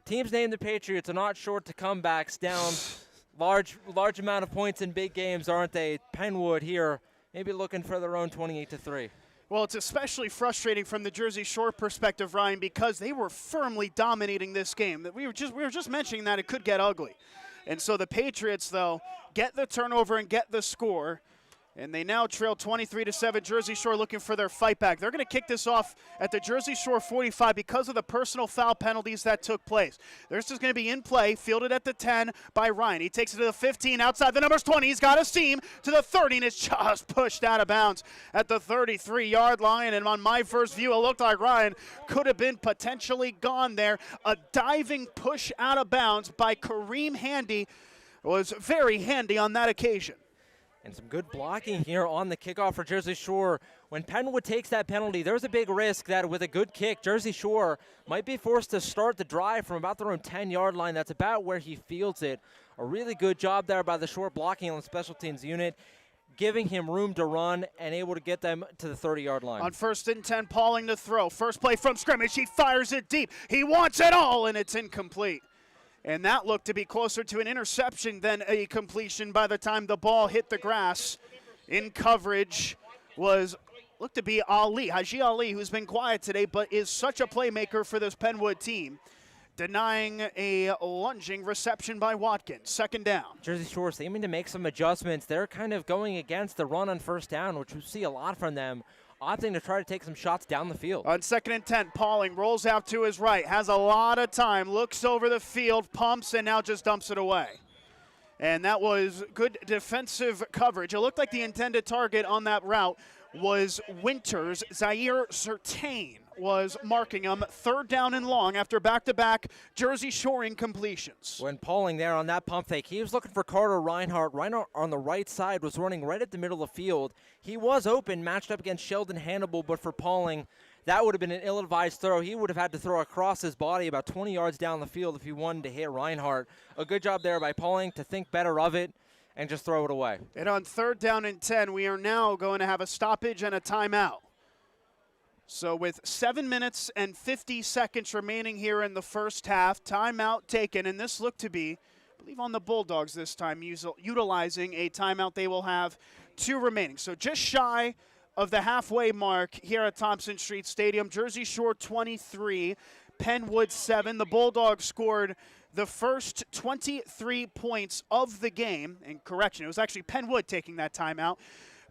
teams named the Patriots are not short to comebacks down large amount of points in big games, aren't they? Pennwood here maybe looking for their own 28-3. Well, it's especially frustrating from the Jersey Shore perspective, Ryan, because they were firmly dominating this game. We were just mentioning that it could get ugly. And so the Patriots, though, get the turnover and get the score. And they now trail 23-7. Jersey Shore looking for their fight back. They're going to kick this off at the Jersey Shore 45 because of the personal foul penalties that took place. This is going to be in play, fielded at the 10 by Ryan. He takes it to the 15, outside the numbers 20. He's got a seam to the 30, and it's just pushed out of bounds at the 33-yard line. And on my first view, it looked like Ryan could have been potentially gone there. A diving push out of bounds by Kareem Handy was very handy on that occasion. And some good blocking here on the kickoff for Jersey Shore. when Pennwood takes that penalty, there's a big risk that with a good kick, Jersey Shore might be forced to start the drive from about their own 10-yard line. That's about where he fields it. A really good job there by the Shore blocking on the special teams unit, giving him room to run and able to get them to the 30-yard line. On 1st and 10, Pauling to throw. First play from scrimmage. He fires it deep. He wants it all, and it's incomplete. And that looked to be closer to an interception than a completion by the time the ball hit the grass. In coverage looked to be Haji Ali, who's been quiet today, but is such a playmaker for this Pennwood team. Denying a lunging reception by Watkins. 2nd down. Jersey Shore seeming to make some adjustments. They're kind of going against the run on 1st down, which we see a lot from them, opting to try to take some shots down the field. On 2nd and 10, Pauling rolls out to his right, has a lot of time, looks over the field, pumps, and now just dumps it away. And that was good defensive coverage. It looked like the intended target on that route was Winters. Zaire Sertain was marking him. 3rd down and long after back-to-back Jersey Shore incompletions. When Pauling there on that pump fake, he was looking for Carter Reinhardt. Reinhardt on the right side was running right at the middle of the field. He was open, matched up against Sheldon Hannibal, but for Pauling, that would have been an ill-advised throw. He would have had to throw across his body about 20 yards down the field if he wanted to hit Reinhardt. A good job there by Pauling to think better of it and just throw it away. And on 3rd down and 10, we are now going to have a stoppage and a timeout. So with 7 minutes and 50 seconds remaining here in the first half, timeout taken, and this looked to be, I believe, on the Bulldogs this time, utilizing a timeout. They will have 2 remaining. So just shy of the halfway mark here at Thompson Street Stadium. Jersey Shore 23, Pennwood 7. The Bulldogs scored the first 23 points of the game. And correction, it was actually Pennwood taking that timeout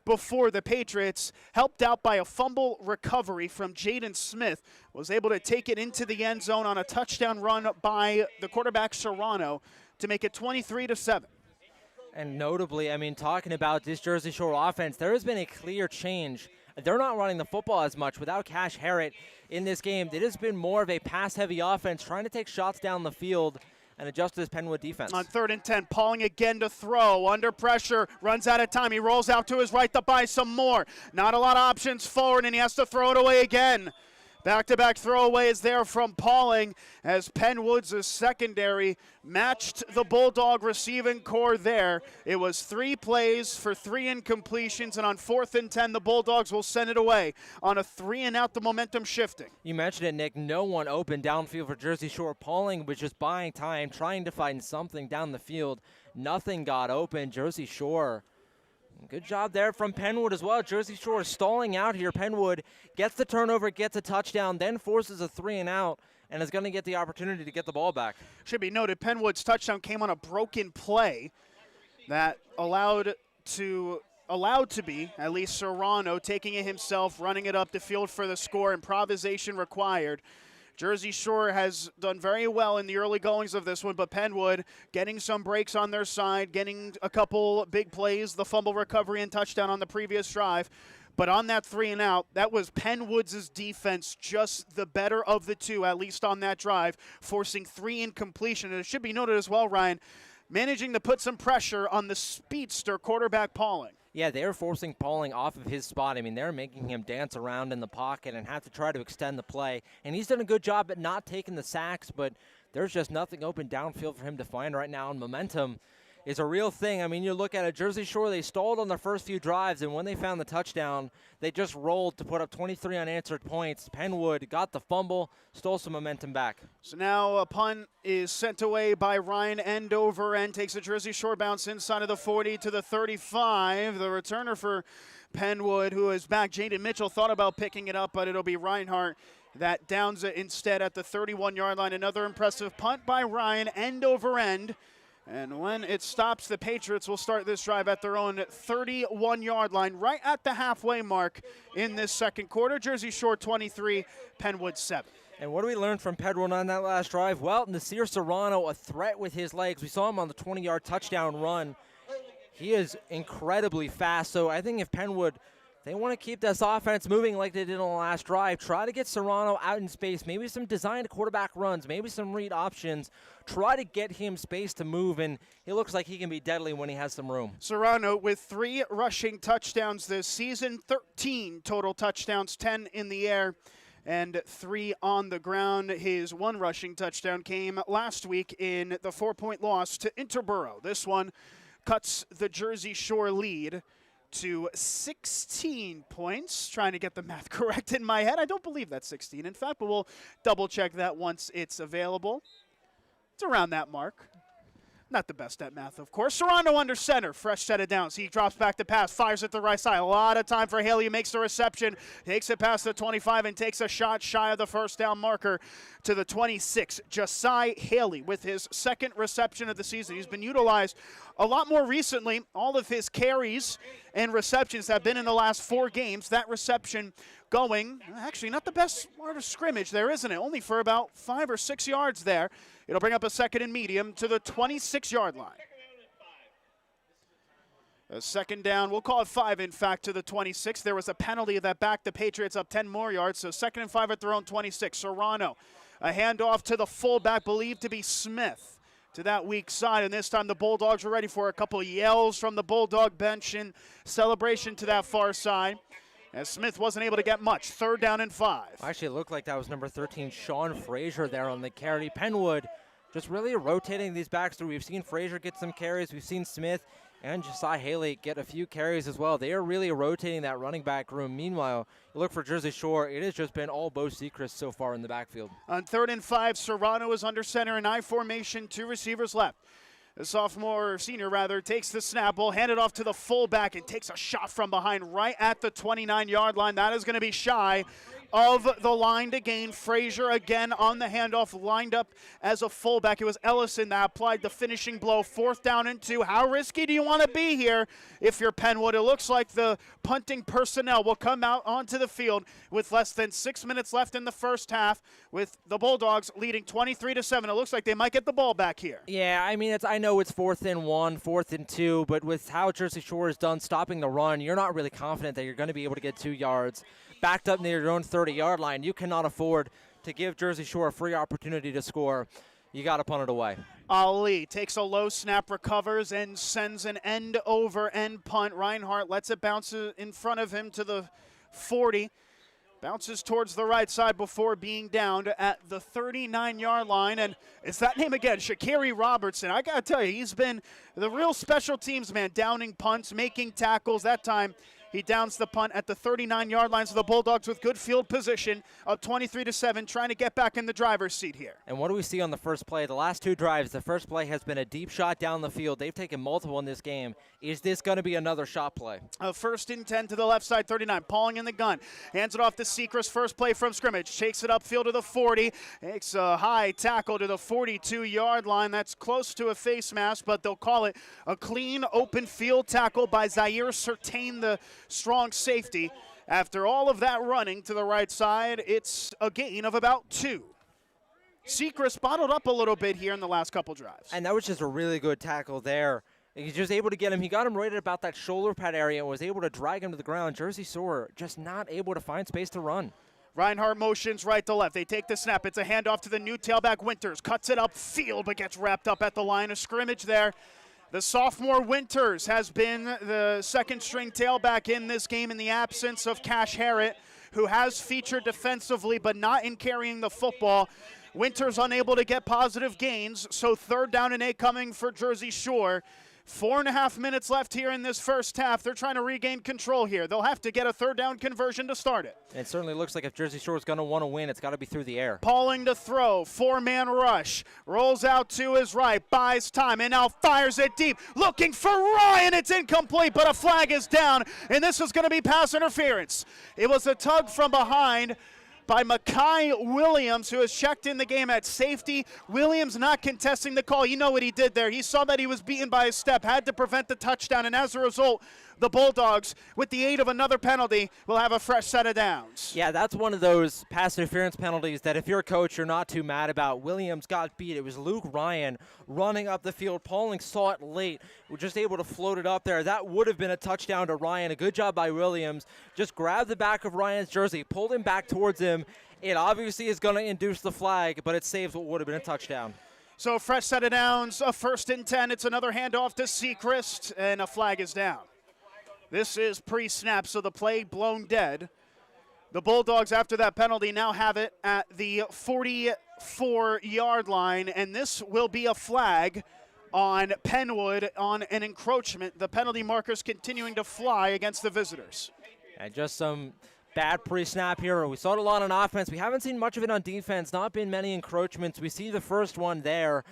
before the Patriots, helped out by a fumble recovery from Jaden Smith, was able to take it into the end zone on a touchdown run by the quarterback Serrano to make it 23-7. And notably, I mean, talking about this Jersey Shore offense, there has been a clear change. They're not running the football as much without Cash Harrett in this game. It has been more of a pass-heavy offense, trying to take shots down the field and adjust to this Pennwood defense. On 3rd and 10, Pauling again to throw. Under pressure, runs out of time. He rolls out to his right to buy some more. Not a lot of options forward, and he has to throw it away again. Back-to-back throwaways there from Pauling as Pennwood's secondary matched the Bulldog receiving core there. It was 3 plays for 3 incompletions, and on 4th and 10, the Bulldogs will send it away on a 3-and-out, the momentum shifting. You mentioned it, Nick. No one open downfield for Jersey Shore. Pauling was just buying time, trying to find something down the field. Nothing got open. Jersey Shore, good job there from Pennwood as well. Jersey Shore is stalling out here. Pennwood gets the turnover, gets a touchdown, then forces a 3-and-out, and is going to get the opportunity to get the ball back. Should be noted, Pennwood's touchdown came on a broken play that allowed to be, at least Serrano, taking it himself, running it up the field for the score. Improvisation required. Jersey Shore has done very well in the early goings of this one, but Pennwood getting some breaks on their side, getting a couple big plays, the fumble recovery and touchdown on the previous drive. But on that 3-and-out, that was Pennwood's defense, just the better of the two, at least on that drive, forcing 3 incompletion. And it should be noted as well, Ryan, managing to put some pressure on the speedster quarterback Pauling. Yeah, they're forcing Pauling off of his spot. I mean, they're making him dance around in the pocket and have to try to extend the play. And he's done a good job at not taking the sacks, but there's just nothing open downfield for him to find right now. And momentum is a real thing. I mean, you look at it, Jersey Shore, they stalled on their first few drives, and when they found the touchdown, they just rolled to put up 23 unanswered points. Pennwood got the fumble, stole some momentum back. So now a punt is sent away by Ryan end over end, takes a Jersey Shore bounce inside of the 40 to the 35. The returner for Pennwood, who is back, Jaden Mitchell, thought about picking it up, but it'll be Reinhardt that downs it instead at the 31-yard line. Another impressive punt by Ryan, end over end. And when it stops, the Patriots will start this drive at their own 31-yard line, right at the halfway mark in this second quarter. Jersey Shore 23, Pennwood 7. And what do we learn from Pennwood on that last drive? Well, Nasir Serrano, a threat with his legs. We saw him on the 20-yard touchdown run. He is incredibly fast, so I think if Pennwood They want to keep this offense moving like they did on the last drive. Try to get Serrano out in space, maybe some designed quarterback runs, maybe some read options. Try to get him space to move, and he looks like he can be deadly when he has some room. Serrano with 3 rushing touchdowns this season, 13 total touchdowns, 10 in the air and 3 on the ground. His 1 rushing touchdown came last week in the 4-point loss to Interborough. This one cuts the Jersey Shore lead to 16 points. Trying to get the math correct in my head. I don't believe that's 16, in fact, but we'll double check that once it's available. It's around that mark. Not the best at math, of course. Serrano under center, fresh set of downs. He drops back to pass, fires at the right side. A lot of time for Haley, makes the reception, takes it past the 25 and takes a shot shy of the first down marker to the 26. Josiah Haley with his 2nd reception of the season. He's been utilized a lot more recently. All of his carries and receptions have been in the last 4 games. That reception going, actually not the best part of scrimmage there, isn't it? Only for about 5 or 6 yards there. It'll bring up a 2nd and medium to the 26-yard line. A 2nd down, we'll call it 5, in fact, to the 26. There was a penalty that backed the Patriots up 10 more yards, so 2nd and 5 at their own 26. Serrano, a handoff to the fullback believed to be Smith to that weak side, and this time the Bulldogs were ready for a couple yells from the Bulldog bench in celebration to that far side, as Smith wasn't able to get much. 3rd down and 5. Actually, it looked like that was number 13, Sean Frazier, there on the carry. Pennwood just really rotating these backs through. We've seen Frazier get some carries. We've seen Smith and Josiah Haley get a few carries as well. They are really rotating that running back room. Meanwhile, you look for Jersey Shore, it has just been all Bo Sechrist so far in the backfield. On 3rd and 5, Serrano is under center in I formation, 2 receivers left. The senior takes the snap, will hand it off to the fullback and takes a shot from behind right at the 29-yard line. That is going to be shy of the line to gain. Frazier again on the handoff, lined up as a fullback. It was Ellison that applied the finishing blow. 4th down and 2. How risky do you want to be here if you're Pennwood? It looks like the punting personnel will come out onto the field with less than 6 minutes left in the first half, with the Bulldogs leading 23-7. It looks like they might get the ball back here. Yeah, I mean, I know it's 4th and 1, 4th and 2, but with how Jersey Shore is done stopping the run, you're not really confident that you're going to be able to get 2 yards. Backed up near your own 30-yard line, you cannot afford to give Jersey Shore a free opportunity to score. You got to punt it away. Ali takes a low snap, recovers, and sends an end-over-end punt. Reinhardt lets it bounce in front of him to the 40. Bounces towards the right side before being downed at the 39-yard line. And it's that name again, Shakiri Robertson. I got to tell you, he's been the real special teams man, downing punts, making tackles. That time, he downs the punt at the 39-yard line. So the Bulldogs with good field position, up 23-7, trying to get back in the driver's seat here. And what do we see on the first play? The last 2 drives, the first play has been a deep shot down the field. They've taken multiple in this game. Is this going to be another shot play? 1st and 10 to the left side, 39. Pauling in the gun. Hands it off to Sechrist. First play from scrimmage. Takes it upfield to the 40. Makes a high tackle to the 42-yard line. That's close to a face mask, but they'll call it a clean open field tackle by Zaire Certain, the strong safety. After all of that running to the right side, it's a gain of about 2. Sechrist bottled up a little bit here in the last couple drives. And that was just a really good tackle there. He's just able to get him. He got him right at about that shoulder pad area and was able to drag him to the ground. Jersey Shore just not able to find space to run. Reinhardt motions right to left. They take the snap. It's a handoff to the new tailback Winters. Cuts it upfield but gets wrapped up at the line of scrimmage there. The sophomore Winters has been the 2nd-string tailback in this game in the absence of Cash Harrett, who has featured defensively but not in carrying the football. Winters unable to get positive gains, so 3rd down and 8 coming for Jersey Shore. 4.5 minutes left here in this first half. They're trying to regain control here. They'll have to get a 3rd down conversion to start it. It certainly looks like if Jersey Shore is going to want to win, it's got to be through the air. Pauling to throw, 4-man rush. Rolls out to his right, buys time, and now fires it deep. Looking for Ryan. It's incomplete, but a flag is down, and this is going to be pass interference. It was a tug from behind by Makai Williams, who has checked in the game at safety. Williams not contesting the call. You know what he did there. He saw that he was beaten by a step, had to prevent the touchdown, and as a result, the Bulldogs, with the aid of another penalty, will have a fresh set of downs. Yeah, that's one of those pass interference penalties that if you're a coach, you're not too mad about. Williams got beat. It was Luke Ryan running up the field. Pauling saw it late. We're just able to float it up there. That would have been a touchdown to Ryan. A good job by Williams. Just grabbed the back of Ryan's jersey, pulled him back towards him. It obviously is going to induce the flag, but it saves what would have been a touchdown. So fresh set of downs, a 1st and 10. It's another handoff to Sechrist, and a flag is down. This is pre-snap, so the play blown dead. The Bulldogs, after that penalty, now have it at the 44-yard line, and this will be a flag on Pennwood on an encroachment. The penalty markers continuing to fly against the visitors. And just some bad pre-snap here. We saw it a lot on offense. We haven't seen much of it on defense. Not been many encroachments. We see the first one there.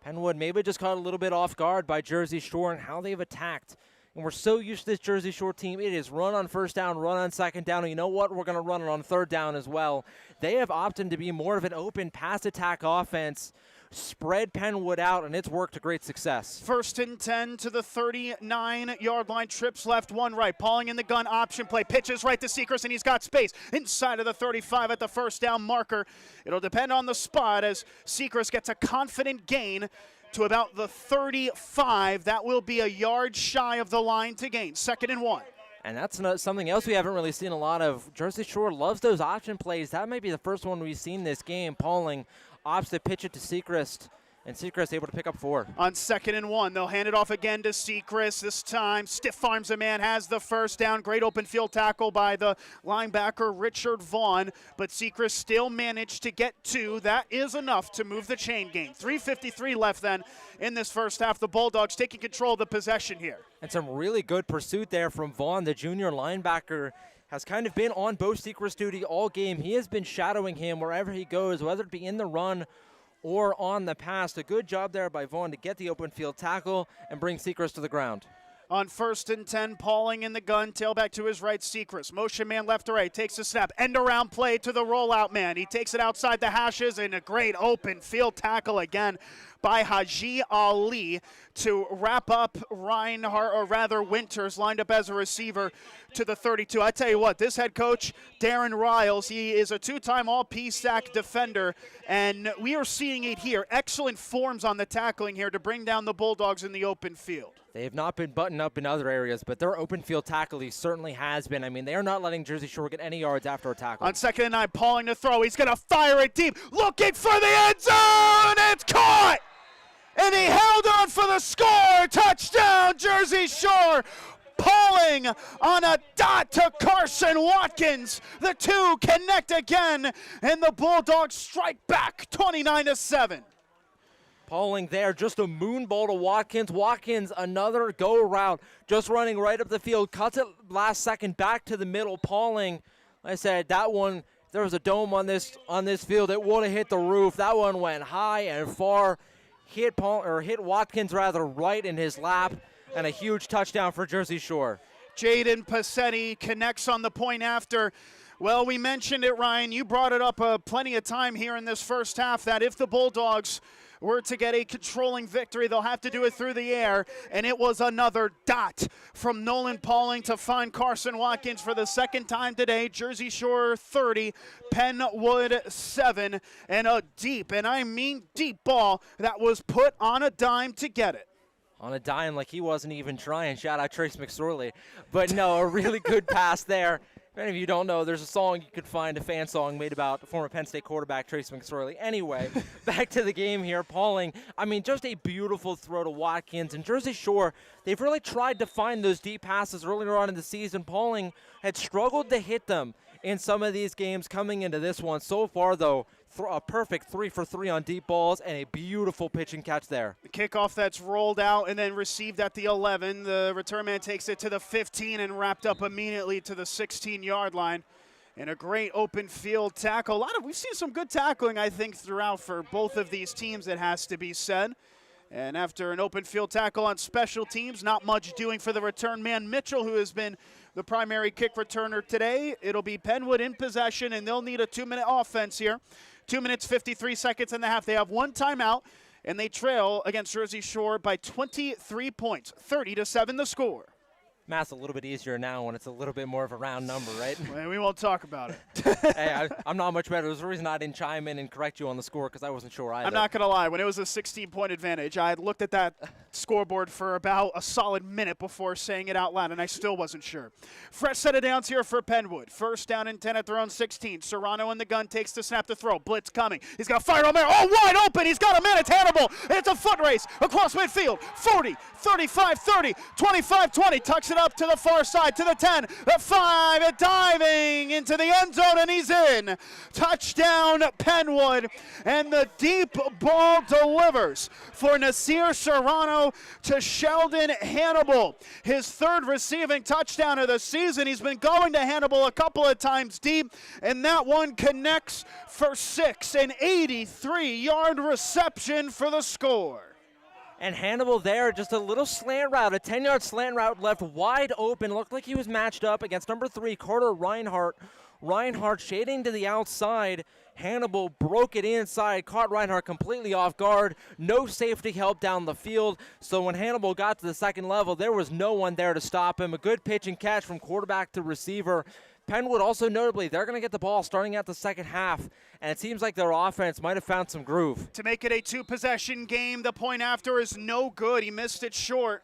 Pennwood maybe just caught a little bit off guard by Jersey Shore and how they've attacked. And we're so used to this Jersey Shore team. It is run on 1st down, run on 2nd down. And you know what? We're going to run it on 3rd down as well. They have opted to be more of an open pass attack offense. Spread Pennwood out, and it's worked to great success. 1st and 10 to the 39-yard line. Trips left, 1 right. Pauling in the gun, option play. Pitches right to Sechrist, and he's got space inside of the 35 at the 1st down marker. It'll depend on the spot as Sechrist gets a confident gain to about the 35. That will be a yard shy of the line to gain. 2nd and 1. And that's something else we haven't really seen a lot of. Jersey Shore loves those option plays. That might be the first one we've seen this game. Pauling opts to pitch it to Sechrist, and Sechrist able to pick up 4. On 2nd and 1, they'll hand it off again to Sechrist. This time, stiff arms a man, has the 1st down. Great open field tackle by the linebacker, Richard Vaughn, but Sechrist still managed to get 2. That is enough to move the chain game. 3:53 left then in this first half. The Bulldogs taking control of the possession here. And some really good pursuit there from Vaughn, the junior linebacker. Has kind of been on Bo Sechrist duty all game. He has been shadowing him wherever he goes, whether it be in the run or on the pass. A good job there by Vaughn to get the open field tackle and bring Sechrist to the ground. On 1st and 10, Pauling in the gun, tailback to his right, Sechrist. Motion man left to right, takes a snap, end around play to the rollout man. He takes it outside the hashes, and a great open field tackle again by Haji Ali to wrap up Reinhardt, or rather Winters, lined up as a receiver to the 32. I tell you what, this head coach, Darren Riles, he is a 2-time All-PSAC defender, and we are seeing it here. Excellent forms on the tackling here to bring down the Bulldogs in the open field. They have not been buttoned up in other areas, but their open field tackle he certainly has been. I mean, they are not letting Jersey Shore get any yards after a tackle. On 2nd and 9, Pauling to throw. He's going to fire it deep, looking for the end zone. It's caught! And he held on for the score. Touchdown, Jersey Shore. Pauling on a dot to Carson Watkins. The 2 connect again, and the Bulldogs strike back 29-7. Pauling there, just a moon ball to Watkins. Watkins, another go route, just running right up the field. Cuts it last second back to the middle. Pauling, like I said, that one, if there was a dome on this field, it would have hit the roof. That one went high and far. Hit Watkins rather right in his lap, and a huge touchdown for Jersey Shore. Jaden Passetti connects on the point after. Well, we mentioned it, Ryan. You brought it up plenty of time here in this first half that if the Bulldogs were to get a controlling victory, they'll have to do it through the air, and it was another dot from Nolan Pauling to find Carson Watkins for the 2nd time today. Jersey Shore 30, Pennwood 7, and a deep, and I mean deep ball that was put on a dime to get it. On a dime like he wasn't even trying. Shout out Trace McSorley. But no, a really good pass there. If any of you don't know, there's a song you could find, a fan song made about former Penn State quarterback Trace McSorley. Anyway, back to the game here. Pauling, I mean, just a beautiful throw to Watkins. And Jersey Shore, they've really tried to find those deep passes earlier on in the season. Pauling had struggled to hit them in some of these games coming into this one. So far, though, a perfect 3 for 3 on deep balls and a beautiful pitch and catch there. The kickoff that's rolled out and then received at the 11. The return man takes it to the 15 and wrapped up immediately to the 16-yard line. And a great open field tackle. We've seen some good tackling, I think, throughout for both of these teams, it has to be said. And after an open field tackle on special teams, not much doing for the return man, Mitchell, who has been the primary kick returner today. It'll be Pennwood in possession, and they'll need a 2-minute offense here. 2 minutes, 53 seconds in the half. They have 1 timeout, and they trail against Jersey Shore by 23 points, 30-7 the score. Math's a little bit easier now when it's a little bit more of a round number, right? Well, we won't talk about it. Hey, I'm not much better. There's a reason I didn't chime in and correct you on the score because I wasn't sure either. I'm not going to lie. When it was a 16-point advantage, I had looked at that scoreboard for about a solid minute before saying it out loud, and I still wasn't sure. Fresh set of downs here for Pennwood. First down and 10 at their own 16. Serrano in the gun takes the snap to throw. Blitz coming. He's got to fire on there. Oh, wide open. He's got a man. It's Hannibal. It's a foot race across midfield. 40, 35, 30, 25, 20. Tucks it up to the far side, to the 10, the 5, and diving into the end zone, and he's in. Touchdown, Pennwood, and the deep ball delivers for Nasir Serrano to Sheldon Hannibal. His third receiving touchdown of the season. He's been going to Hannibal a couple of times deep, and that one connects for 6, an 83-yard reception for the score. And Hannibal there, just a little slant route, a 10-yard slant route left wide open. Looked like he was matched up against number 3, Carter Reinhardt. Reinhardt shading to the outside. Hannibal broke it inside, caught Reinhardt completely off guard. No safety help down the field. So when Hannibal got to the second level, there was no one there to stop him. A good pitch and catch from quarterback to receiver. Pennwood also notably, they're going to get the ball starting out the second half, and it seems like their offense might have found some groove. To make it a 2-possession game, the point after is no good. He missed it short.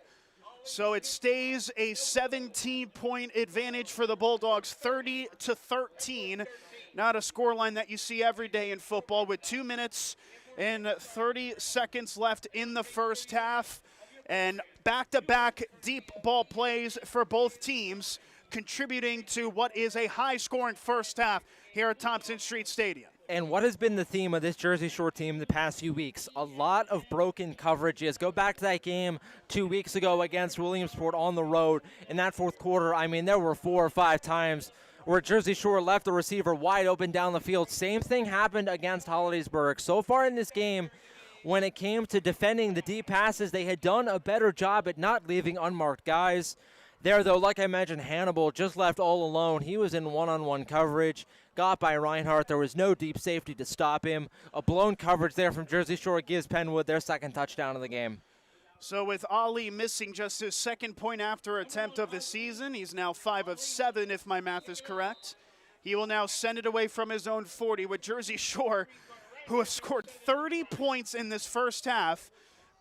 So it stays a 17-point advantage for the Bulldogs, 30-13. Not a scoreline that you see every day in football, with 2 minutes and 30 seconds left in the first half. And back-to-back deep ball plays for both teams, contributing to what is a high-scoring first half here at Thompson Street Stadium. And what has been the theme of this Jersey Shore team the past few weeks? A lot of broken coverages. Go back to that game 2 weeks ago against Williamsport on the road. In that fourth quarter, I mean, there were 4 or 5 times where Jersey Shore left the receiver wide open down the field. Same thing happened against Hollidaysburg. So far in this game, when it came to defending the deep passes, they had done a better job at not leaving unmarked guys. There, though, like I mentioned, Hannibal just left all alone. He was in one-on-one coverage, got by Reinhardt. There was no deep safety to stop him. A blown coverage there from Jersey Shore gives Pennwood their second touchdown of the game. So with Ali missing just his second point after attempt of the season, he's now 5 of 7 if my math is correct. He will now send it away from his own 40 with Jersey Shore, who have scored 30 points in this first half,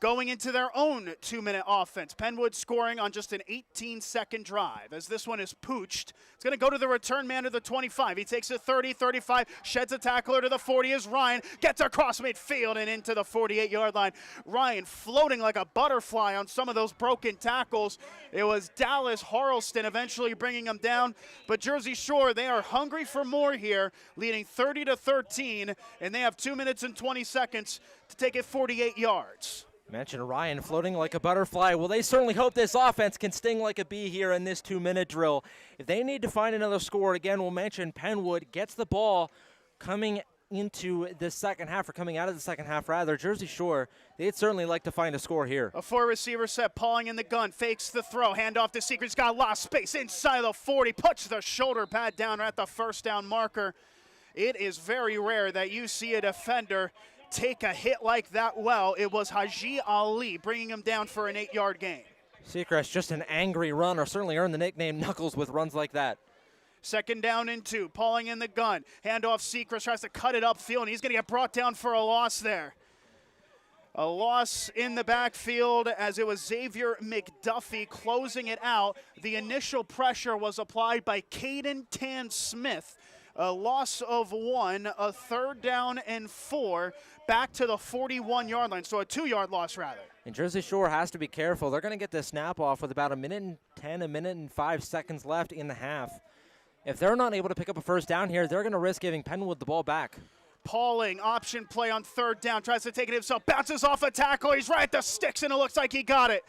going into their own 2-minute offense. Pennwood scoring on just an 18-second drive. As this one is pooched, it's going to go to the return man to the 25. He takes a 30, 35, sheds a tackler to the 40 as Ryan gets across midfield and into the 48-yard line. Ryan floating like a butterfly on some of those broken tackles. It was Dallas Harleston eventually bringing him down. But Jersey Shore, they are hungry for more here, leading 30-13, and they have 2 minutes and 20 seconds to take it 48 yards. Mentioned Ryan floating like a butterfly. Well, they certainly hope this offense can sting like a bee here in this 2-minute drill. If they need to find another score, again, we'll mention Pennwood gets the ball coming into the second half, or coming out of the second half, rather. Jersey Shore, they'd certainly like to find a score here. A 4-receiver set, Pauling in the gun, fakes the throw, handoff to Secret's got a lot of space inside the 40, puts the shoulder pad down at the first down marker. It is very rare that you see a defender take a hit like that. Well, it was Haji Ali bringing him down for an 8-yard gain. Seacrest, just an angry runner, certainly earned the nickname Knuckles with runs like that. Second down and 2, Pauling in the gun, handoff Seacrest, tries to cut it upfield, and he's going to get brought down for a loss there. A loss in the backfield as it was Xavier McDuffie closing it out. The initial pressure was applied by Caden Tan-Smith. A loss of 1, a 3rd down and 4, back to the 41-yard line, so a 2-yard loss rather. And Jersey Shore has to be careful. They're going to get this snap off with about 1:10, 1:05 seconds left in the half. If they're not able to pick up a first down here, they're going to risk giving Pennwood the ball back. Pauling, option play on 3rd down, tries to take it himself, bounces off a tackle, he's right at the sticks, and it looks like he got it.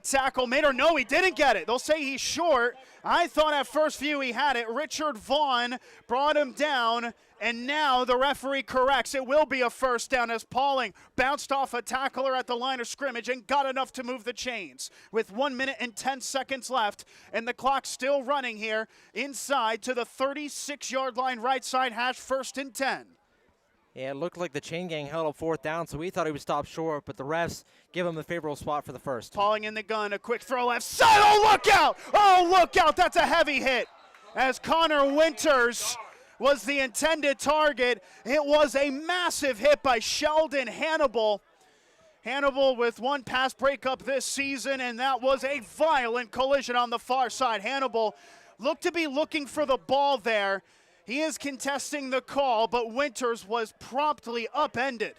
Tackle made, or no, he didn't get it. They'll say he's short. I thought at first view he had it. Richard Vaughn brought him down, and now the referee corrects. It will be a first down as Pauling bounced off a tackler at the line of scrimmage and got enough to move the chains. With 1 minute and 10 seconds left, and the clock still running here inside to the 36-yard line right side hash, 1st and 10. Yeah, it looked like the chain gang held up 4th down, so we thought he would stop short, but the refs give him the favorable spot for the first. Pauling in the gun, a quick throw left side. Oh, look out! Oh, look out! That's a heavy hit. As Connor Winters was the intended target. It was a massive hit by Sheldon Hannibal. Hannibal with one pass breakup this season, and that was a violent collision on the far side. Hannibal looked to be looking for the ball there. He is contesting the call, but Winters was promptly upended.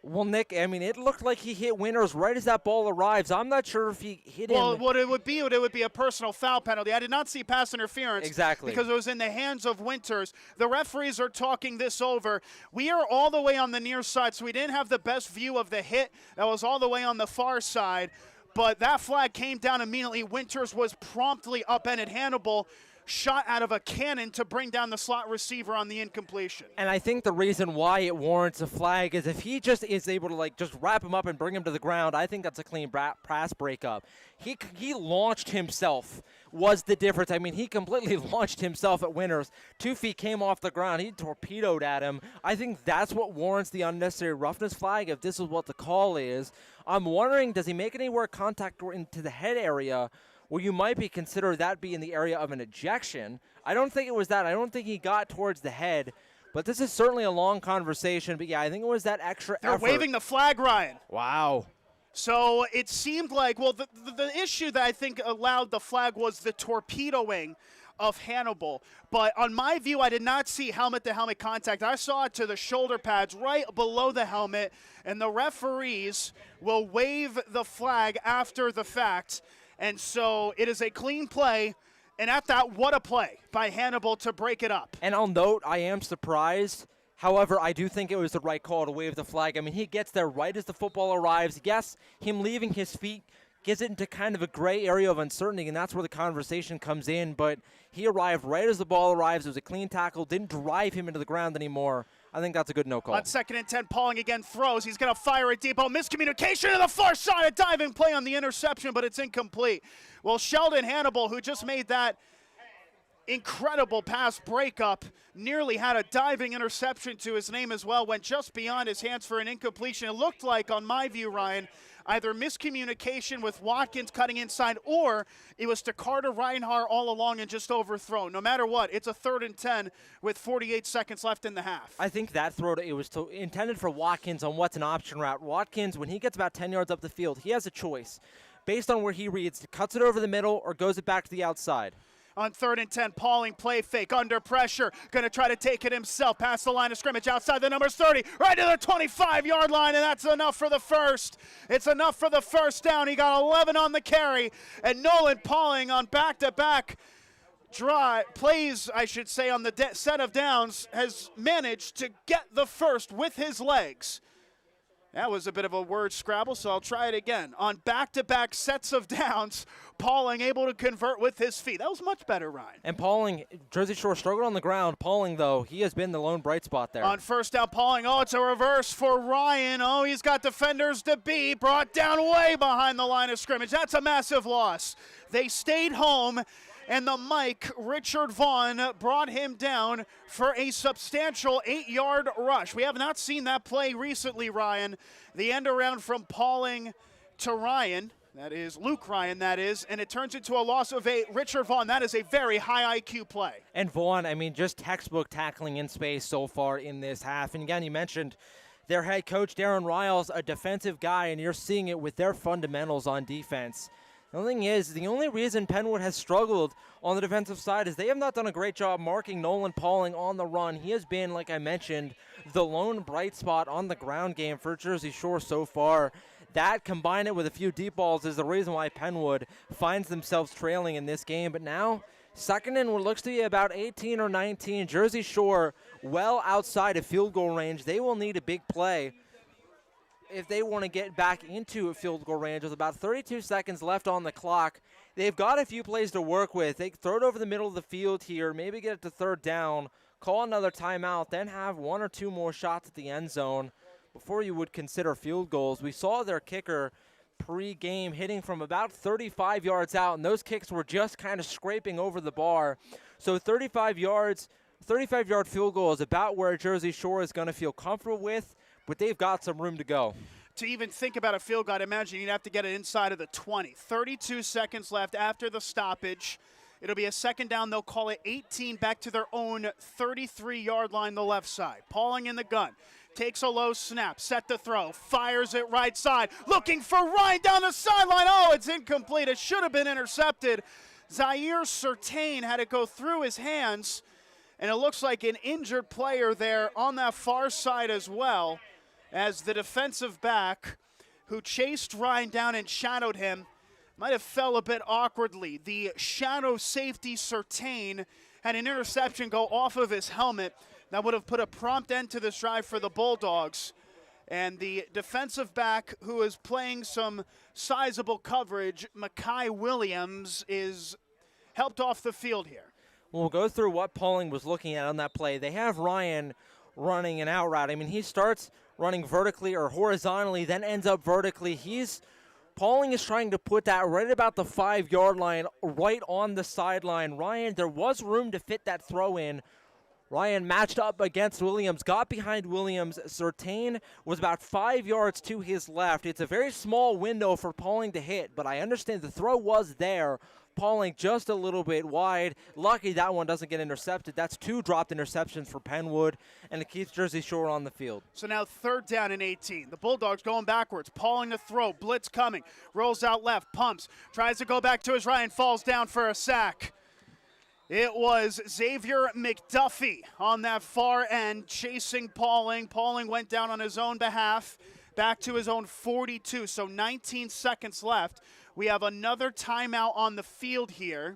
Well, Nick, I mean, it looked like he hit Winters right as that ball arrives. I'm not sure if he hit him. Well, what it would be a personal foul penalty. I did not see pass interference. Exactly. Because it was in the hands of Winters. The referees are talking this over. We are all the way on the near side, so we didn't have the best view of the hit. That was all the way on the far side. But that flag came down immediately. Winters was promptly upended. Hannibal shot out of a cannon to bring down the slot receiver on the incompletion. And I think the reason why it warrants a flag is if he just is able to just wrap him up and bring him to the ground, I think that's a clean pass breakup. He launched himself was the difference. I mean, he completely launched himself at Winters. 2 feet came off the ground. He torpedoed at him. I think that's what warrants the unnecessary roughness flag if this is what the call is. I'm wondering, does he make anywhere contact into the head area? Well, you might be consider that be in the area of an ejection. I don't think it was that. I don't think he got towards the head. But this is certainly a long conversation. But, yeah, I think it was that extra effort. They're waving the flag, Ryan. Wow. So it seemed like, well, the issue that I think allowed the flag was the torpedoing of Hannibal. But on my view, I did not see helmet-to-helmet contact. I saw it to the shoulder pads right below the helmet. And the referees will wave the flag after the fact. And so it is a clean play, and at that, what a play by Hannibal to break it up. And I'll note, I am surprised. However, I do think it was the right call to wave the flag. I mean, he gets there right as the football arrives. Yes, him leaving his feet gets it into kind of a gray area of uncertainty, and that's where the conversation comes in. But he arrived right as the ball arrives. It was a clean tackle, didn't drive him into the ground anymore. I think that's a good no call. On 2nd and 10, Pauling again throws. He's going to fire it deep. Oh, miscommunication to the far side. A diving play on the interception, but it's incomplete. Well, Sheldon Hannibal, who just made that incredible pass breakup, nearly had a diving interception to his name as well, went just beyond his hands for an incompletion. It looked like, on my view, Ryan, either miscommunication with Watkins cutting inside, or it was to Carter Reinhardt all along and just overthrown. No matter what, it's a 3rd and 10 with 48 seconds left in the half. I think that throw, it was intended for Watkins on what's an option route. Watkins, when he gets about 10 yards up the field, he has a choice. Based on where he reads, cuts it over the middle or goes it back to the outside. On 3rd and 10, Pauling play fake, under pressure, going to try to take it himself, past the line of scrimmage, outside the numbers 30, right to the 25-yard line, and that's enough for the first. It's enough for the first down. He got 11 on the carry, and Nolan Pauling on back-to-back plays, I should say, on the set of downs, has managed to get the first with his legs. That was a bit of a word scrabble, so I'll try it again. On back-to-back sets of downs, Pauling able to convert with his feet. That was much better, Ryan. And Pauling, Jersey Shore struggled on the ground. Pauling, though, he has been the lone bright spot there. On 1st down, Pauling, it's a reverse for Ryan. Oh, he's got defenders to beat, brought down way behind the line of scrimmage. That's a massive loss. They stayed home, and the Mike, Richard Vaughn, brought him down for a substantial 8-yard rush. We have not seen that play recently, Ryan. The end around from Pauling to Ryan, that is Luke Ryan, that is, and it turns into a loss of 8. Richard Vaughn, that is a very high IQ play. And Vaughn, I mean, just textbook tackling in space so far in this half. And again, you mentioned their head coach, Darren Riles, a defensive guy, and you're seeing it with their fundamentals on defense. The thing is, the only reason Pennwood has struggled on the defensive side is they have not done a great job marking Nolan Pauling on the run. He has been, like I mentioned, the lone bright spot on the ground game for Jersey Shore so far. That, combined it with a few deep balls, is the reason why Pennwood finds themselves trailing in this game. But now, 2nd and what looks to be about 18 or 19. Jersey Shore well outside of field goal range. They will need a big play if they want to get back into a field goal range with about 32 seconds left on the clock. They've got a few plays to work with. They throw it over the middle of the field here, maybe get it to 3rd down, call another timeout, then have 1 or 2 more shots at the end zone before you would consider field goals. We saw their kicker pre-game hitting from about 35 yards out, and those kicks were just kind of scraping over the bar. So 35 yards 35-yard field goal is about where Jersey Shore is going to feel comfortable with, but they've got some room to go. To even think about a field goal, I'd imagine you'd have to get it inside of the 20. 32 seconds left after the stoppage. It'll be a second down. They'll call it 18 back to their own 33-yard line, the left side. Pauling in the gun. Takes a low snap. Set to throw. Fires it right side. Looking for Ryan down the sideline. Oh, it's incomplete. It should have been intercepted. Zaire Sertain had it go through his hands, and it looks like an injured player there on that far side as well, as the defensive back who chased Ryan down and shadowed him might have fell a bit awkwardly. The shadow safety Sertain had an interception go off of his helmet that would have put a prompt end to this drive for the Bulldogs. And the defensive back, who is playing some sizable coverage, Makai Williams, is helped off the field here. We'll go through what Pauling was looking at on that play. They have Ryan running an out route. I mean, he starts running vertically or horizontally, then ends up vertically. Pauling is trying to put that right about the 5-yard line, right on the sideline. Ryan, there was room to fit that throw in. Ryan matched up against Williams, got behind Williams. Sertain was about 5 yards to his left. It's a very small window for Pauling to hit, but I understand the throw was there. Pauling just a little bit wide. Lucky that one doesn't get intercepted. That's 2 dropped interceptions for Pennwood, and it keeps Jersey Shore on the field. So now third down and 18. The Bulldogs going backwards. Pauling to throw. Blitz coming. Rolls out left. Pumps. Tries to go back to his right and falls down for a sack. It was Xavier McDuffie on that far end chasing Pauling. Pauling went down on his own behalf back to his own 42. So 19 seconds left. We have another timeout on the field here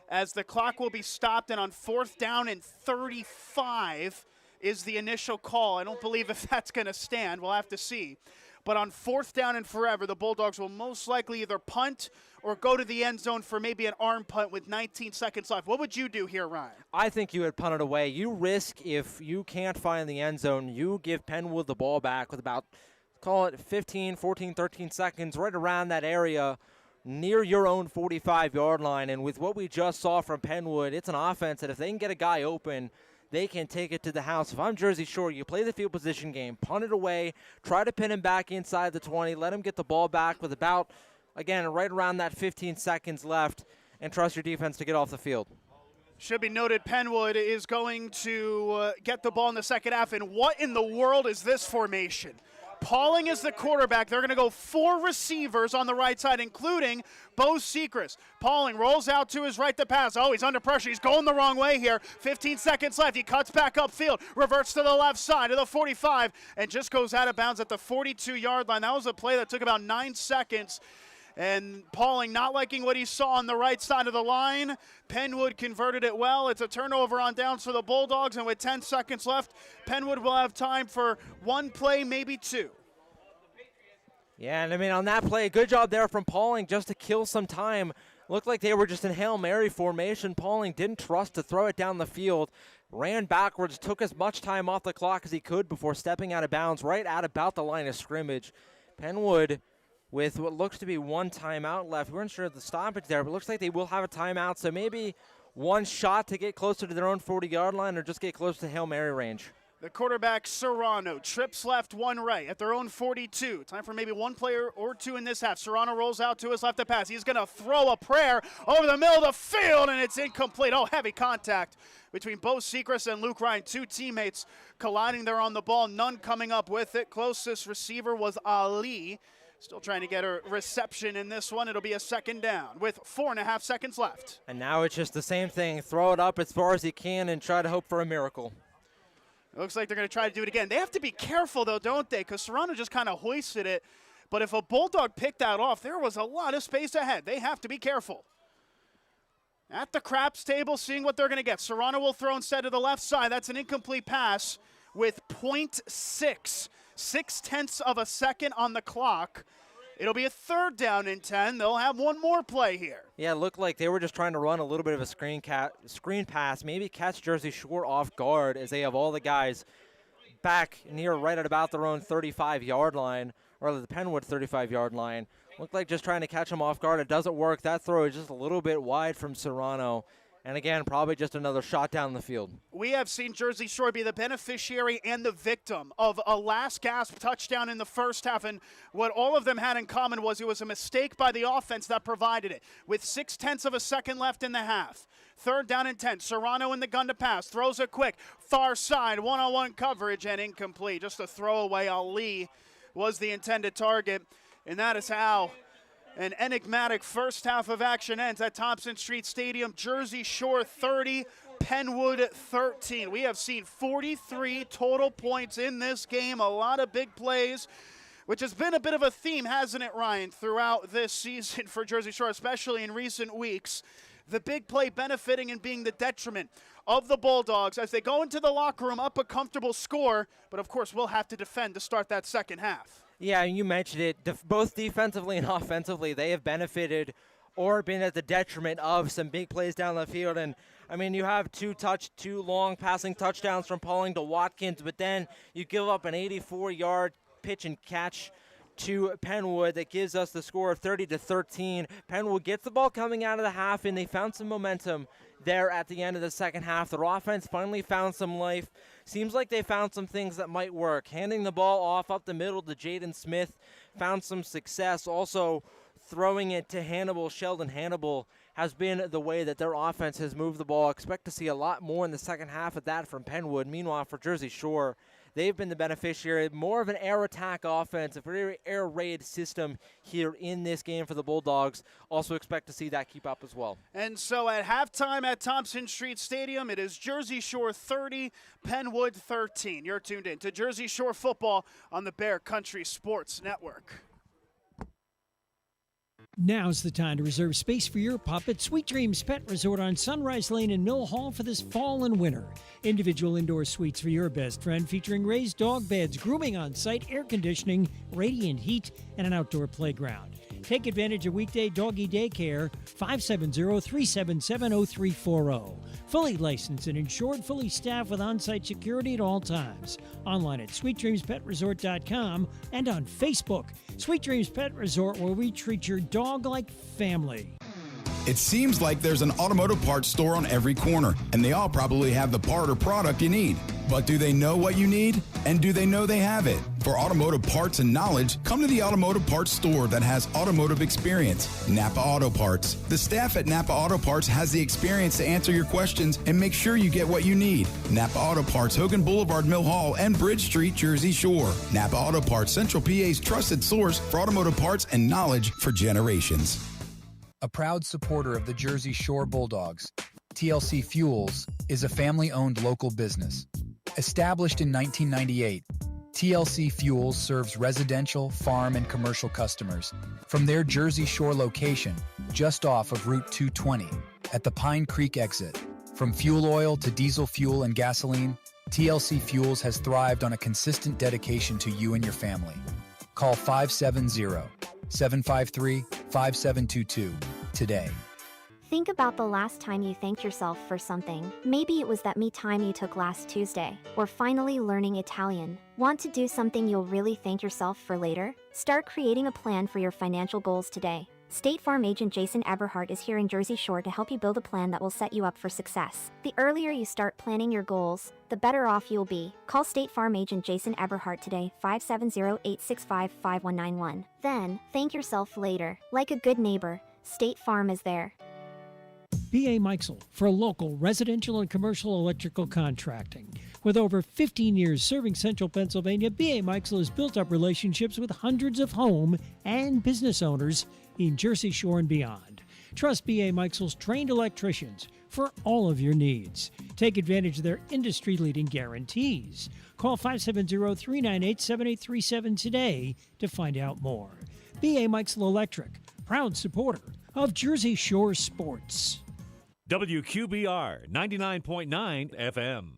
as the clock will be stopped, and on fourth down and 35 is the initial call. I don't believe if that's going to stand. We'll have to see. But on fourth down and forever, the Bulldogs will most likely either punt or go to the end zone for maybe an arm punt with 19 seconds left. What would you do here, Ryan? I think you would punt it away. You risk, if you can't find the end zone, you give Pennwood the ball back with about, call it 15, 14, 13 seconds, right around that area near your own 45-yard line. And with what we just saw from Pennwood, it's an offense that if they can get a guy open, they can take it to the house. If I'm Jersey Shore, you play the field position game, punt it away, try to pin him back inside the 20, let him get the ball back with about, again, right around that 15 seconds left, and trust your defense to get off the field. Should be noted, Pennwood is going to get the ball in the second half. And what in the world is this formation? Pauling is the quarterback. They're going to go 4 receivers on the right side, including Bo Sechrist. Pauling rolls out to his right to pass. Oh, he's under pressure. He's going the wrong way here. 15 seconds left. He cuts back upfield, reverts to the left side of the 45, and just goes out of bounds at the 42-yard line. That was a play that took about 9 seconds. And Pauling not liking what he saw on the right side of the line. Pennwood converted it well. It's a turnover on downs for the Bulldogs, and with 10 seconds left, Pennwood will have time for 1 play, maybe 2. Yeah, and I mean, on that play, good job there from Pauling just to kill some time. Looked like they were just in Hail Mary formation. Pauling didn't trust to throw it down the field. Ran backwards, took as much time off the clock as he could before stepping out of bounds right at about the line of scrimmage. Pennwood with what looks to be 1 timeout left. We weren't sure of the stoppage there, but it looks like they will have a timeout, so maybe 1 shot to get closer to their own 40-yard line or just get close to Hail Mary range. The quarterback, Serrano, trips left, 1 right at their own 42. Time for maybe 1 player or 2 in this half. Serrano rolls out to his left to pass. He's going to throw a prayer over the middle of the field, and it's incomplete. Oh, heavy contact between Bo Sechrist and Luke Ryan. 2 teammates colliding there on the ball, none coming up with it. Closest receiver was Ali. Still trying to get a reception in this one. It'll be a second down with 4.5 seconds left. And now it's just the same thing. Throw it up as far as he can and try to hope for a miracle. It looks like they're going to try to do it again. They have to be careful, though, don't they? Because Serrano just kind of hoisted it. But if a Bulldog picked that off, there was a lot of space ahead. They have to be careful. At the craps table, seeing what they're going to get. Serrano will throw instead to the left side. That's an incomplete pass with 0.6. 0.6 of a second on the clock. It'll be a third down and 10. They'll have 1 more play here. Yeah, it looked like they were just trying to run a little bit of a screen pass, maybe catch Jersey Shore off guard as they have all the guys back near right at about their own 35-yard line, or the Pennwood 35-yard line. Looked like just trying to catch them off guard. It doesn't work. That throw is just a little bit wide from Serrano. And again, probably just another shot down the field. We have seen Jersey Shore be the beneficiary and the victim of a last-gasp touchdown in the first half, and what all of them had in common was it was a mistake by the offense that provided it. With 0.6 of a second left in the half, 3rd down and 10. Serrano in the gun to pass, throws it quick, far side, one-on-one coverage, and incomplete. Just a throwaway. Ali was the intended target, and that is how an enigmatic first half of action ends at Thompson Street Stadium. Jersey Shore 30, Pennwood 13. We have seen 43 total points in this game, a lot of big plays, which has been a bit of a theme, hasn't it, Ryan, throughout this season for Jersey Shore, especially in recent weeks. The big play benefiting and being the detriment of the Bulldogs as they go into the locker room up a comfortable score, but of course we'll have to defend to start that second half. Yeah, you mentioned it. Both defensively and offensively, they have benefited or been at the detriment of some big plays down the field. And, I mean, you have two long passing touchdowns from Pauling to Watkins, but then you give up an 84-yard pitch and catch to Pennwood that gives us the score of 30-13. Pennwood gets the ball coming out of the half, and they found some momentum there at the end of the second half. Their offense finally found some life. Seems like they found some things that might work. Handing the ball off up the middle to Jaden Smith found some success. Also, throwing it to Hannibal, Sheldon Hannibal, has been the way that their offense has moved the ball. Expect to see a lot more in the second half of that from Pennwood. Meanwhile, for Jersey Shore, they've been the beneficiary. More of an air attack offense, a very air raid system here in this game for the Bulldogs. Also expect to see that keep up as well. And so at halftime at Thompson Street Stadium, it is Jersey Shore 30, Pennwood 13. You're tuned in to Jersey Shore football on the Bear Country Sports Network. Now's the time to reserve space for your pup at Sweet Dreams Pet Resort on Sunrise Lane in Mill Hall for this fall and winter. Individual indoor suites for your best friend featuring raised dog beds, grooming on site, air conditioning, radiant heat, and an outdoor playground. Take advantage of weekday doggy daycare, 570-377-0340. Fully licensed and insured, fully staffed with on-site security at all times. Online at sweetdreamspetresort.com and on Facebook. Sweet Dreams Pet Resort, where we treat your dog like family. It seems like there's an automotive parts store on every corner, and they all probably have the part or product you need. But do they know what you need? And do they know they have it? For automotive parts and knowledge, come to the automotive parts store that has automotive experience, Napa Auto Parts. The staff at Napa Auto Parts has the experience to answer your questions and make sure you get what you need. Napa Auto Parts, Hogan Boulevard, Mill Hall, and Bridge Street, Jersey Shore. Napa Auto Parts, Central PA's trusted source for automotive parts and knowledge for generations. A proud supporter of the Jersey Shore Bulldogs, TLC Fuels is a family-owned local business. Established in 1998, TLC Fuels serves residential, farm, and commercial customers from their Jersey Shore location just off of Route 220 at the Pine Creek exit. From fuel oil to diesel fuel and gasoline, TLC Fuels has thrived on a consistent dedication to you and your family. Call 570-753-5722 today. Think about the last time you thanked yourself for something. Maybe it was that me time you took last Tuesday, or finally learning Italian. Want to do something you'll really thank yourself for later? Start creating a plan for your financial goals today. State Farm agent Jason Eberhardt is here in Jersey Shore to help you build a plan that will set you up for success. The earlier you start planning your goals, the better off you'll be. Call State Farm agent Jason Eberhardt today, 570-865-5191. Then, thank yourself later. Like a good neighbor, State Farm is there. B.A. Mikesell for local residential and commercial electrical contracting. With over 15 years serving central Pennsylvania, B.A. Mikesell has built up relationships with hundreds of home and business owners in Jersey Shore and beyond. Trust B.A. Mikesell's trained electricians for all of your needs. Take advantage of their industry-leading guarantees. Call 570-398-7837 today to find out more. B.A. Mikesell Electric, proud supporter of Jersey Shore sports. WQBR 99.9 FM.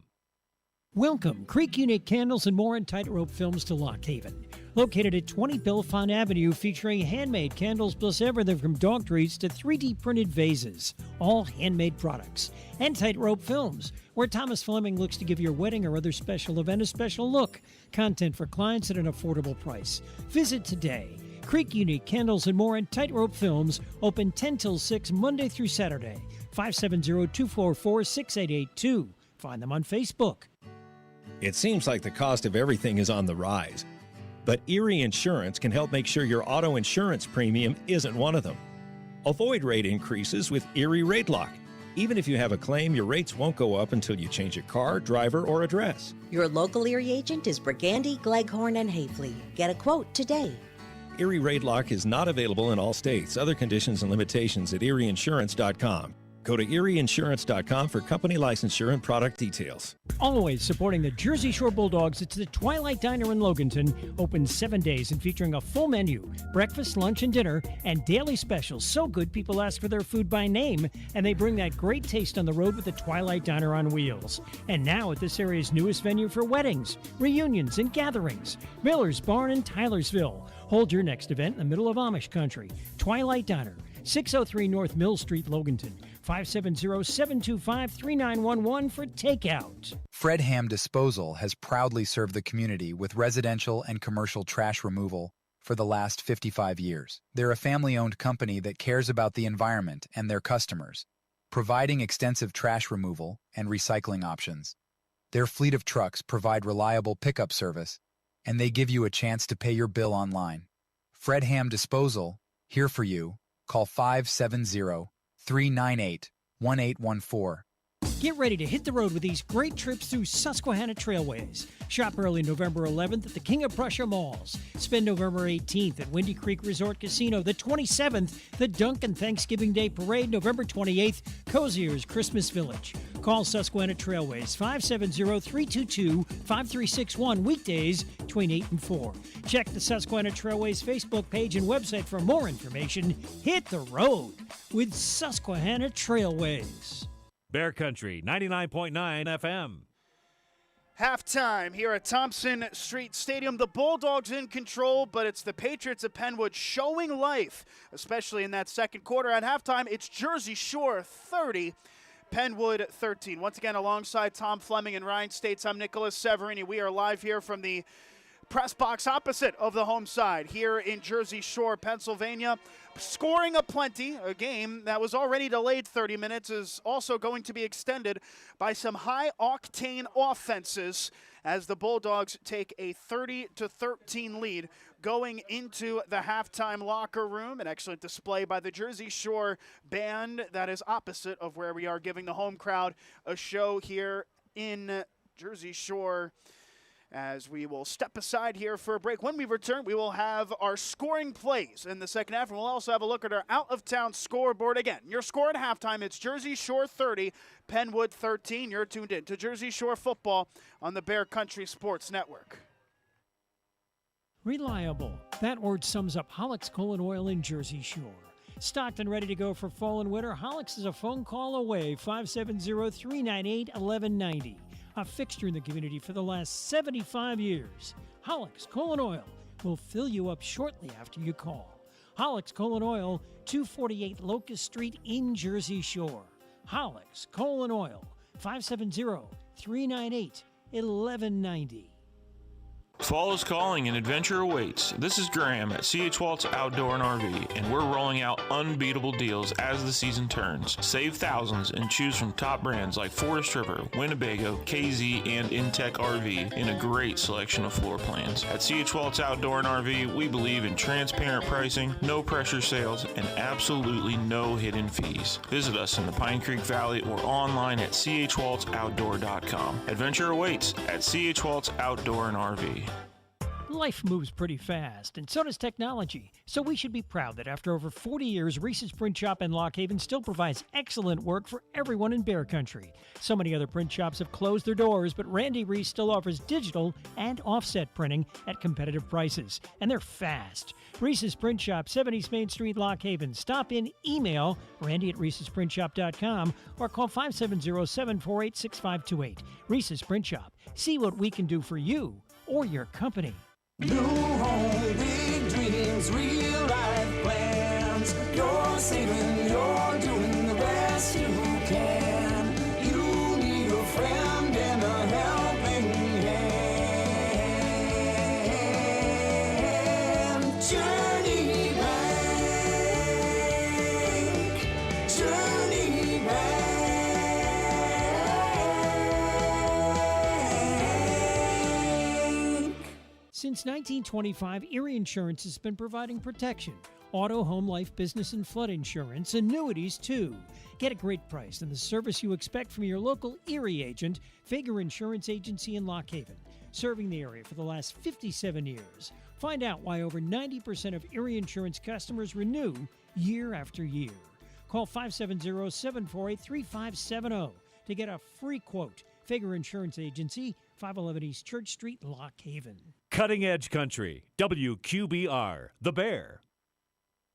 Welcome, Creek Unique Candles and more and Tightrope Films to Lock Haven. Located at 20 Bellefonte Avenue, featuring handmade candles plus everything from dog treats to 3D printed vases. All handmade products. And Tightrope Films, where Thomas Fleming looks to give your wedding or other special event a special look. Content for clients at an affordable price. Visit today. Creek Unique Candles and More, and Tightrope Films, open 10 till 6 Monday through Saturday. 570-244-6882. Find them on Facebook. It seems like the cost of everything is on the rise, but Erie Insurance can help make sure your auto insurance premium isn't one of them. Avoid rate increases with Erie Rate Lock. Even if you have a claim, your rates won't go up until you change a car, driver, or address. Your local Erie agent is Brigandi, Gleghorn, and Hafley. Get a quote today. Erie Rate Lock is not available in all states. Other conditions and limitations at erieinsurance.com. Go to erieinsurance.com for company licensure and product details. Always supporting the Jersey Shore Bulldogs, it's the Twilight Diner in Loganton, open 7 days and featuring a full menu, breakfast, lunch, and dinner, and daily specials. So good, people ask for their food by name, and they bring that great taste on the road with the Twilight Diner on wheels. And now at this area's newest venue for weddings, reunions, and gatherings, Miller's Barn in Tylersville. Hold your next event in the middle of Amish country. Twilight Diner, 603 North Mill Street, Loganton. 570-725-3911 for takeout. Fred Ham Disposal has proudly served the community with residential and commercial trash removal for the last 55 years. They're a family-owned company that cares about the environment and their customers, providing extensive trash removal and recycling options. Their fleet of trucks provide reliable pickup service, and they give you a chance to pay your bill online. Fred Ham Disposal, here for you. Call 570-398-1814. Get ready to hit the road with these great trips through Susquehanna Trailways. Shop early November 11th at the King of Prussia Malls. Spend November 18th at Windy Creek Resort Casino. The 27th, the Duncan Thanksgiving Day Parade. November 28th, Cozier's Christmas Village. Call Susquehanna Trailways 570-322-5361 weekdays between 8 and 4. Check the Susquehanna Trailways Facebook page and website for more information. Hit the road with Susquehanna Trailways. Bear Country 99.9 FM. Halftime here at Thompson Street Stadium. The Bulldogs in control, but it's the Patriots of Pennwood showing life, especially in that second quarter. At halftime, it's Jersey Shore 30, Pennwood 13. Once again, alongside Tom Fleming and Ryan States, I'm Nicolas Severini. We are live here from the press box opposite of the home side here in Jersey Shore, Pennsylvania. Scoring aplenty, a game that was already delayed 30 minutes is also going to be extended by some high-octane offenses as the Bulldogs take a 30-13 lead going into the halftime locker room. An excellent display by the Jersey Shore band that is opposite of where we are giving the home crowd a show here in Jersey Shore. As we will step aside here for a break. When we return, we will have our scoring plays in the second half, and we'll also have a look at our out-of-town scoreboard. Again, your score at halftime, it's Jersey Shore 30, Pennwood 13. You're tuned in to Jersey Shore football on the Bear Country Sports Network. Reliable. That word sums up Hollick's Coal and Oil in Jersey Shore. Stocked and ready to go for fall and winter, Hollick's is a phone call away, 570-398-1190. A fixture in the community for the last 75 years. Hollick's Coal and Oil will fill you up shortly after you call. Hollick's Coal and Oil, 248 Locust Street in Jersey Shore. Hollick's Coal and Oil, 570-398-1190. Fall is calling and adventure awaits. This is Graham at C.H. Waltz Outdoor and RV, and we're rolling out unbeatable deals as the season turns. Save thousands and choose from top brands like Forest River, Winnebago, KZ, and Intech RV in a great selection of floor plans. At C.H. Waltz Outdoor and RV, we believe in transparent pricing, no pressure sales, and absolutely no hidden fees. Visit us in the Pine Creek Valley or online at chwaltzoutdoor.com. Adventure awaits at C.H. Waltz Outdoor and RV. Life moves pretty fast, and so does technology. So we should be proud that after over 40 years, Reese's Print Shop in Lock Haven still provides excellent work for everyone in Bear Country. So many other print shops have closed their doors, but Randy Reese still offers digital and offset printing at competitive prices, and they're fast. Reese's Print Shop, 70 Main Street, Lock Haven. Stop in, email randy@reesesprintshop.com, or call 570-748-6528. Reese's Print Shop. See what we can do for you or your company. New home, big dreams, real life plans. You're saving, you're doing the best you can. You need a friend and a helping hand. Journey Since 1925, Erie Insurance has been providing protection. Auto, home, life, business, and flood insurance. Annuities, too. Get a great price and the service you expect from your local Erie agent, Fager Insurance Agency in Lock Haven, serving the area for the last 57 years. Find out why over 90% of Erie Insurance customers renew year after year. Call 570-748-3570 to get a free quote. Fager Insurance Agency, 511 East Church Street, Lock Haven. Cutting Edge Country, WQBR, The Bear.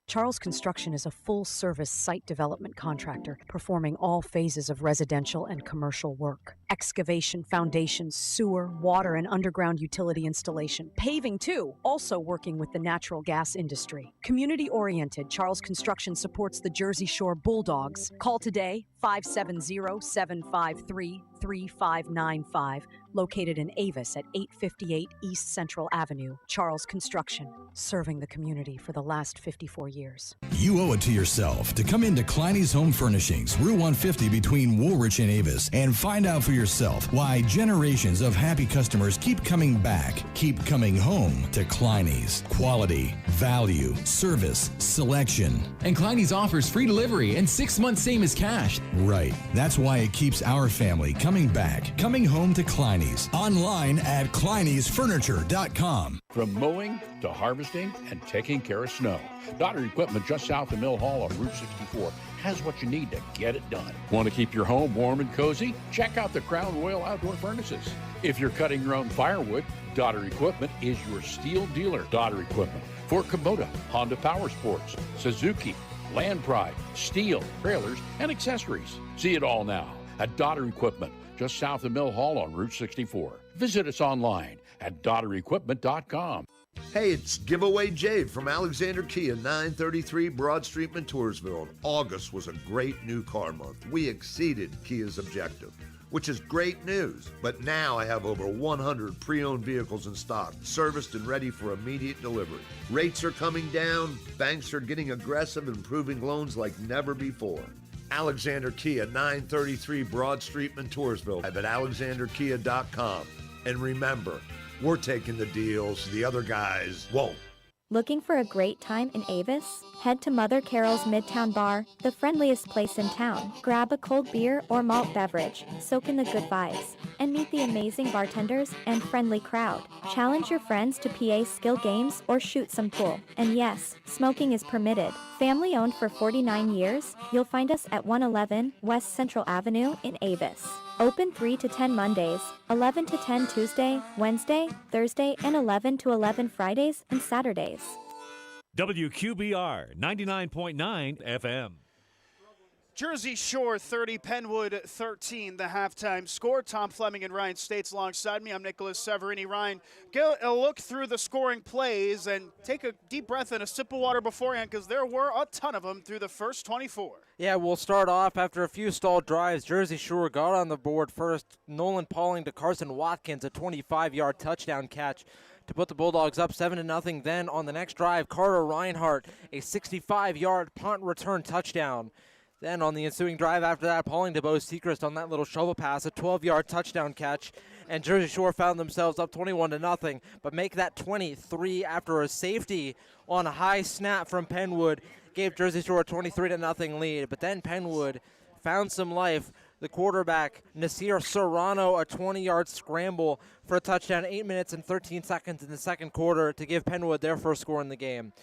Charles Construction is a full-service site development contractor performing all phases of residential and commercial work. Excavation, foundations, sewer, water, and underground utility installation. Paving, too, also working with the natural gas industry. Community-oriented, Charles Construction supports the Jersey Shore Bulldogs. Call today, 570-753-3595, located in Avis at 858 East Central Avenue. Charles Construction, serving the community for the last 54 years. You owe it to yourself to come into Kleiny's Home Furnishings, Route 150 between Woolrich and Avis, and find out for yourself why generations of happy customers keep coming back, keep coming home to Kleiny's. Quality, value, service, selection. And Kleiny's offers free delivery and 6 months same as cash. Right. That's why it keeps our family coming back, coming home to Kleiny's. Online at kleiny'sfurniture.com. From mowing to harvesting and taking care of snow, Daughter Equipment just south of Mill Hall on Route 64 has what you need to get it done. Want to keep your home warm and cozy? Check out the Crown Royal Outdoor Furnaces. If you're cutting your own firewood, Daughter Equipment is your steel dealer. Daughter Equipment for Kubota, Honda Power Sports, Suzuki, Land Pride, steel, trailers, and accessories. See it all now at Daughter Equipment, just south of Mill Hall on Route 64. Visit us online at daughterequipment.com. Hey, it's Giveaway Jade from Alexander Kia, 933 Broad Street, Montoursville. August was a great new car month. We exceeded Kia's objective, which is great news. But now I have over 100 pre-owned vehicles in stock, serviced and ready for immediate delivery. Rates are coming down, banks are getting aggressive and approving loans like never before. Alexander Kia, 933 Broad Street, Montoursville, at alexanderkia.com. And remember, we're taking the deals the other guys won't. Looking for a great time in Avis? Head to Mother Carol's Midtown Bar, the friendliest place in town. Grab a cold beer or malt beverage, soak in the good vibes, and meet the amazing bartenders and friendly crowd. Challenge your friends to PA skill games or shoot some pool. And yes, smoking is permitted. Family owned for 49 years, you'll find us at 111 West Central Avenue in Avis. Open 3 to 10 Mondays, 11 to 10 Tuesday, Wednesday, Thursday, and 11 to 11 Fridays and Saturdays. WQBR 99.9 FM. Jersey Shore 30, Pennwood 13, the halftime score. Tom Fleming and Ryan States alongside me. I'm Nicolas Severini. Ryan, get a look through the scoring plays and take a deep breath and a sip of water beforehand because there were a ton of them through the first 24. Yeah, we'll start off after a few stalled drives. Jersey Shore got on the board first. Nolan Pauling to Carson Watkins, a 25-yard touchdown catch to put the Bulldogs up 7-0. Then on the next drive, Carter Reinhardt, a 65-yard punt return touchdown. Then on the ensuing drive after that, Pauling to Bo Sechrist on that little shovel pass, a 12-yard touchdown catch. And Jersey Shore found themselves up 21-0, but make that 23 after a safety on a high snap from Pennwood. Gave Jersey Shore a 23-0 lead. But then Pennwood found some life. The quarterback, Nasir Serrano, a 20-yard scramble for a touchdown, 8 minutes and 13 seconds in the second quarter to give Pennwood their first score in the game.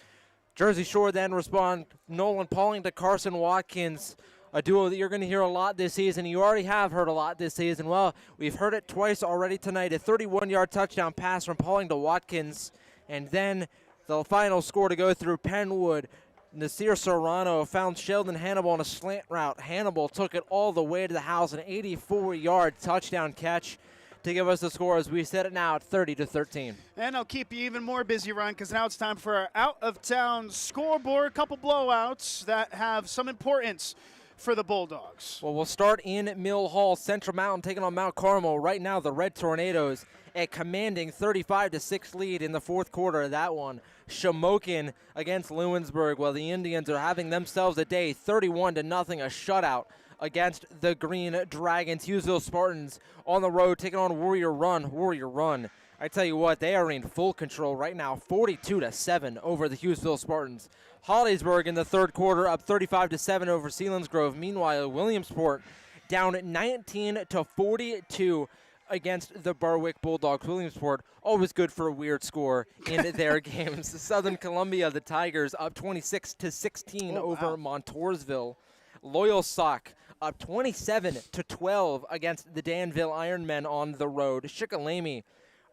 Jersey Shore then respond, Nolan Pauling to Carson Watkins, a duo that you're going to hear a lot this season. You already have heard a lot this season. Well, we've heard it twice already tonight. A 31-yard touchdown pass from Pauling to Watkins. And then the final score to go through Pennwood. Nasir Serrano found Sheldon Hannibal on a slant route. Hannibal took it all the way to the house, an 84-yard touchdown catch to give us the score as we set it now at 30-13. And I'll keep you even more busy, Ryan, because now it's time for our out-of-town scoreboard. A couple blowouts that have some importance for the Bulldogs. Well, we'll start in Mill Hall. Central Mountain taking on Mount Carmel. Right now, the Red Tornadoes, a commanding 35-6 lead in the fourth quarter of that one. Shamokin against Lewisburg, while the Indians are having themselves a day, 31-0, a shutout against the Green Dragons. Hughesville Spartans on the road taking on Warrior Run. Warrior Run I tell you what, they are in full control right now, 42-7 over the Hughesville Spartans. Hollidaysburg in the third quarter up 35-7 over Selinsgrove. Meanwhile, Williamsport down 19-42 against the Berwick Bulldogs. Williamsport, always good for a weird score in their games. Southern Columbia, the Tigers, up 26-16 over Montoursville. Loyal Sock up 27-12 against the Danville Ironmen on the road. Shikellamy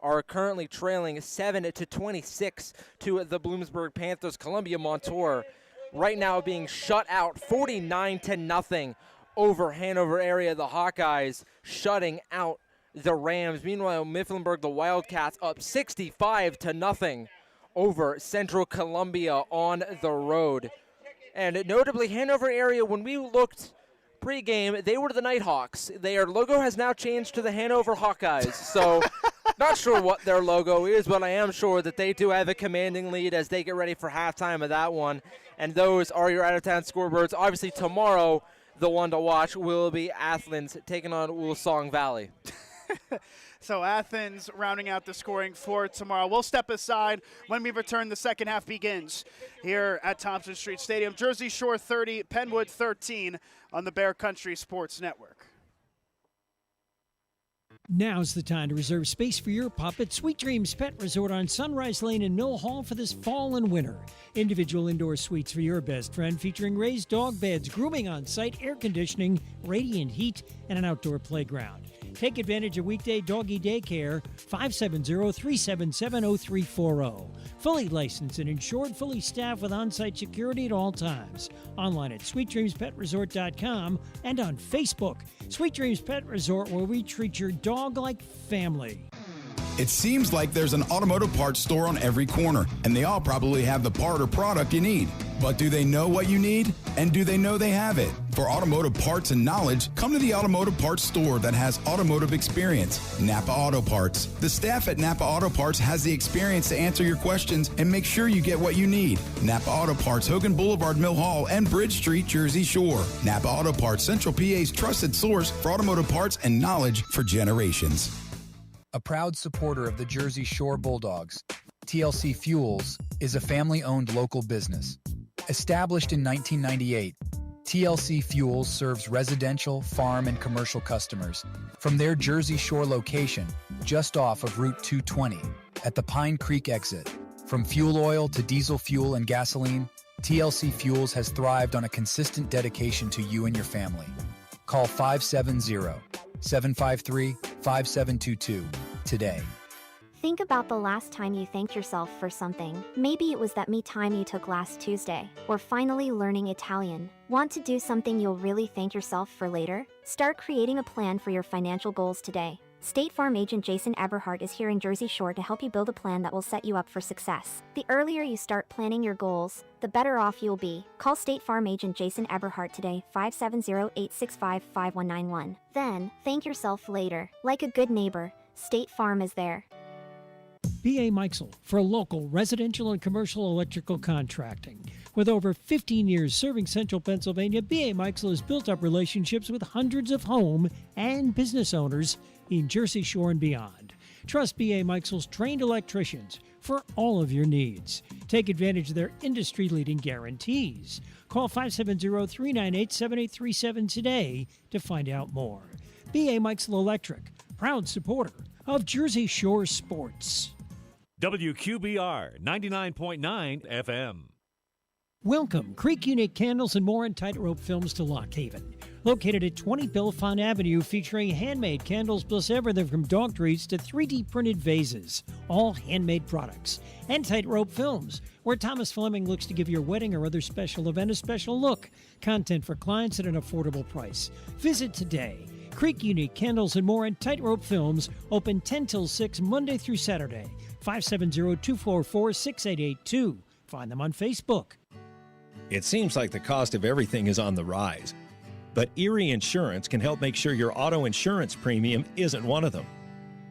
are currently trailing 7-26 to the Bloomsburg Panthers. Columbia Montour right now being shut out 49-0 over Hanover area. The Hawkeyes shutting out the Rams. Meanwhile, Mifflinburg, the Wildcats, up 65-0 over Central Columbia on the road. And notably, Hanover area, when we looked pregame, they were the Nighthawks. Their logo has now changed to the Hanover Hawkeyes. So not sure what their logo is, but I am sure that they do have a commanding lead as they get ready for halftime of that one. And those are your out-of-town scoreboards. Obviously, tomorrow, the one to watch will be Athens taking on Woolsong Valley. So Athens rounding out the scoring for tomorrow. We'll step aside when we return. The second half begins here at Thompson Street Stadium. Jersey Shore 30, Pennwood 13 on the Bear Country Sports Network. Now's the time to reserve space for your pup at Sweet Dreams Pet Resort on Sunrise Lane in Mill Hall for this fall and winter. Individual indoor suites for your best friend featuring raised dog beds, grooming on site, air conditioning, radiant heat, and an outdoor playground. Take advantage of weekday doggy daycare, 570-377-0340. Fully licensed and insured, fully staffed with on-site security at all times. Online at sweetdreamspetresort.com and on Facebook. Sweet Dreams Pet Resort, where we treat your dog like family. It seems like there's an automotive parts store on every corner, and they all probably have the part or product you need. But do they know what you need? And do they know they have it? For automotive parts and knowledge, come to the automotive parts store that has automotive experience, Napa Auto Parts. The staff at Napa Auto Parts has the experience to answer your questions and make sure you get what you need. Napa Auto Parts, Hogan Boulevard, Mill Hall, and Bridge Street, Jersey Shore. Napa Auto Parts, Central PA's trusted source for automotive parts and knowledge for generations. A proud supporter of the Jersey Shore Bulldogs, TLC Fuels is a family-owned local business. Established in 1998, TLC Fuels serves residential, farm, and commercial customers from their Jersey Shore location just off of Route 220 at the Pine Creek exit. From fuel oil to diesel fuel and gasoline, TLC Fuels has thrived on a consistent dedication to you and your family. Call 570-753-5722 today. Think about the last time you thanked yourself for something. Maybe it was that me time you took last Tuesday, or finally learning Italian. Want to do something you'll really thank yourself for later? Start creating a plan for your financial goals today. State Farm agent Jason Eberhardt is here in Jersey Shore to help you build a plan that will set you up for success. The earlier you start planning your goals, the better off you'll be. Call State Farm agent Jason Eberhardt today, 570-865-5191. Then, thank yourself later. Like a good neighbor, State Farm is there. B.A. Mikesell for local residential and commercial electrical contracting. With over 15 years serving central Pennsylvania, B.A. Mikesell has built up relationships with hundreds of home and business owners in Jersey Shore and beyond. Trust B.A. Mikesell's trained electricians for all of your needs. Take advantage of their industry-leading guarantees. Call 570-398-7837 today to find out more. B.A. Mikesell Electric, proud supporter of Jersey Shore sports. WQBR 99.9 FM. Welcome, Creek Unique Candles and More and Tightrope Films to Lock Haven. Located at 20 Bellefonte Avenue, featuring handmade candles plus everything from dog treats to 3D printed vases. All handmade products. And Tightrope Films, where Thomas Fleming looks to give your wedding or other special event a special look. Content for clients at an affordable price. Visit today. Creek Unique Candles and More and Tightrope Films, open 10 till 6 Monday through Saturday. 570-244-6882. Find them on Facebook. It seems like the cost of everything is on the rise, but Erie Insurance can help make sure your auto insurance premium isn't one of them.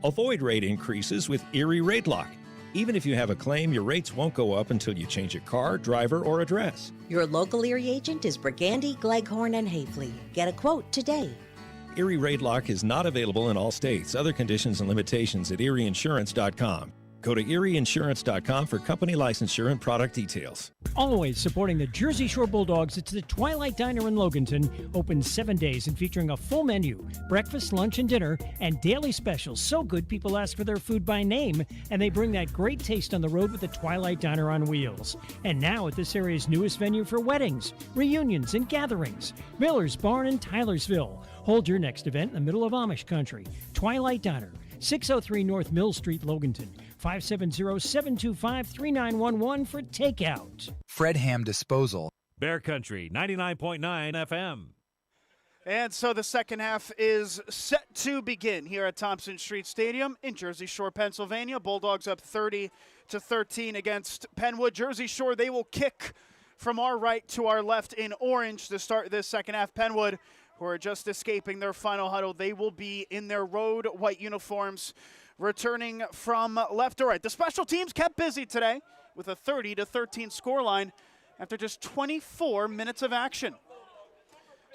Avoid rate increases with Erie Rate Lock. Even if you have a claim, your rates won't go up until you change your car, driver, or address. Your local Erie agent is Brigandy, Gleghorn, and Hafley. Get a quote today. Erie Rate Lock is not available in all states. Other conditions and limitations at erieinsurance.com. Go to erieinsurance.com for company licensure and product details. Always supporting the Jersey Shore Bulldogs, it's the Twilight Diner in Loganton, open 7 days and featuring a full menu, breakfast, lunch, and dinner, and daily specials. So good people ask for their food by name, and they bring that great taste on the road with the Twilight Diner on wheels. And now at this area's newest venue for weddings, reunions, and gatherings, Miller's Barn in Tylersville. Hold your next event in the middle of Amish country. Twilight Diner, 603 North Mill Street, Loganton. 570-725-3911 for takeout. Fred Ham Disposal. Bear Country 99.9 FM. And so the second half is set to begin here at Thompson Street Stadium in Jersey Shore, Pennsylvania. Bulldogs up 30-13 against Pennwood. Jersey Shore, they will kick from our right to our left in orange to start this second half. Pennwood, who are just escaping their final huddle, they will be in their road white uniforms, returning from left to right. The special teams kept busy today with a 30-13 scoreline after just 24 minutes of action.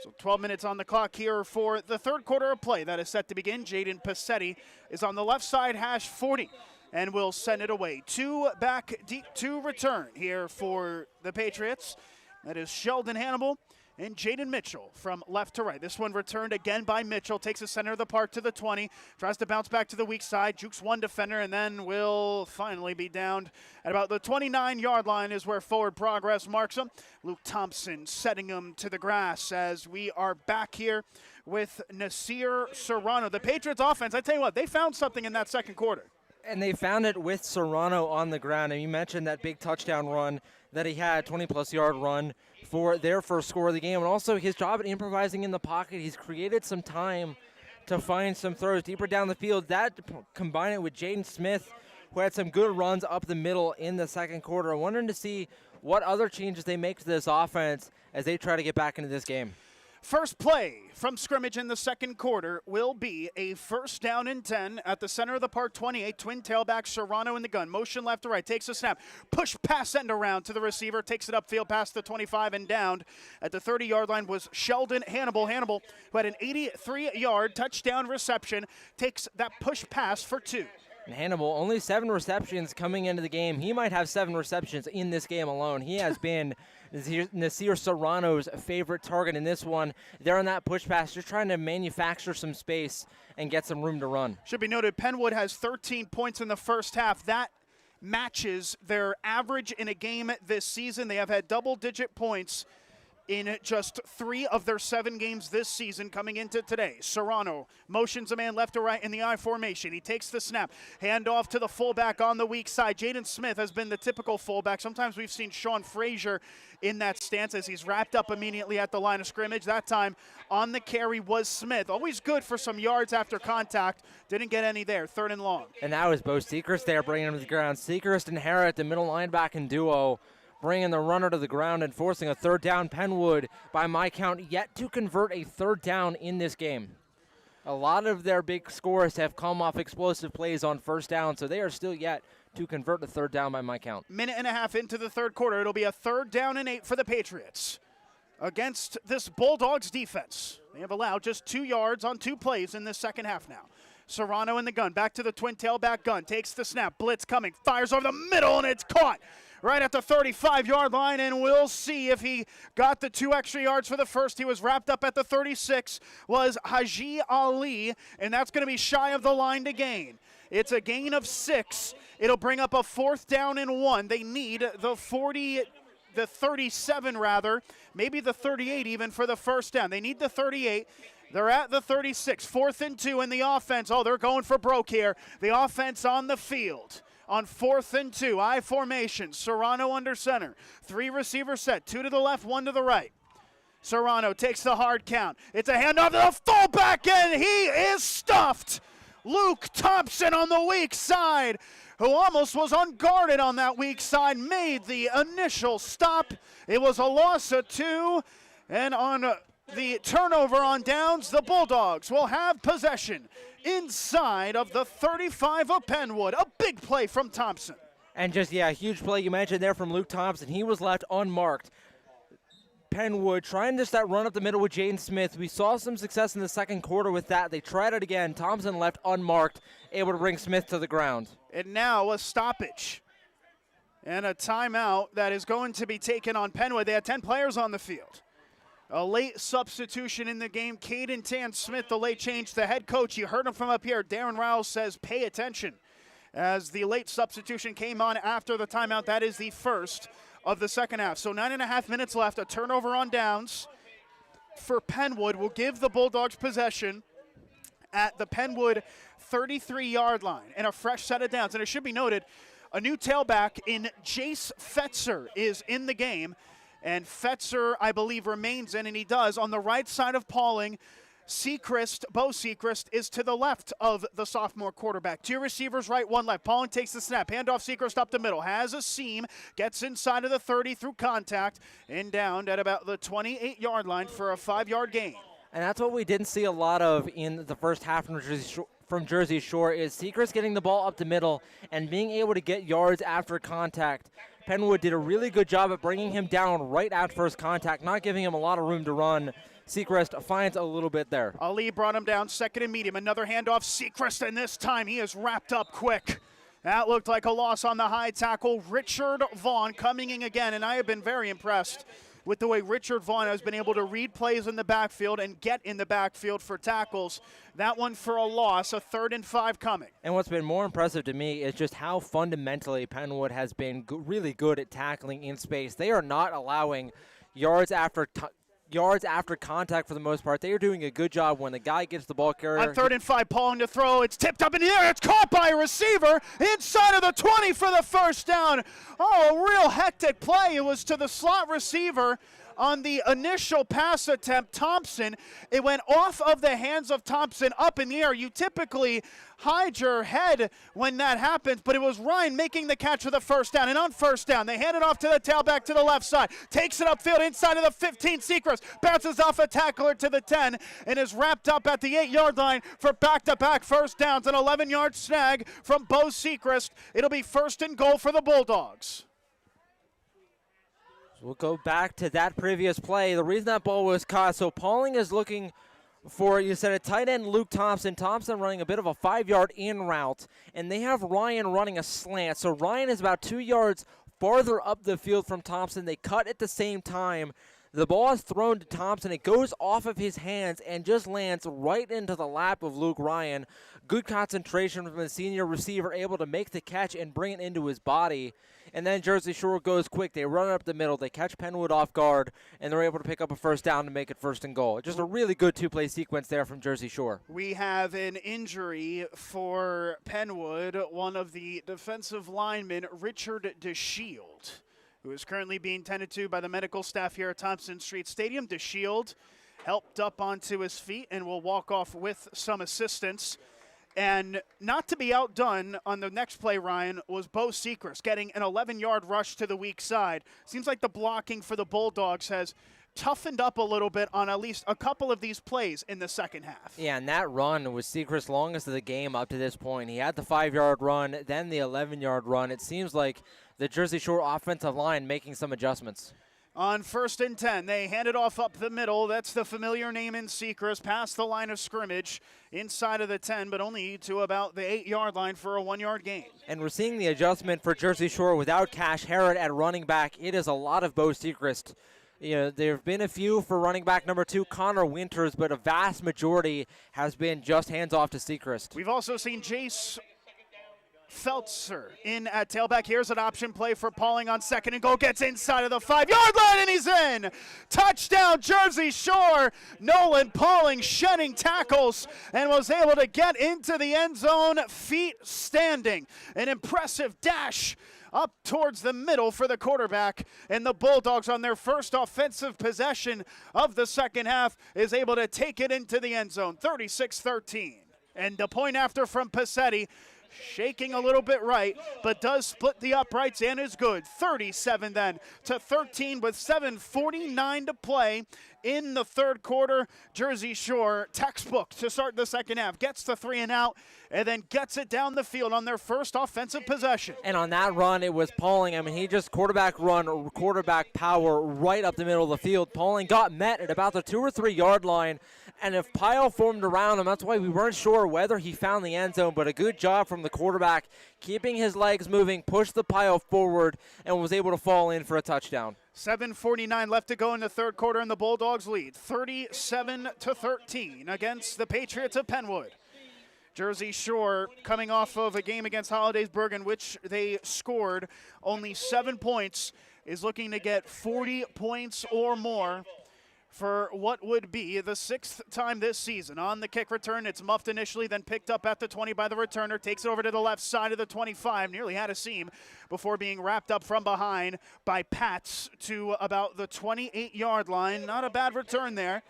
So 12 minutes on the clock here for the third quarter of play that is set to begin. Jaden Passetti is on the left side, hash 40, and will send it away. Two back deep to return here for the Patriots. That is Sheldon Hannibal and Jaden Mitchell from left to right. This one returned again by Mitchell. Takes the center of the park to the 20. Tries to bounce back to the weak side. Jukes one defender and then will finally be downed at about the 29-yard line is where forward progress marks him. Luke Thompson setting him to the grass as we are back here with Nasir Serrano. The Patriots offense, I tell you what, they found something in that second quarter. And they found it with Serrano on the ground. And you mentioned that big touchdown run that he had, 20-plus yard run for their first score of the game. And also his job at improvising in the pocket. He's created some time to find some throws deeper down the field. That combined it with Jaden Smith, who had some good runs up the middle in the second quarter. I'm wondering to see what other changes they make to this offense as they try to get back into this game. First play from scrimmage in the second quarter will be a first down and 10 at the center of the park, 28. Twin tailback Serrano in the gun. Motion left to right. Takes a snap. Push pass end around to the receiver. Takes it upfield past the 25 and down. At the 30-yard line was Sheldon Hannibal. Hannibal, who had an 83-yard touchdown reception, takes that push pass for 2. And Hannibal, only 7 receptions coming into the game. He might have 7 receptions in this game alone. He has been Nasir Serrano's favorite target in this one. They're on that push pass, just trying to manufacture some space and get some room to run. Should be noted, Pennwood has 13 points in the first half. That matches their average in a game this season. They have had double-digit points in just 3 of their 7 games this season coming into today. Serrano motions a man left to right in the I formation. He takes the snap. Hand off to the fullback on the weak side. Jaden Smith has been the typical fullback. Sometimes we've seen Sean Frazier in that stance as he's wrapped up immediately at the line of scrimmage. That time on the carry was Smith. Always good for some yards after contact. Didn't get any there. 3rd and long. And now is Bo Seacrest there bringing him to the ground. Seacrest and Harrod, the middle linebacking duo, bringing the runner to the ground and forcing a 3rd down. Pennwood, by my count, yet to convert a 3rd down in this game. A lot of their big scores have come off explosive plays on 1st down, so they are still yet to convert a 3rd down by my count. Minute and a half into the third quarter. It'll be a 3rd down and 8 for the Patriots against this Bulldogs defense. They have allowed just 2 yards on 2 plays in this second half now. Serrano in the gun, back to the twin tailback gun, takes the snap, blitz coming, fires over the middle, and it's caught right at the 35-yard line, and we'll see if he got the 2 extra yards for the first. He was wrapped up at the 36, was Haji Ali, and that's going to be shy of the line to gain. It's a gain of 6. It'll bring up a 4th down and 1. They need the 37 rather, maybe the 38 even for the first down. They need the 38. They're at the 36, 4th and 2 in the offense. Oh, they're going for broke here. The offense on the field. On 4th and 2, I formation, Serrano under center. 3 receivers set, 2 to the left, 1 to the right. Serrano takes the hard count. It's a handoff to the fullback, and he is stuffed. Luke Thompson on the weak side, who almost was unguarded on that weak side, made the initial stop. It was a loss of 2, and on the turnover on downs, the Bulldogs will have possession inside of the 35 of Pennwood. A big play from Thompson. And just, a huge play you mentioned there from Luke Thompson. He was left unmarked. Pennwood trying just that run up the middle with Jaden Smith. We saw some success in the second quarter with that. They tried it again. Thompson left unmarked, able to bring Smith to the ground. And now a stoppage and a timeout that is going to be taken on Pennwood. They had 10 players on the field. A late substitution in the game. Caden Tan-Smith, the late change. The head coach, you heard him from up here. Darren Rouse says pay attention as the late substitution came on after the timeout. That is the first of the second half. So 9.5 minutes left. A turnover on downs for Pennwood will give the Bulldogs possession at the Pennwood 33-yard line and a fresh set of downs. And it should be noted, a new tailback in Jace Fetzer is in the game. And Fetzer, I believe, remains in, and he does. On the right side of Pauling, Bo Sechrist is to the left of the sophomore quarterback. 2 receivers right, 1 left. Pauling takes the snap. Handoff Sechrist up the middle. Has a seam. Gets inside of the 30 through contact. And down at about the 28-yard line for a 5-yard gain. And that's what we didn't see a lot of in the first half from Jersey Shore is Sechrist getting the ball up the middle and being able to get yards after contact. Pennwood did a really good job at bringing him down right at first contact, not giving him a lot of room to run. Sechrist finds a little bit there. Ali brought him down, second and medium. Another handoff, Sechrist, and this time he is wrapped up quick. That looked like a loss on the high tackle. Richard Vaughn coming in again, and I have been very impressed with the way Richard Vaughn has been able to read plays in the backfield and get in the backfield for tackles. That one for a loss, a 3rd and 5 coming. And what's been more impressive to me is just how fundamentally Pennwood has been really good at tackling in space. They are not allowing yards after contact for the most part. They are doing a good job when the guy gets the ball carrier. On 3rd and 5, Pauling to throw. It's tipped up in the air. It's caught by a receiver inside of the 20 for the first down. Oh, a real hectic play. It was to the slot receiver on the initial pass attempt, Thompson. It went off of the hands of Thompson up in the air. You typically hide your head when that happens, but it was Ryan making the catch for the first down. And on first down, they hand it off to the tailback to the left side. Takes it upfield inside of the 15. Sechrist bounces off a tackler to the 10 and is wrapped up at the 8-yard line for back-to-back first downs. An 11-yard snag from Bo Sechrist. It'll be 1st and goal for the Bulldogs. We'll go back to that previous play. The reason that ball was caught, so Pauling is looking for, you said, a tight end, Luke Thompson. Thompson running a bit of a 5-yard in route, and they have Ryan running a slant. So Ryan is about 2 yards farther up the field from Thompson. They cut at the same time. The ball is thrown to Thompson. It goes off of his hands and just lands right into the lap of Luke Ryan. Good concentration from the senior receiver, able to make the catch and bring it into his body. And then Jersey Shore goes quick. They run up the middle. They catch Pennwood off guard, and they're able to pick up a first down to make it 1st and goal. Just a really good 2-play sequence there from Jersey Shore. We have an injury for Pennwood. One of the defensive linemen, Richard DeShield, who is currently being tended to by the medical staff here at Thompson Street Stadium. DeShield helped up onto his feet and will walk off with some assistance. And not to be outdone on the next play, Ryan, was Bo Sechrist getting an 11-yard rush to the weak side. Seems like the blocking for the Bulldogs has toughened up a little bit on at least a couple of these plays in the second half. Yeah, and that run was Sechrist's longest of the game up to this point. He had the 5-yard run, then the 11-yard run. It seems like the Jersey Shore offensive line making some adjustments. On 1st and 10, they hand it off up the middle. That's the familiar name in Sechrist. Past the line of scrimmage, inside of the 10, but only to about the 8-yard line for a 1-yard gain. And we're seeing the adjustment for Jersey Shore without Cash Harrod at running back. It is a lot of Bo Sechrist. You know, there have been a few for running back number 2, Connor Winters, but a vast majority has been just hands off to Sechrist. We've also seen Jace Feltzer in at tailback. Here's an option play for Pauling on 2nd and goal. Gets inside of the 5-yard line, and he's in. Touchdown, Jersey Shore. Nolan Pauling shedding tackles and was able to get into the end zone, feet standing. An impressive dash up towards the middle for the quarterback, and the Bulldogs on their first offensive possession of the second half is able to take it into the end zone, 36-13. And the point after from Passetti shaking a little bit right, but does split the uprights and is good. 37 then to 13 with 7:49 to play in the third quarter. Jersey Shore, textbook to start the second half, gets the 3 and out, and then gets it down the field on their first offensive possession. And on that run, it was Pauling. I mean, he just quarterback run, quarterback power right up the middle of the field. Pauling got met at about the 2 or 3 yard line, and if pile formed around him, that's why we weren't sure whether he found the end zone, but a good job from the quarterback, keeping his legs moving, pushed the pile forward, and was able to fall in for a touchdown. 7:49 left to go in the third quarter, and the Bulldogs lead 37 to 13 against the Patriots of Pennwood. Jersey Shore coming off of a game against Hollidaysburg in which they scored only 7 points, is looking to get 40 points or more for what would be the 6th time this season. On the kick return, it's muffed initially, then picked up at the 20 by the returner, takes it over to the left side of the 25, nearly had a seam before being wrapped up from behind by Pats to about the 28-yard line. Not a bad return there,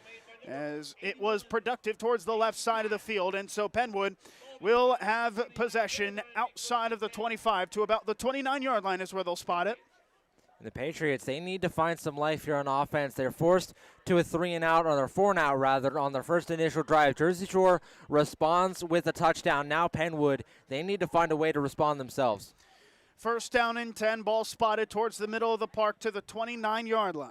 as it was productive towards the left side of the field, and so Pennwood will have possession outside of the 25 to about the 29-yard line is where they'll spot it. And the Patriots, they need to find some life here on offense. They're forced to a 3 and out, or they're 4 and out rather, on their first initial drive. Jersey Shore responds with a touchdown. Now Pennwood, they need to find a way to respond themselves. First down and 10, ball spotted towards the middle of the park to the 29-yard line.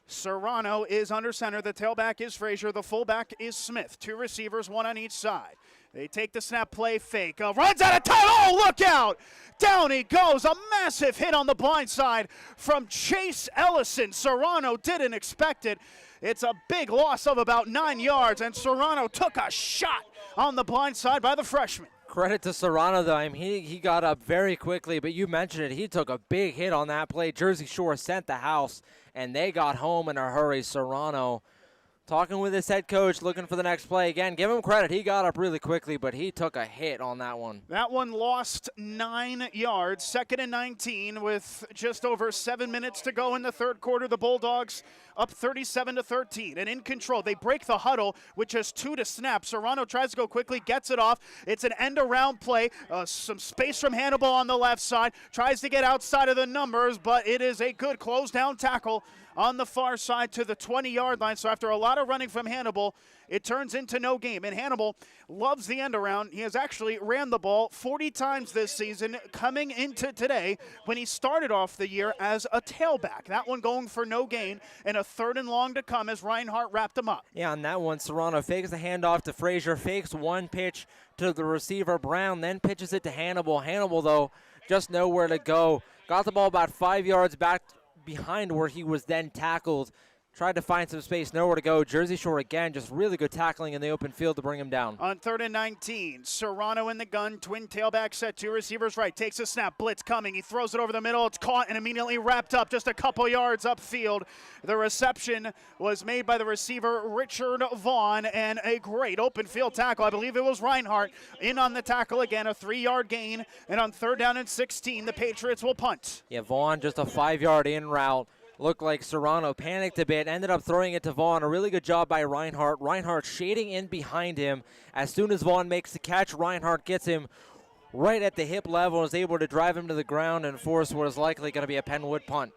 Serrano is under center. The tailback is Frazier. The fullback is Smith. 2 receivers, 1 on each side. They take the snap, play fake. Runs out of time. Oh, look out. Down he goes. A massive hit on the blind side from Chase Ellison. Serrano didn't expect it. It's a big loss of about 9 yards, and Serrano took a shot on the blind side by the freshman. Credit to Serrano, though. I mean, he got up very quickly, but you mentioned it. He took a big hit on that play. Jersey Shore sent the house, and they got home in a hurry. Serrano talking with his head coach, looking for the next play. Again, give him credit. He got up really quickly, but he took a hit on that one. That one lost 9 yards. 2nd and 19 with just over 7 minutes to go in the third quarter. The Bulldogs up 37 to 13 and in control. They break the huddle with just 2 to snap. Serrano tries to go quickly, gets it off. It's an end-around play. Some space from Hannibal on the left side. Tries to get outside of the numbers, but it is a good close-down tackle on the far side to the 20-yard line. So after a lot of running from Hannibal, it turns into no game. And Hannibal loves the end around. He has actually ran the ball 40 times this season, coming into today when he started off the year as a tailback. That one going for no gain, and a 3rd and long to come as Reinhardt wrapped him up. Yeah, on that one, Serrano fakes the handoff to Frazier, fakes one pitch to the receiver, Brown, then pitches it to Hannibal. Hannibal, though, just nowhere to go. Got the ball about 5 yards back behind where he was then tackled. Tried to find some space, nowhere to go. Jersey Shore again, just really good tackling in the open field to bring him down. On 3rd and 19, Serrano in the gun, twin tailback set, 2 receivers right, takes a snap, blitz coming, he throws it over the middle, it's caught and immediately wrapped up just a couple yards upfield. The reception was made by the receiver Richard Vaughn, and a great open field tackle. I believe it was Reinhardt in on the tackle again, a 3-yard gain, and on 3rd down and 16, the Patriots will punt. Yeah, Vaughn just a 5-yard in route. Looked like Serrano panicked a bit, ended up throwing it to Vaughn. A really good job by Reinhardt. Reinhardt shading in behind him. As soon as Vaughn makes the catch, Reinhardt gets him right at the hip level and is able to drive him to the ground and force what is likely going to be a Pennwood punt.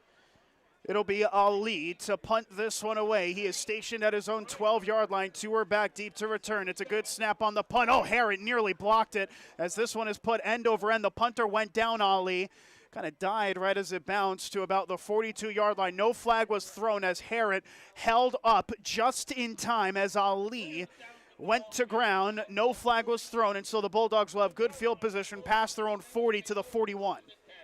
It'll be Ali to punt this one away. He is stationed at his own 12-yard line. 2 are back deep to return. It's a good snap on the punt. Oh, Harrod nearly blocked it as this one is put end over end. The punter went down, Ali. Kind of died right as it bounced to about the 42-yard line. No flag was thrown as Harrod held up just in time as Ali went to ground. No flag was thrown, and so the Bulldogs will have good field position past their own 40 to the 41.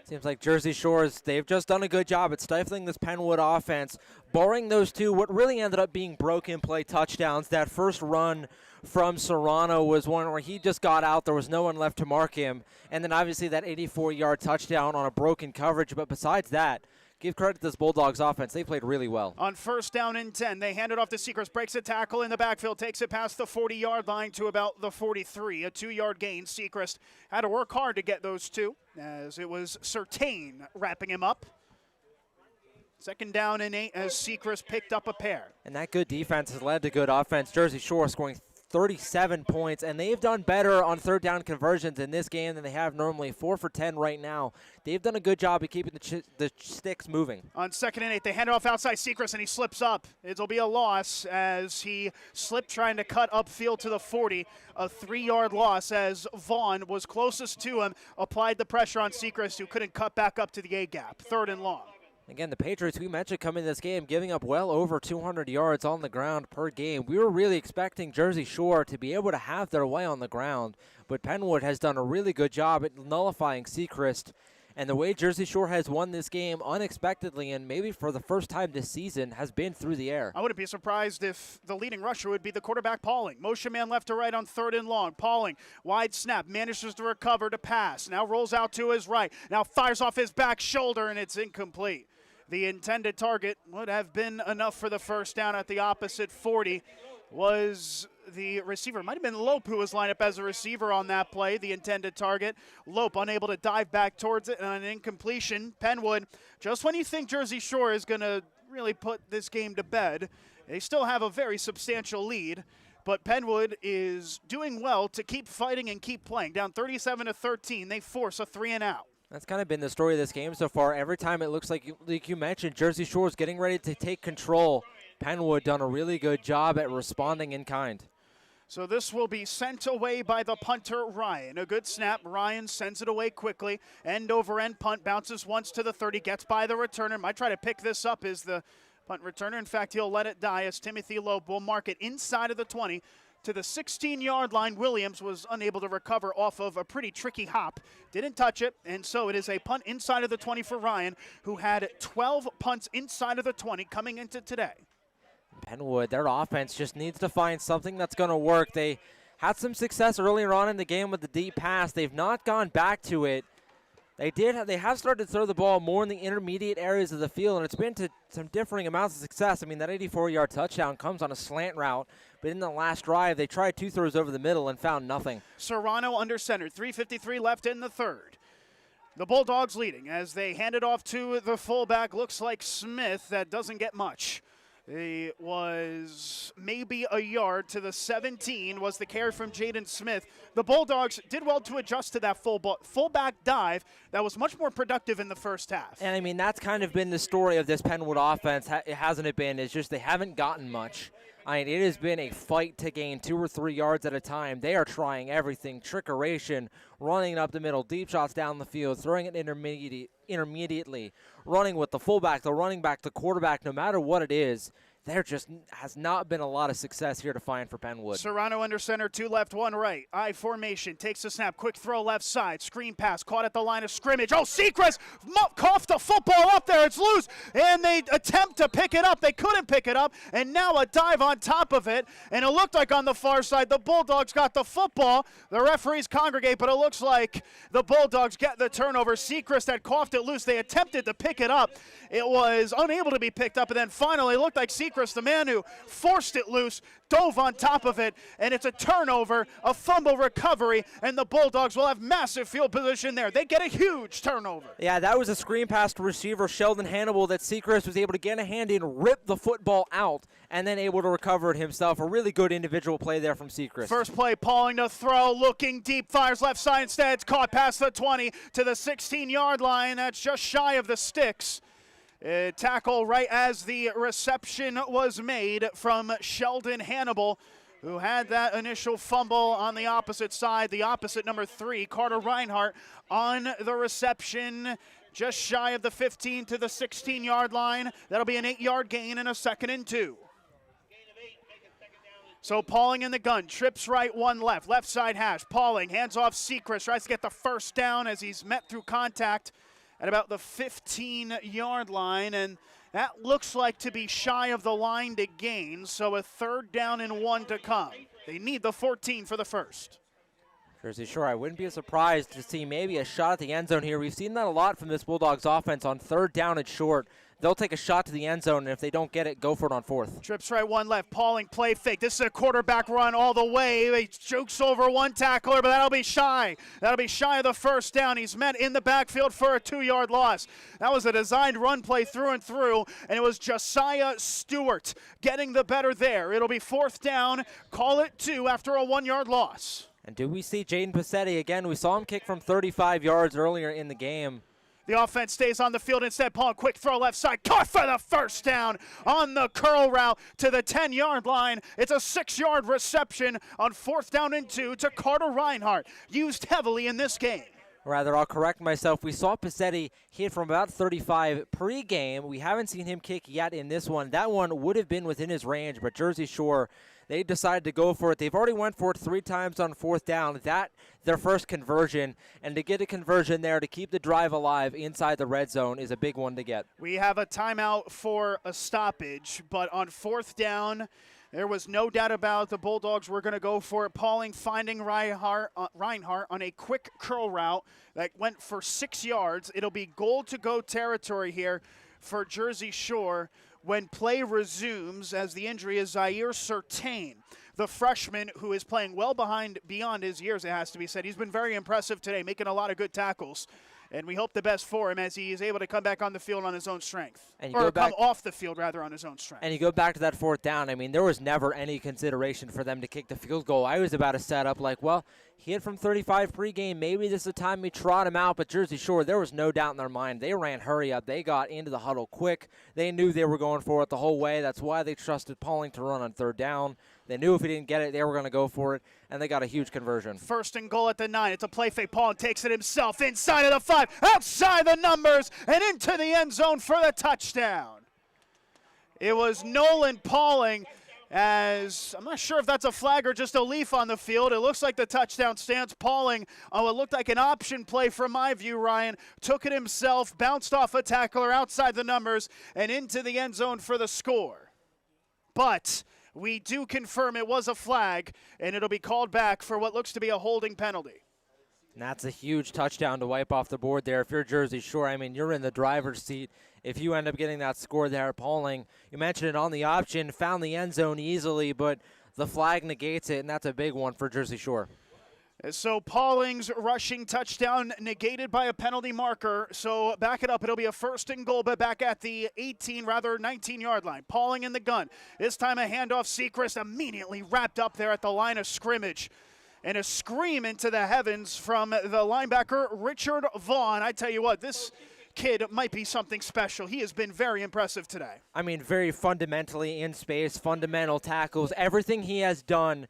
Seems like Jersey Shores, they've just done a good job at stifling this Pennwood offense, barring those 2, what really ended up being broken play touchdowns. That first run from Serrano was one where he just got out. There was no one left to mark him. And then obviously that 84-yard touchdown on a broken coverage. But besides that, give credit to this Bulldogs offense. They played really well. On 1st down and 10, they hand it off to Seacrest, breaks a tackle in the backfield, takes it past the 40-yard line to about the 43, a 2-yard gain. Seacrest had to work hard to get those 2, as it was Certain wrapping him up. 2nd down and 8 as Seacrest picked up a pair. And that good defense has led to good offense. Jersey Shore scoring 37 points, and they've done better on third down conversions in this game than they have normally. 4 for 10 right now. They've done a good job of keeping the sticks moving. On 2nd and 8, they hand it off outside Seacrest, and he slips up. It'll be a loss as he slipped trying to cut upfield to the 40. A 3-yard loss as Vaughn was closest to him, applied the pressure on Seacrest, who couldn't cut back up to the A-gap. 3rd and long. Again, the Patriots, we mentioned coming in this game, giving up well over 200 yards on the ground per game. We were really expecting Jersey Shore to be able to have their way on the ground, but Pennwood has done a really good job at nullifying Seacrest. And the way Jersey Shore has won this game unexpectedly and maybe for the first time this season has been through the air. I wouldn't be surprised if the leading rusher would be the quarterback, Pauling. Motion man left to right on 3rd and long. Pauling, wide snap, manages to recover to pass. Now rolls out to his right. Now fires off his back shoulder, and it's incomplete. The intended target would have been enough for the first down at the opposite 40. Was the receiver, might have been Lope who was lined up as a receiver on that play, the intended target. Lope unable to dive back towards it, and an incompletion. Pennwood, just when you think Jersey Shore is going to really put this game to bed, they still have a very substantial lead, but Pennwood is doing well to keep fighting and keep playing. Down 37-13, they force a 3-and-out. That's kind of been the story of this game so far. Every time it looks like you mentioned, Jersey Shore is getting ready to take control. Pennwood done a really good job at responding in kind. So this will be sent away by the punter, Ryan. A good snap. Ryan sends it away quickly. End over end punt, bounces once to the 30, gets by the returner. Might try to pick this up as the punt returner. In fact, he'll let it die as Timothy Lope will mark it inside of the 20. To the 16-yard line. Williams was unable to recover off of a pretty tricky hop. Didn't touch it, and so it is a punt inside of the 20 for Ryan, who had 12 punts inside of the 20 coming into today. Pennwood, their offense just needs to find something that's going to work. They had some success earlier on in the game with the deep pass. They've not gone back to it. They have started to throw the ball more in the intermediate areas of the field, and it's been to some differing amounts of success. I mean, that 84-yard touchdown comes on a slant route, but in the last drive, they tried 2 throws over the middle and found nothing. Serrano under center, 3:53 left in the 3rd. The Bulldogs leading as they hand it off to the fullback. Looks like Smith. That doesn't get much. It was maybe a yard to the 17 was the carry from Jaden Smith. The Bulldogs did well to adjust to that fullback dive that was much more productive in the first half. And, I mean, that's kind of been the story of this Pennwood offense, hasn't it been? It's just they haven't gotten much. I mean, it has been a fight to gain 2 or 3 yards at a time. They are trying everything, trickeration, running it up the middle, deep shots down the field, throwing it intermediately, running with the fullback, the running back, the quarterback, no matter what it is. There just has not been a lot of success here to find for Pennwood. Serrano under center, 2 left, 1 right. I formation, takes the snap, quick throw left side, screen pass, caught at the line of scrimmage. Oh, Seacrest coughed the football up there, it's loose, and they attempt to pick it up. They couldn't pick it up, and now a dive on top of it, and it looked like on the far side the Bulldogs got the football. The referees congregate, but it looks like the Bulldogs get the turnover. Seacrest had coughed it loose. They attempted to pick it up. It was unable to be picked up, and then finally it looked like Seacrest, the man who forced it loose, dove on top of it, and it's a turnover, a fumble recovery, and the Bulldogs will have massive field position there. They get a huge turnover. Yeah, that was a screen pass to receiver Sheldon Hannibal that Seacrest was able to get a hand in, rip the football out, and then able to recover it himself. A really good individual play there from Seacrest. First play, Pauling to throw, looking deep, fires left side instead. It's caught past the 20 to the 16-yard line. That's just shy of the sticks. Tackle right as the reception was made from Sheldon Hannibal, who had that initial fumble on the opposite side. The opposite number 3, Carter Reinhart, on the reception, just shy of the 15 to the 16-yard line. That'll be an 8-yard gain and a 2nd and 2. So Pauling in the gun, trips right, 1 left, left side hash. Pauling hands off Seacrest, tries to get the first down as he's met through contact at about the 15-yard line, and that looks like to be shy of the line to gain, so a 3rd down and 1 to come. They need the 14 for the first. Jersey Shore, I wouldn't be surprised to see maybe a shot at the end zone here. We've seen that a lot from this Bulldogs offense on 3rd down and short. they'll take a shot to the end zone, and if they don't get it, go for it on fourth. Trips right, one left. Pauling, play fake. This is a quarterback run all the way. He jukes over one tackler, but that'll be shy. That'll be shy of the first down. He's met in the backfield for a 2-yard loss. That was a designed run play through and through, and it was Josiah Stewart getting the better there. It'll be fourth down. Call it 2 after a 1-yard loss. And do we see Jaden Passetti again? We saw him kick from 35 yards earlier in the game. The offense stays on the field instead. Paul, quick throw left side. Caught for the first down on the curl route to the 10-yard line. It's a 6-yard reception on fourth down and 2 to Carter Reinhardt, used heavily in this game. Rather, I'll correct myself. We saw Passetti hit from about 35 pregame. We haven't seen him kick yet in this one. That one would have been within his range, but Jersey Shore, they decided to go for it. They've already went for it 3 times on fourth down. That, their first conversion, and to get a conversion there to keep the drive alive inside the red zone is a big one to get. We have a timeout for a stoppage, but on fourth down, there was no doubt about the Bulldogs were going to go for it. Pauling finding Reinhardt on a quick curl route that went for 6 yards. It'll be goal-to-go territory here for Jersey Shore when play resumes, as the injury is Zaire Certain, the freshman who is playing well beyond his years, it has to be said. He's been very impressive today, making a lot of good tackles. And we hope the best for him as he is able to come back on the field on his own strength. Or come off the field, rather, on his own strength. And you go back to that fourth down. I mean, there was never any consideration for them to kick the field goal. I was about to set up like, well, he hit from 35 pregame. Maybe this is the time we trot him out. But Jersey Shore, there was no doubt in their mind. They ran hurry up. They got into the huddle quick. They knew they were going for it the whole way. That's why they trusted Pauling to run on third down. They knew if he didn't get it, they were going to go for it, and they got a huge conversion. First and goal at the 9. It's a play fake. Pauling takes it himself inside of the 5, outside the numbers, and into the end zone for the touchdown. It was Nolan Pauling, as I'm not sure if that's a flag or just a leaf on the field. It looks like the touchdown stands. Pauling, it looked like an option play from my view, Ryan. Took it himself, bounced off a tackler outside the numbers, and into the end zone for the score. But we do confirm it was a flag, and it'll be called back for what looks to be a holding penalty. And that's a huge touchdown to wipe off the board there. If you're Jersey Shore, I mean, you're in the driver's seat. If you end up getting that score there, Pauling, you mentioned it on the option, found the end zone easily, but the flag negates it, and that's a big one for Jersey Shore. So Pauling's rushing touchdown negated by a penalty marker. So back it up. It'll be a first and goal, but back at the 19-yard line. Pauling in the gun. This time a handoff. Sechrist immediately wrapped up there at the line of scrimmage. And a scream into the heavens from the linebacker, Richard Vaughn. I tell you what, this kid might be something special. He has been very impressive today. I mean, very fundamentally in space, fundamental tackles. Everything he has done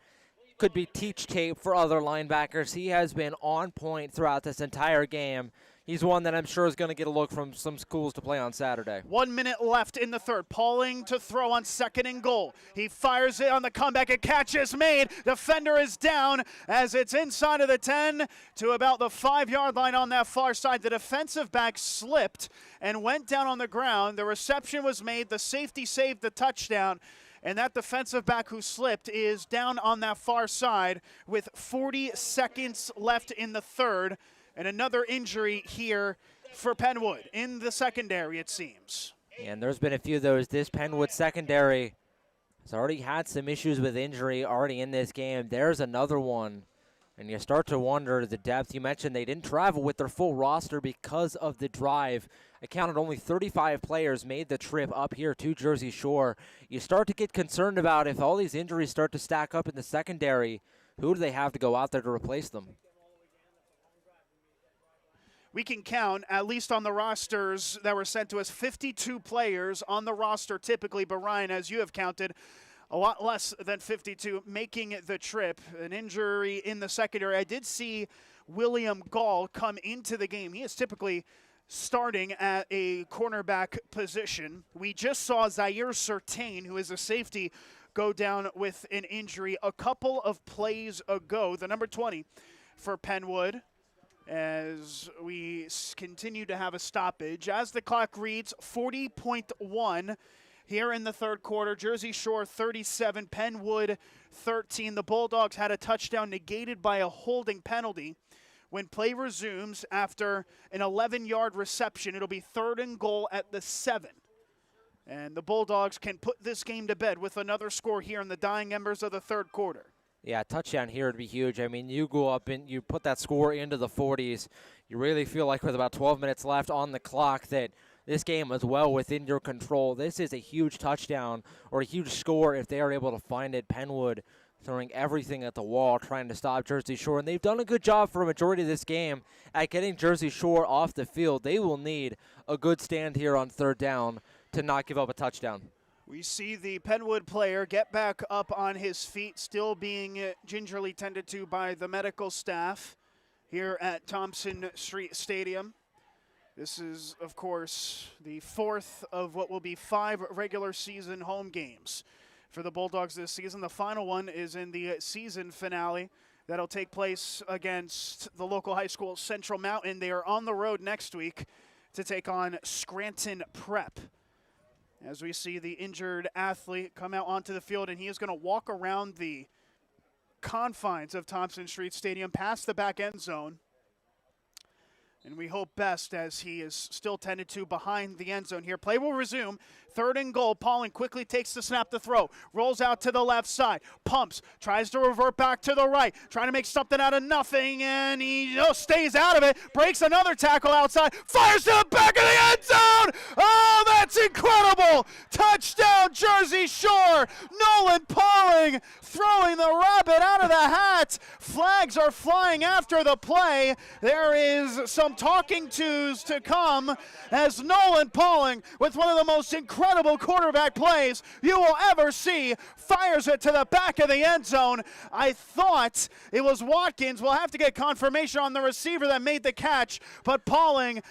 could be teach tape for other linebackers. He has been on point throughout this entire game. He's one that I'm sure is going to get a look from some schools to play on Saturday. 1 minute left in the third. Pauling to throw on second and goal. He fires it on the comeback. A catch is made. Defender is down as it's inside of the 10 to about the 5-yard line on that far side. The defensive back slipped and went down on the ground. The reception was made. The safety saved the touchdown. And that defensive back who slipped is down on that far side with 40 seconds left in the third. And another injury here for Pennwood in the secondary, it seems. And there's been a few of those. This Pennwood secondary has already had some issues with injury already in this game. There's another one. And you start to wonder the depth. You mentioned they didn't travel with their full roster because of the drive. I counted only 35 players made the trip up here to Jersey Shore. You start to get concerned about if all these injuries start to stack up in the secondary, who do they have to go out there to replace them? We can count, at least on the rosters that were sent to us, 52 players on the roster typically. But Ryan, as you have counted, a lot less than 52 making the trip. An injury in the secondary. I did see William Gall come into the game. He is typically starting at a cornerback position. We just saw Zaire Certain, who is a safety, go down with an injury a couple of plays ago. The number 20 for Pennwood, as we continue to have a stoppage. As the clock reads, 40.1 here in the third quarter. Jersey Shore 37, Pennwood 13. The Bulldogs had a touchdown negated by a holding penalty. When play resumes after an 11-yard reception, it'll be third and goal at the 7. And the Bulldogs can put this game to bed with another score here in the dying embers of the third quarter. Yeah, touchdown here would be huge. I mean, you go up and you put that score into the 40s. You really feel like with about 12 minutes left on the clock that this game is well within your control. This is a huge touchdown or a huge score if they are able to find it. Pennwood throwing everything at the wall, trying to stop Jersey Shore. And they've done a good job for a majority of this game at getting Jersey Shore off the field. They will need a good stand here on third down to not give up a touchdown. We see the Pennwood player get back up on his feet, still being gingerly tended to by the medical staff here at Thompson Street Stadium. This is, of course, the fourth of what will be 5 regular season home games for the Bulldogs this season. The final one is in the season finale. That'll take place against the local high school, Central Mountain. They are on the road next week to take on Scranton Prep. As we see the injured athlete come out onto the field, and he is going to walk around the confines of Thompson Street Stadium past the back end zone. And we hope best as he is still tended to behind the end zone here. Play will resume. 3rd and goal. Pauling quickly takes the snap to throw. Rolls out to the left side. Pumps. Tries to revert back to the right. Trying to make something out of nothing. And he stays out of it. Breaks another tackle outside. Fires to the back of the end zone. Oh, that's incredible. Touchdown, Jersey Shore. Nolan Pauling throwing the rabbit out of the hat. Flags are flying after the play. There is some talking tos to come as Nolan Pauling, with one of the most incredible quarterback plays you will ever see, fires it to the back of the end zone. I thought it was Watkins. We'll have to get confirmation on the receiver that made the catch, but Pauling,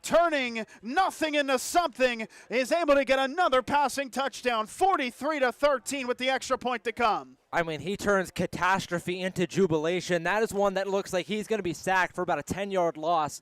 turning nothing into something, is able to get another passing touchdown, 43-13 with the extra point to come. I mean, he turns catastrophe into jubilation. That is one that looks like he's going to be sacked for about a 10-yard loss.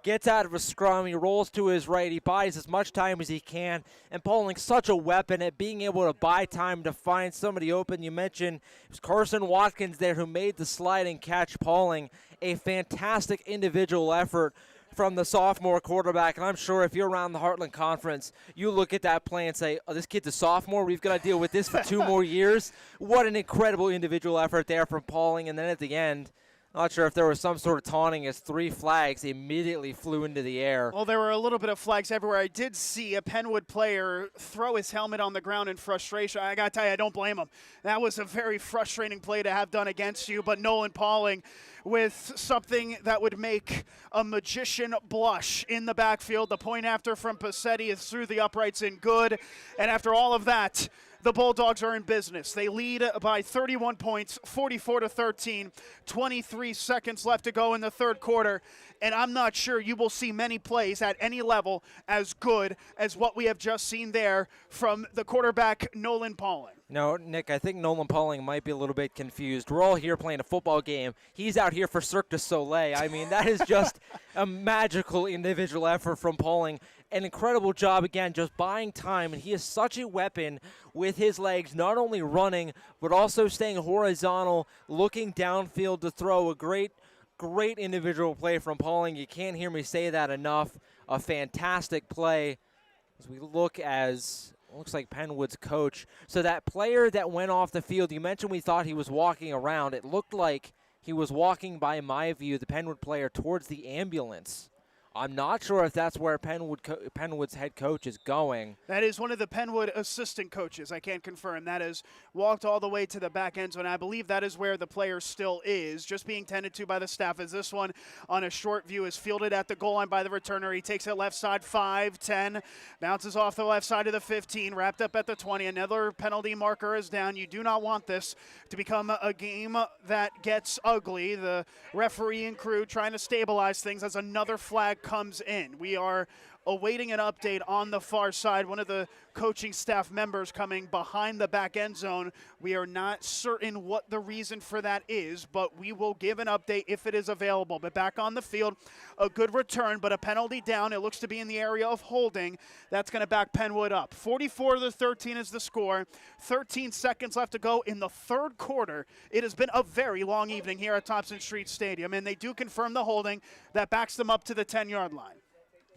Gets out of a scrum, he rolls to his right, he buys as much time as he can, and Pauling's such a weapon at being able to buy time to find somebody open. You mentioned it was Carson Watkins there who made the sliding catch. Pauling, a fantastic individual effort from the sophomore quarterback, and I'm sure if you're around the Heartland Conference, you look at that play and say, oh, this kid's a sophomore, we've got to deal with this for 2 more years. What an incredible individual effort there from Pauling, and then at the end, not sure if there was some sort of taunting as 3 flags immediately flew into the air. Well, there were a little bit of flags everywhere. I did see a Pennwood player throw his helmet on the ground in frustration. I got to tell you, I don't blame him. That was a very frustrating play to have done against you, but Nolan Pauling with something that would make a magician blush in the backfield. The point after from Passetti is through the uprights and good, and after all of that, the Bulldogs are in business. They lead by 31 points, 44-13, 23 seconds left to go in the third quarter, and I'm not sure you will see many plays at any level as good as what we have just seen there from the quarterback, Nolan Pauling. No, Nick, I think Nolan Pauling might be a little bit confused. We're all here playing a football game. He's out here for Cirque du Soleil. I mean, that is just a magical individual effort from Pauling. An incredible job, again, just buying time. And he is such a weapon with his legs, not only running, but also staying horizontal, looking downfield to throw. A great individual play from Pauling. You can't hear me say that enough. A fantastic play as we look as looks like Pennwood's coach. So that player that went off the field, you mentioned we thought he was walking around. It looked like he was walking, by my view, the Pennwood player towards the ambulance. I'm not sure if that's where Pennwood's head coach is going. That is one of the Pennwood assistant coaches. I can't confirm. That is walked all the way to the back end zone. I believe that is where the player still is, just being tended to by the staff. As this one on a short view is fielded at the goal line by the returner. He takes it left side, 5, 10, bounces off the left side of the 15, wrapped up at the 20. Another penalty marker is down. You do not want this to become a game that gets ugly. The referee and crew trying to stabilize things as another flag comes in. We are awaiting an update on the far side. One of the coaching staff members coming behind the back end zone. We are not certain what the reason for that is, but we will give an update if it is available. But back on the field, a good return, but a penalty down. It looks to be in the area of holding. That's going to back Pennwood up. 44-13 is the score. 13 seconds left to go in the third quarter. It has been a very long evening here at Thompson Street Stadium, and they do confirm the holding that backs them up to the 10-yard line.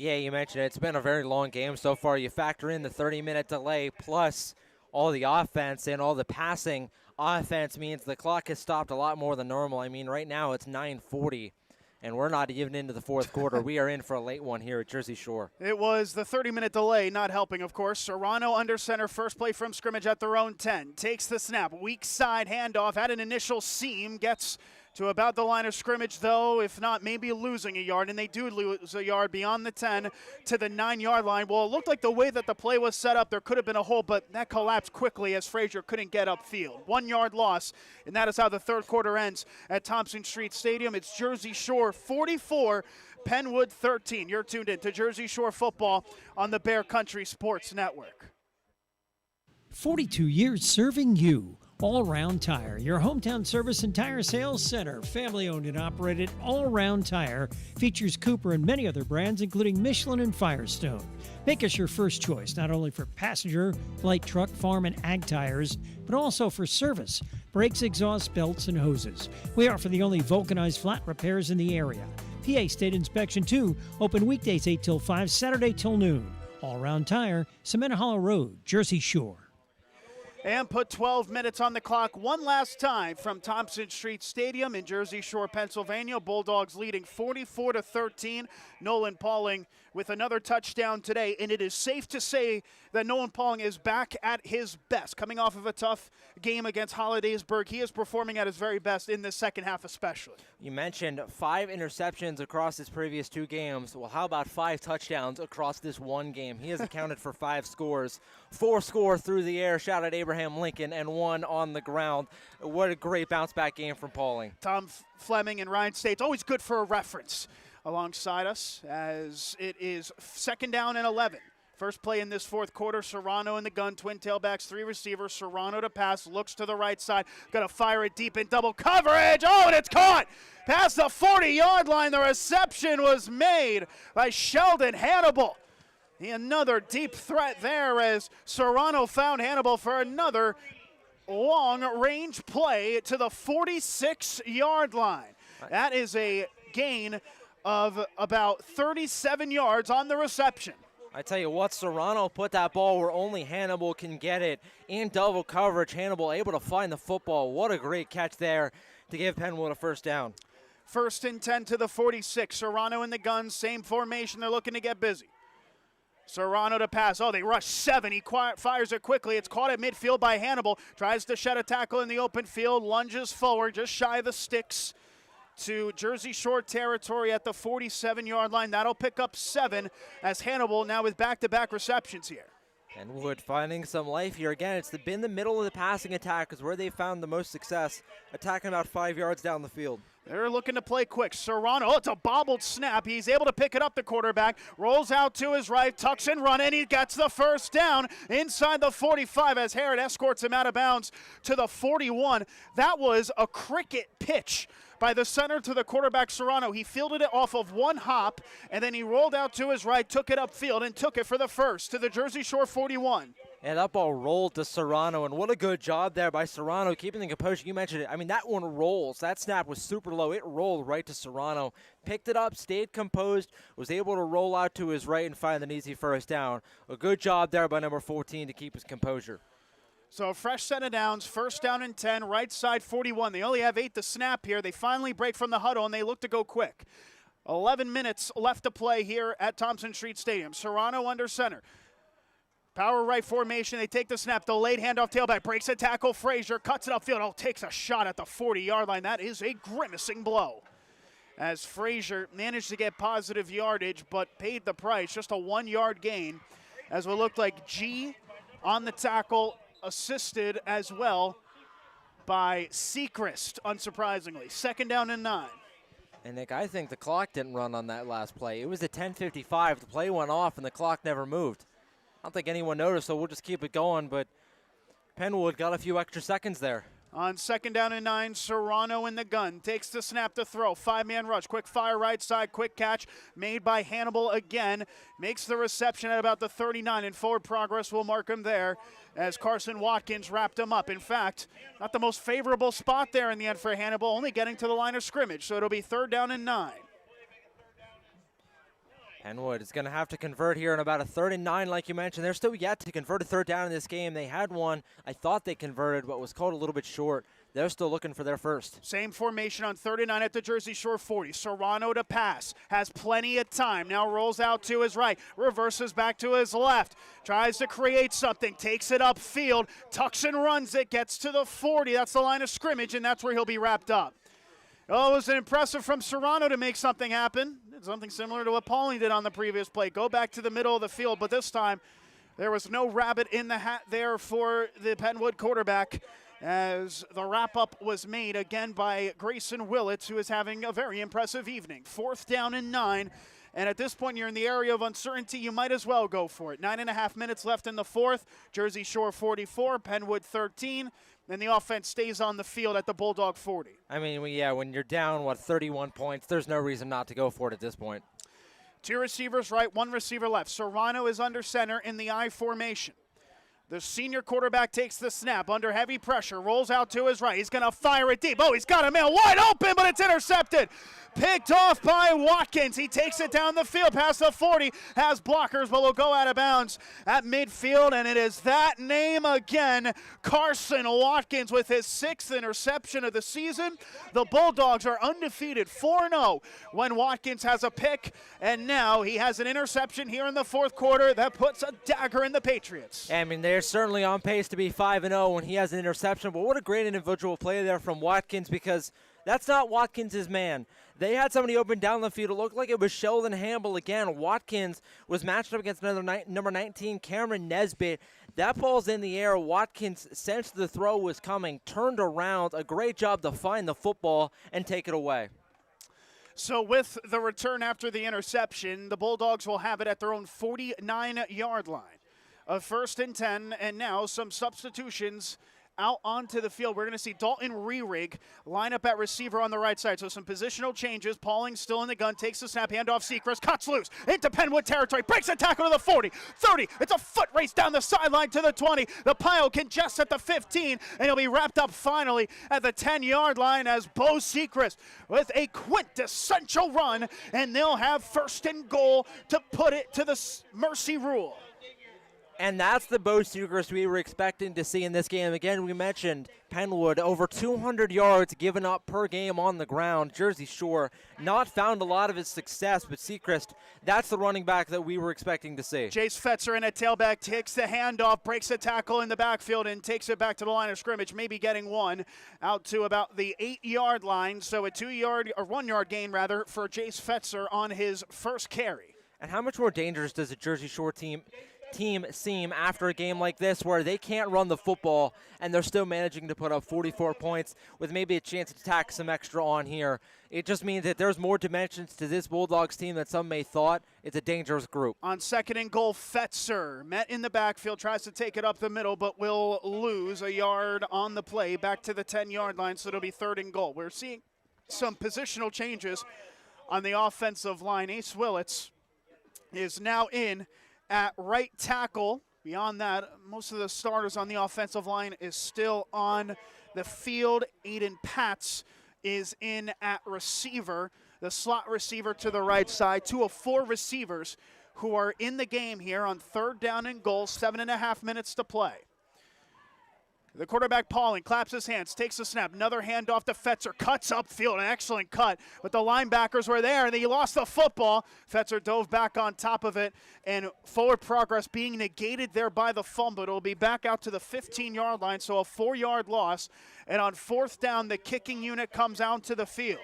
Yeah, you mentioned it. It's been a very long game so far. You factor in the 30-minute delay plus all the offense and all the passing. Offense means the clock has stopped a lot more than normal. I mean, right now it's 9:40, and we're not even into the fourth quarter. We are in for a late one here at Jersey Shore. It was the 30-minute delay not helping, of course. Serrano under center, first play from scrimmage at their own 10. Takes the snap, weak side handoff at an initial seam, gets to about the line of scrimmage, though, if not maybe losing a yard, and they do lose a yard beyond the 10 to the 9-yard line. Well, it looked like the way that the play was set up, there could have been a hole, but that collapsed quickly as Frazier couldn't get upfield. 1-yard loss, and that is how the third quarter ends at Thompson Street Stadium. It's Jersey Shore 44, Pennwood 13. You're tuned in to Jersey Shore football on the Bear Country Sports Network. 42 years serving you. All Round Tire, your hometown service and tire sales center. Family owned and operated, All Round Tire features Cooper and many other brands, including Michelin and Firestone. Make us your first choice, not only for passenger, light truck, farm, and ag tires, but also for service, brakes, exhaust, belts, and hoses. We offer the only vulcanized flat repairs in the area. PA State Inspection 2, open weekdays 8 till 5, Saturday till noon. All Round Tire, Cement Hollow Road, Jersey Shore. And put 12 minutes on the clock one last time from Thompson Street Stadium in Jersey Shore, Pennsylvania. Bulldogs leading 44-13. Nolan Pauling with another touchdown today, and it is safe to say that Nolan Pauling is back at his best. Coming off of a tough game against Hollidaysburg, he is performing at his very best in the second half especially. You mentioned 5 interceptions across his previous 2 games. Well, how about 5 touchdowns across this one game? He has accounted for 5 scores. 4 score through the air, shout out Abraham Lincoln, and 1 on the ground. What a great bounce-back game from Pauling. Tom Fleming and Ryan State's always good for a reference alongside us as it is second down and 11. First play in this fourth quarter, Serrano in the gun, twin tailbacks, 3 receivers. Serrano to pass, looks to the right side, going to fire it deep in double coverage. Oh, and it's caught past the 40-yard line. The reception was made by Sheldon Hannibal. Another deep threat there as Serrano found Hannibal for another long-range play to the 46-yard line. That is a gain of about 37 yards on the reception. I tell you what, Serrano put that ball where only Hannibal can get it. In double coverage, Hannibal able to find the football. What a great catch there to give Pennwood a first down. First and 10 to the 46. Serrano in the gun, same formation. They're looking to get busy. Serrano to pass. Oh, they rush 7. He fires it quickly. It's caught at midfield by Hannibal. Tries to shed a tackle in the open field. Lunges forward, just shy of the sticks to Jersey Shore territory at the 47-yard line. That'll pick up 7 as Hannibal now with back-to-back receptions here. Pennwood finding some life here. Again, it's been the middle of the passing attack is where they found the most success, attacking about 5 yards down the field. They're looking to play quick. Serrano, oh, it's a bobbled snap. He's able to pick it up, the quarterback. Rolls out to his right, tucks and run, and he gets the first down inside the 45 as Herod escorts him out of bounds to the 41. That was a cricket pitch by the center to the quarterback, Serrano. He fielded it off of one hop, and then he rolled out to his right, took it upfield, and took it for the first to the Jersey Shore 41. And that ball rolled to Serrano, and what a good job there by Serrano, keeping the composure. You mentioned it. I mean, that one rolls. That snap was super low. It rolled right to Serrano. Picked it up, stayed composed, was able to roll out to his right and find an easy first down. A good job there by number 14 to keep his composure. So a fresh set of downs, first down and 10, right side 41. They only have 8 to snap here. They finally break from the huddle, and they look to go quick. 11 minutes left to play here at Thompson Street Stadium. Serrano under center. Power right formation. They take the snap. Delayed handoff tailback. Breaks a tackle. Frazier cuts it upfield. Oh, takes a shot at the 40-yard line. That is a grimacing blow. As Frazier managed to get positive yardage, but paid the price. Just a 1-yard gain. As what looked like G on the tackle, assisted as well by Sechrist, unsurprisingly. Second down and 9. And Nick, I think the clock didn't run on that last play. It was at 10:55. The play went off, and the clock never moved. I don't think anyone noticed, so we'll just keep it going, but Pennwood got a few extra seconds there. On second down and 9, Serrano in the gun. Takes the snap to throw. 5-man rush. Quick fire right side. Quick catch made by Hannibal again. Makes the reception at about the 39, and forward progress will mark him there as Carson Watkins wrapped him up. In fact, not the most favorable spot there in the end for Hannibal, only getting to the line of scrimmage. So it'll be third down and 9. Pennwood is going to have to convert here in about a 3rd and 9, like you mentioned. They're still yet to convert a 3rd down in this game. They had one. I thought they converted, but was called a little bit short. They're still looking for their first. Same formation on 3rd and 9 at the Jersey Shore 40. Serrano to pass. Has plenty of time. Now rolls out to his right. Reverses back to his left. Tries to create something. Takes it upfield. Tucks and runs it. Gets to the 40. That's the line of scrimmage, and that's where he'll be wrapped up. Oh, it was impressive from Serrano to make something happen. Did something similar to what Pauling did on the previous play. Go back to the middle of the field, but this time there was no rabbit in the hat there for the Pennwood quarterback, as the wrap-up was made again by Grayson Willits, who is having a very impressive evening. 4th down and 9, and at this point you're in the area of uncertainty. You might as well go for it. 9.5 minutes left in the 4th. Jersey Shore 44, Pennwood 13. And the offense stays on the field at the Bulldog 40. I mean, when you're down, 31 points, there's no reason not to go for it at this point. 2 receivers right, 1 receiver left. Serrano is under center in the I formation. The senior quarterback takes the snap under heavy pressure, rolls out to his right. He's going to fire it deep. Oh, he's got a man wide open, but it's intercepted. Picked off by Watkins. He takes it down the field past the 40, has blockers, but will go out of bounds at midfield, and it is that name again, Carson Watkins, with his 6th interception of the season. The Bulldogs are undefeated 4-0 when Watkins has a pick, and now he has an interception here in the 4th quarter that puts a dagger in the Patriots. I mean, they're certainly on pace to be 5-0 when he has an interception, but what a great individual play there from Watkins, because that's not Watkins' man. They had somebody open down the field. It looked like it was Sheldon Hamble again. Watkins was matched up against another number 19, Cameron Nesbitt. That ball's in the air. Watkins sensed the throw was coming, turned around. A great job to find the football and take it away. So with the return after the interception, the Bulldogs will have it at their own 49-yard line. A 1st and 10, and now some substitutions out onto the field. We're going to see Dalton Rerig line up at receiver on the right side. So some positional changes. Pauling still in the gun, takes the snap, handoff Seacrest, cuts loose into Pennwood territory, breaks a tackle to the 40, 30. It's a foot race down the sideline to the 20. The pile congests at the 15, and he'll be wrapped up finally at the 10-yard line as Bo Seacrest with a quintessential run, and they'll have 1st and goal to put it to the mercy rule. And that's the Bo Seacrest we were expecting to see in this game. Again, we mentioned Pennwood, over 200 yards given up per game on the ground. Jersey Shore not found a lot of his success, but Seacrest, that's the running back that we were expecting to see. Jace Fetzer in a tailback, takes the handoff, breaks a tackle in the backfield, and takes it back to the line of scrimmage, maybe getting one out to about the 8-yard line. So a 1-yard gain, rather, for Jace Fetzer on his first carry. And how much more dangerous does a Jersey Shore team seem after a game like this, where they can't run the football and they're still managing to put up 44 points with maybe a chance to tack some extra on here? It just means that there's more dimensions to this Bulldogs team than some may thought. It's a dangerous group. On 2nd and goal, Fetzer met in the backfield, tries to take it up the middle, but will lose a yard on the play back to the 10-yard line, so it'll be 3rd and goal. We're seeing some positional changes on the offensive line. Ace Willits is now in at right tackle. Beyond that, most of the starters on the offensive line is still on the field. Aiden Patz is in at receiver, the slot receiver to the right side. 2 of 4 receivers who are in the game here on 3rd down and goal, 7.5 minutes to play. The quarterback, Pauling, claps his hands, takes the snap, another handoff to Fetzer, cuts upfield, an excellent cut, but the linebackers were there, and he lost the football. Fetzer dove back on top of it, and forward progress being negated there by the fumble. It'll be back out to the 15-yard line, so a 4-yard loss, and on 4th down, the kicking unit comes out to the field.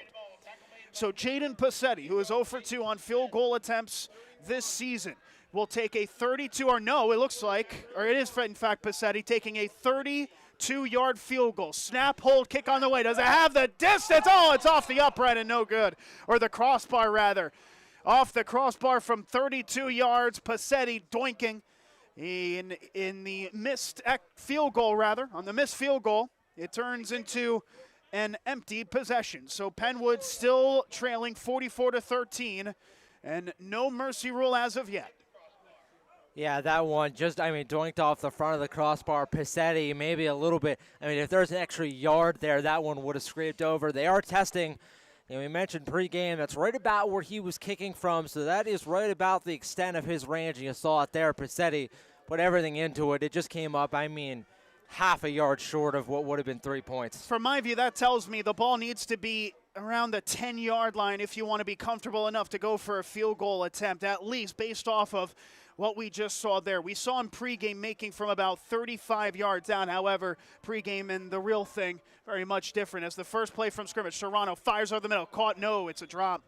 So Jaden Passetti, who is 0 for 2 on field goal attempts this season, will take a 32-yard field goal. Snap, hold, kick on the way. Does it have the distance? Oh, it's off the upright and no good. Or the crossbar, rather. Off the crossbar from 32 yards. Passetti doinking in the missed field goal, rather. On the missed field goal, it turns into an empty possession. So Pennwood still trailing 44-13, and no mercy rule as of yet. Yeah, that one doinked off the front of the crossbar. Passetti, maybe a little bit. If there's an extra yard there, that one would have scraped over. They are testing And we mentioned pregame, that's right about where he was kicking from, so that is right about the extent of his range. And you saw it there. Pizzetti put everything into it. It just came up, half a yard short of what would have been 3 points. From my view, that tells me the ball needs to be around the 10-yard line if you want to be comfortable enough to go for a field goal attempt, at least based off of what we just saw there. We saw him pregame making from about 35 yards out. However, pregame and the real thing, very much different. As the first play from scrimmage, Serrano fires over the middle. Caught, no, it's a drop.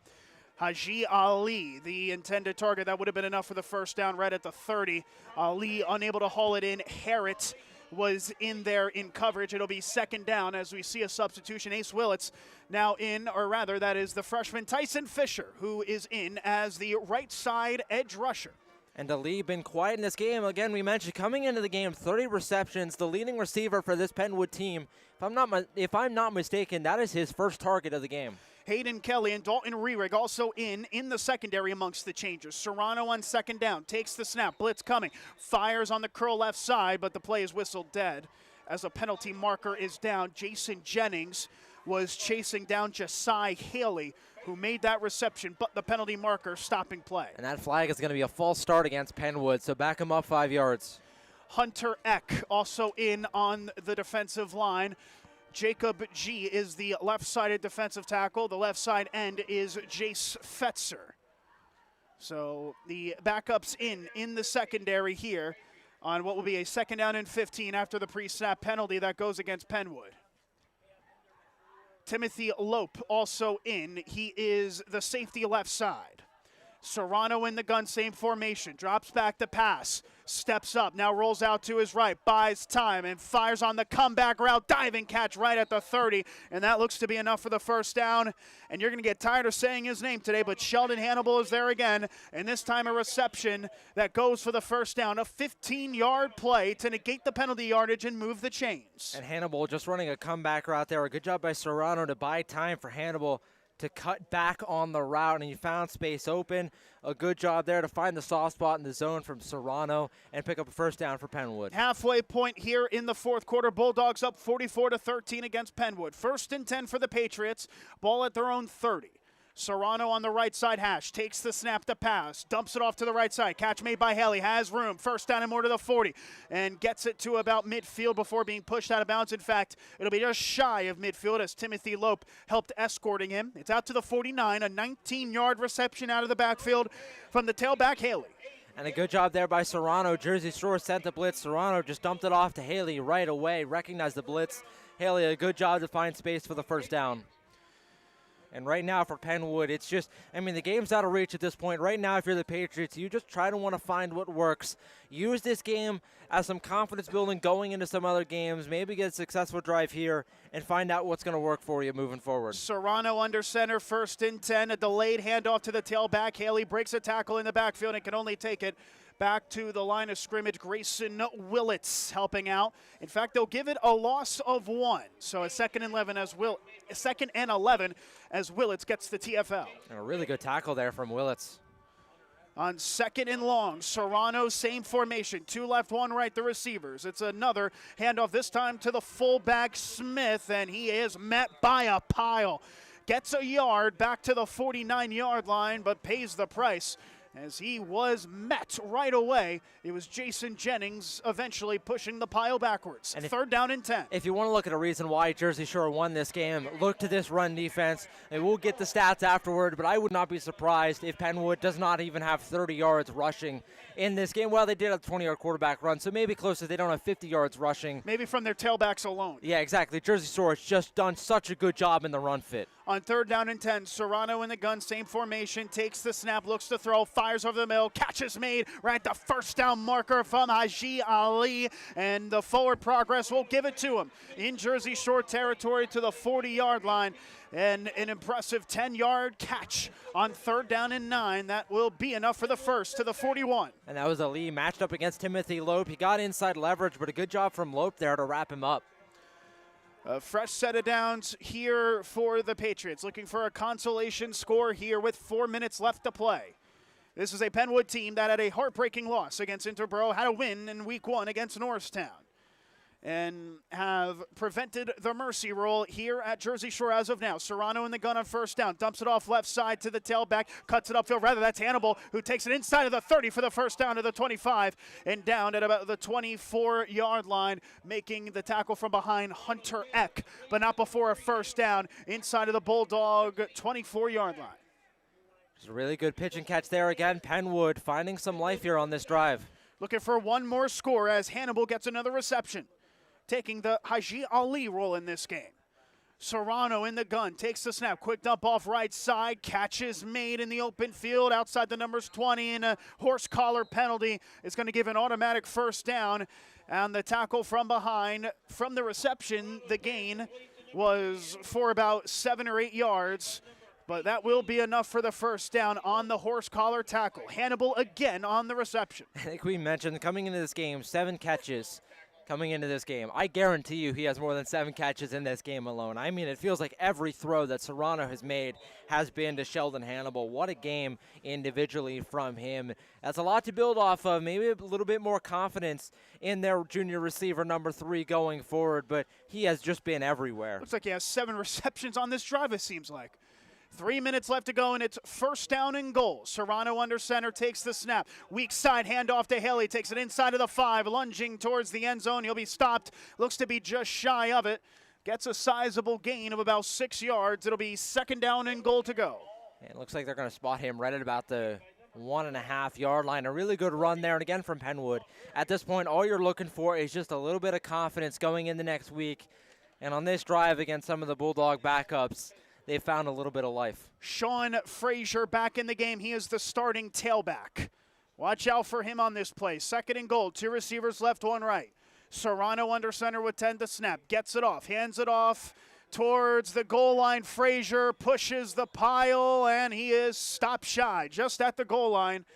Haji Ali, the intended target. That would have been enough for the first down right at the 30. Ali unable to haul it in. Harrett was in there in coverage. It'll be second down as we see a substitution. Ace Willits now in, or rather that is the freshman Tyson Fisher, who is in as the right side edge rusher. And Ali been quiet in this game. Again, we mentioned coming into the game, 30 receptions, the leading receiver for this Pennwood team. If I'm not mistaken, that is his first target of the game. Hayden Kelly and Dalton Rerig also in the secondary amongst the changers. Serrano on second down, takes the snap, blitz coming, fires on the curl left side, but the play is whistled dead as a penalty marker is down. Jason Jennings was chasing down Josiah Haley, who made that reception, but the penalty marker stopping play. And that flag is going to be a false start against Pennwood, so back him up 5 yards. Hunter Eck also in on the defensive line. Jacob G is the left-sided defensive tackle. The left side end is Jace Fetzer. So the backups in the secondary here on what will be a second down and 15 after the pre-snap penalty that goes against Pennwood. Timothy Lope also in. He is the safety left side. Serrano in the gun, same formation. Drops back to pass. Steps up, now rolls out to his right, buys time, and fires on the comeback route. Diving catch right at the 30, and that looks to be enough for the first down. And you're going to get tired of saying his name today, but Sheldon Hannibal is there again, and this time a reception that goes for the first down. A 15-yard play to negate the penalty yardage and move the chains. And Hannibal just running a comeback route there. A good job by Serrano to buy time for Hannibal to cut back on the route, and he found space open. A good job there to find the soft spot in the zone from Serrano and pick up a first down for Pennwood. Halfway point here in the fourth quarter. Bulldogs up 44-13 against Pennwood. First and 10 for the Patriots. Ball at their own 30. Serrano on the right side hash, takes the snap to pass, dumps it off to the right side. Catch made by Haley, has room, first down and more to the 40, and gets it to about midfield before being pushed out of bounds. In fact, it'll be just shy of midfield as Timothy Lope helped escorting him. It's out to the 49, a 19-yard reception out of the backfield from the tailback, Haley. And a good job there by Serrano. Jersey Shore sent the blitz. Serrano just dumped it off to Haley right away, recognized the blitz. Haley, a good job to find space for the first down. And right now for Pennwood, it's just, the game's out of reach at this point. Right now, if you're the Patriots, you just try to want to find what works. Use this game as some confidence building going into some other games. Maybe get a successful drive here and find out what's going to work for you moving forward. Serrano under center, first and 10. A delayed handoff to the tailback. Haley breaks a tackle in the backfield and can only take it back to the line of scrimmage. Grayson Willits helping out. In fact, they'll give it a loss of 1. So a second and 11 as Willits gets the TFL. And a really good tackle there from Willits. On second and long, Serrano, same formation. 2 left, 1 right, the receivers. It's another handoff, this time to the fullback Smith, and he is met by a pile. Gets a yard back to the 49-yard line, but pays the price as he was met right away. It was Jason Jennings eventually pushing the pile backwards. And third down and 10. If you want to look at a reason why Jersey Shore won this game, look to this run defense. And we'll get the stats afterward, but I would not be surprised if Pennwood does not even have 30 yards rushing in this game. Well, they did a 20-yard quarterback run, so maybe close to they don't have 50 yards rushing. Maybe from their tailbacks alone. Yeah, exactly. Jersey Shore has just done such a good job in the run fit. On third down and 10, Serrano in the gun, same formation, takes the snap, looks to throw, fires over the middle, catch is made right at the first down marker from Haji Ali, and the forward progress will give it to him in Jersey Shore territory to the 40-yard line, and an impressive 10-yard catch on third down and 9. That will be enough for the first to the 41. And that was Ali matched up against Timothy Lope. He got inside leverage, but a good job from Lope there to wrap him up. A fresh set of downs here for the Patriots, looking for a consolation score here with 4 minutes left to play. This is a Pennwood team that had a heartbreaking loss against Interboro, had a win in week 1 against Norristown. and have prevented the mercy roll here at Jersey Shore as of now. Serrano in the gun on first down, dumps it off left side to the tailback, cuts it upfield. Rather, that's Hannibal, who takes it inside of the 30 for the first down to the 25, and down at about the 24-yard line, making the tackle from behind Hunter Eck, but not before a first down inside of the Bulldog 24-yard line. It's a really good pitch and catch there again. Pennwood finding some life here on this drive. Looking for one more score as Hannibal gets another reception, taking the Haji Ali role in this game. Serrano in the gun, takes the snap, quick dump off right side, catch is made in the open field outside the numbers 20, and a horse collar penalty is going to give an automatic first down. And the tackle from behind, from the reception, the gain was for about 7 or 8 yards, but that will be enough for the first down on the horse collar tackle. Hannibal again on the reception. I think we mentioned coming into this game, 7 catches. Coming into this game, I guarantee you he has more than 7 catches in this game alone. I mean, it feels like every throw that Serrano has made has been to Sheldon Hannibal. What a game individually from him. That's a lot to build off of. Maybe a little bit more confidence in their junior receiver number 3 going forward, but he has just been everywhere. Looks like he has 7 receptions on this drive, it seems like. 3 minutes left to go, and it's first down and goal. Serrano under center takes the snap. Weak side handoff to Haley. Takes it inside of the 5, lunging towards the end zone. He'll be stopped. Looks to be just shy of it. Gets a sizable gain of about 6 yards. It'll be second down and goal to go. And it looks like they're going to spot him right at about the 1.5-yard line. A really good run there, and again from Pennwood. At this point, all you're looking for is just a little bit of confidence going in the next week. And on this drive against some of the Bulldog backups, they found a little bit of life. Sean Frazier back in the game. He is the starting tailback. Watch out for him on this play. Second and goal. 2 receivers left, 1 right. Serrano under center with 10 to snap. Gets it off. Hands it off towards the goal line. Frazier pushes the pile, and he is stopped shy just at the goal line.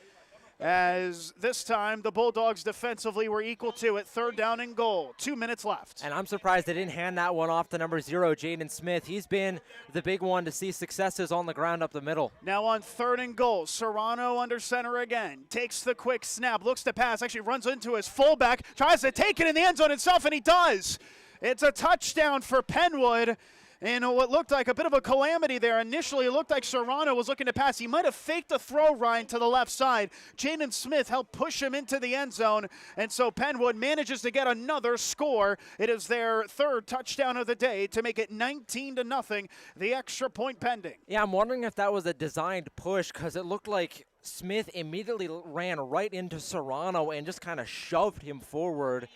As this time the Bulldogs defensively were equal to it. Third down and goal. 2 minutes left. And I'm surprised they didn't hand that one off to number 0, Jaden Smith. He's been the big one to see successes on the ground up the middle. Now on third and goal, Serrano under center again. Takes the quick snap, looks to pass, actually runs into his fullback, tries to take it in the end zone himself, and he does. It's a touchdown for Pennwood. And what looked like a bit of a calamity there. Initially, it looked like Serrano was looking to pass. He might have faked the throw, Ryan, to the left side. Jaden Smith helped push him into the end zone. And so Pennwood manages to get another score. It is their 3rd touchdown of the day to make it 19-0, the extra point pending. Yeah, I'm wondering if that was a designed push, because it looked like Smith immediately ran right into Serrano and just kind of shoved him forward.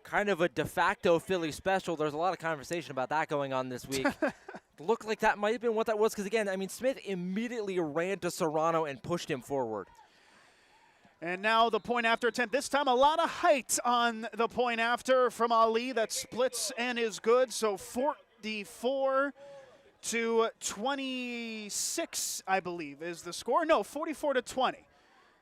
Kind of a de facto Philly special. There's a lot of conversation about that going on this week. Looked like that might have been what that was, because again, I mean, Smith immediately ran to Serrano and pushed him forward. And now the point after attempt. This time a lot of height on the point after from Ali that splits and is good. So 44 to 26, I believe, is the score. No, 44 to 20.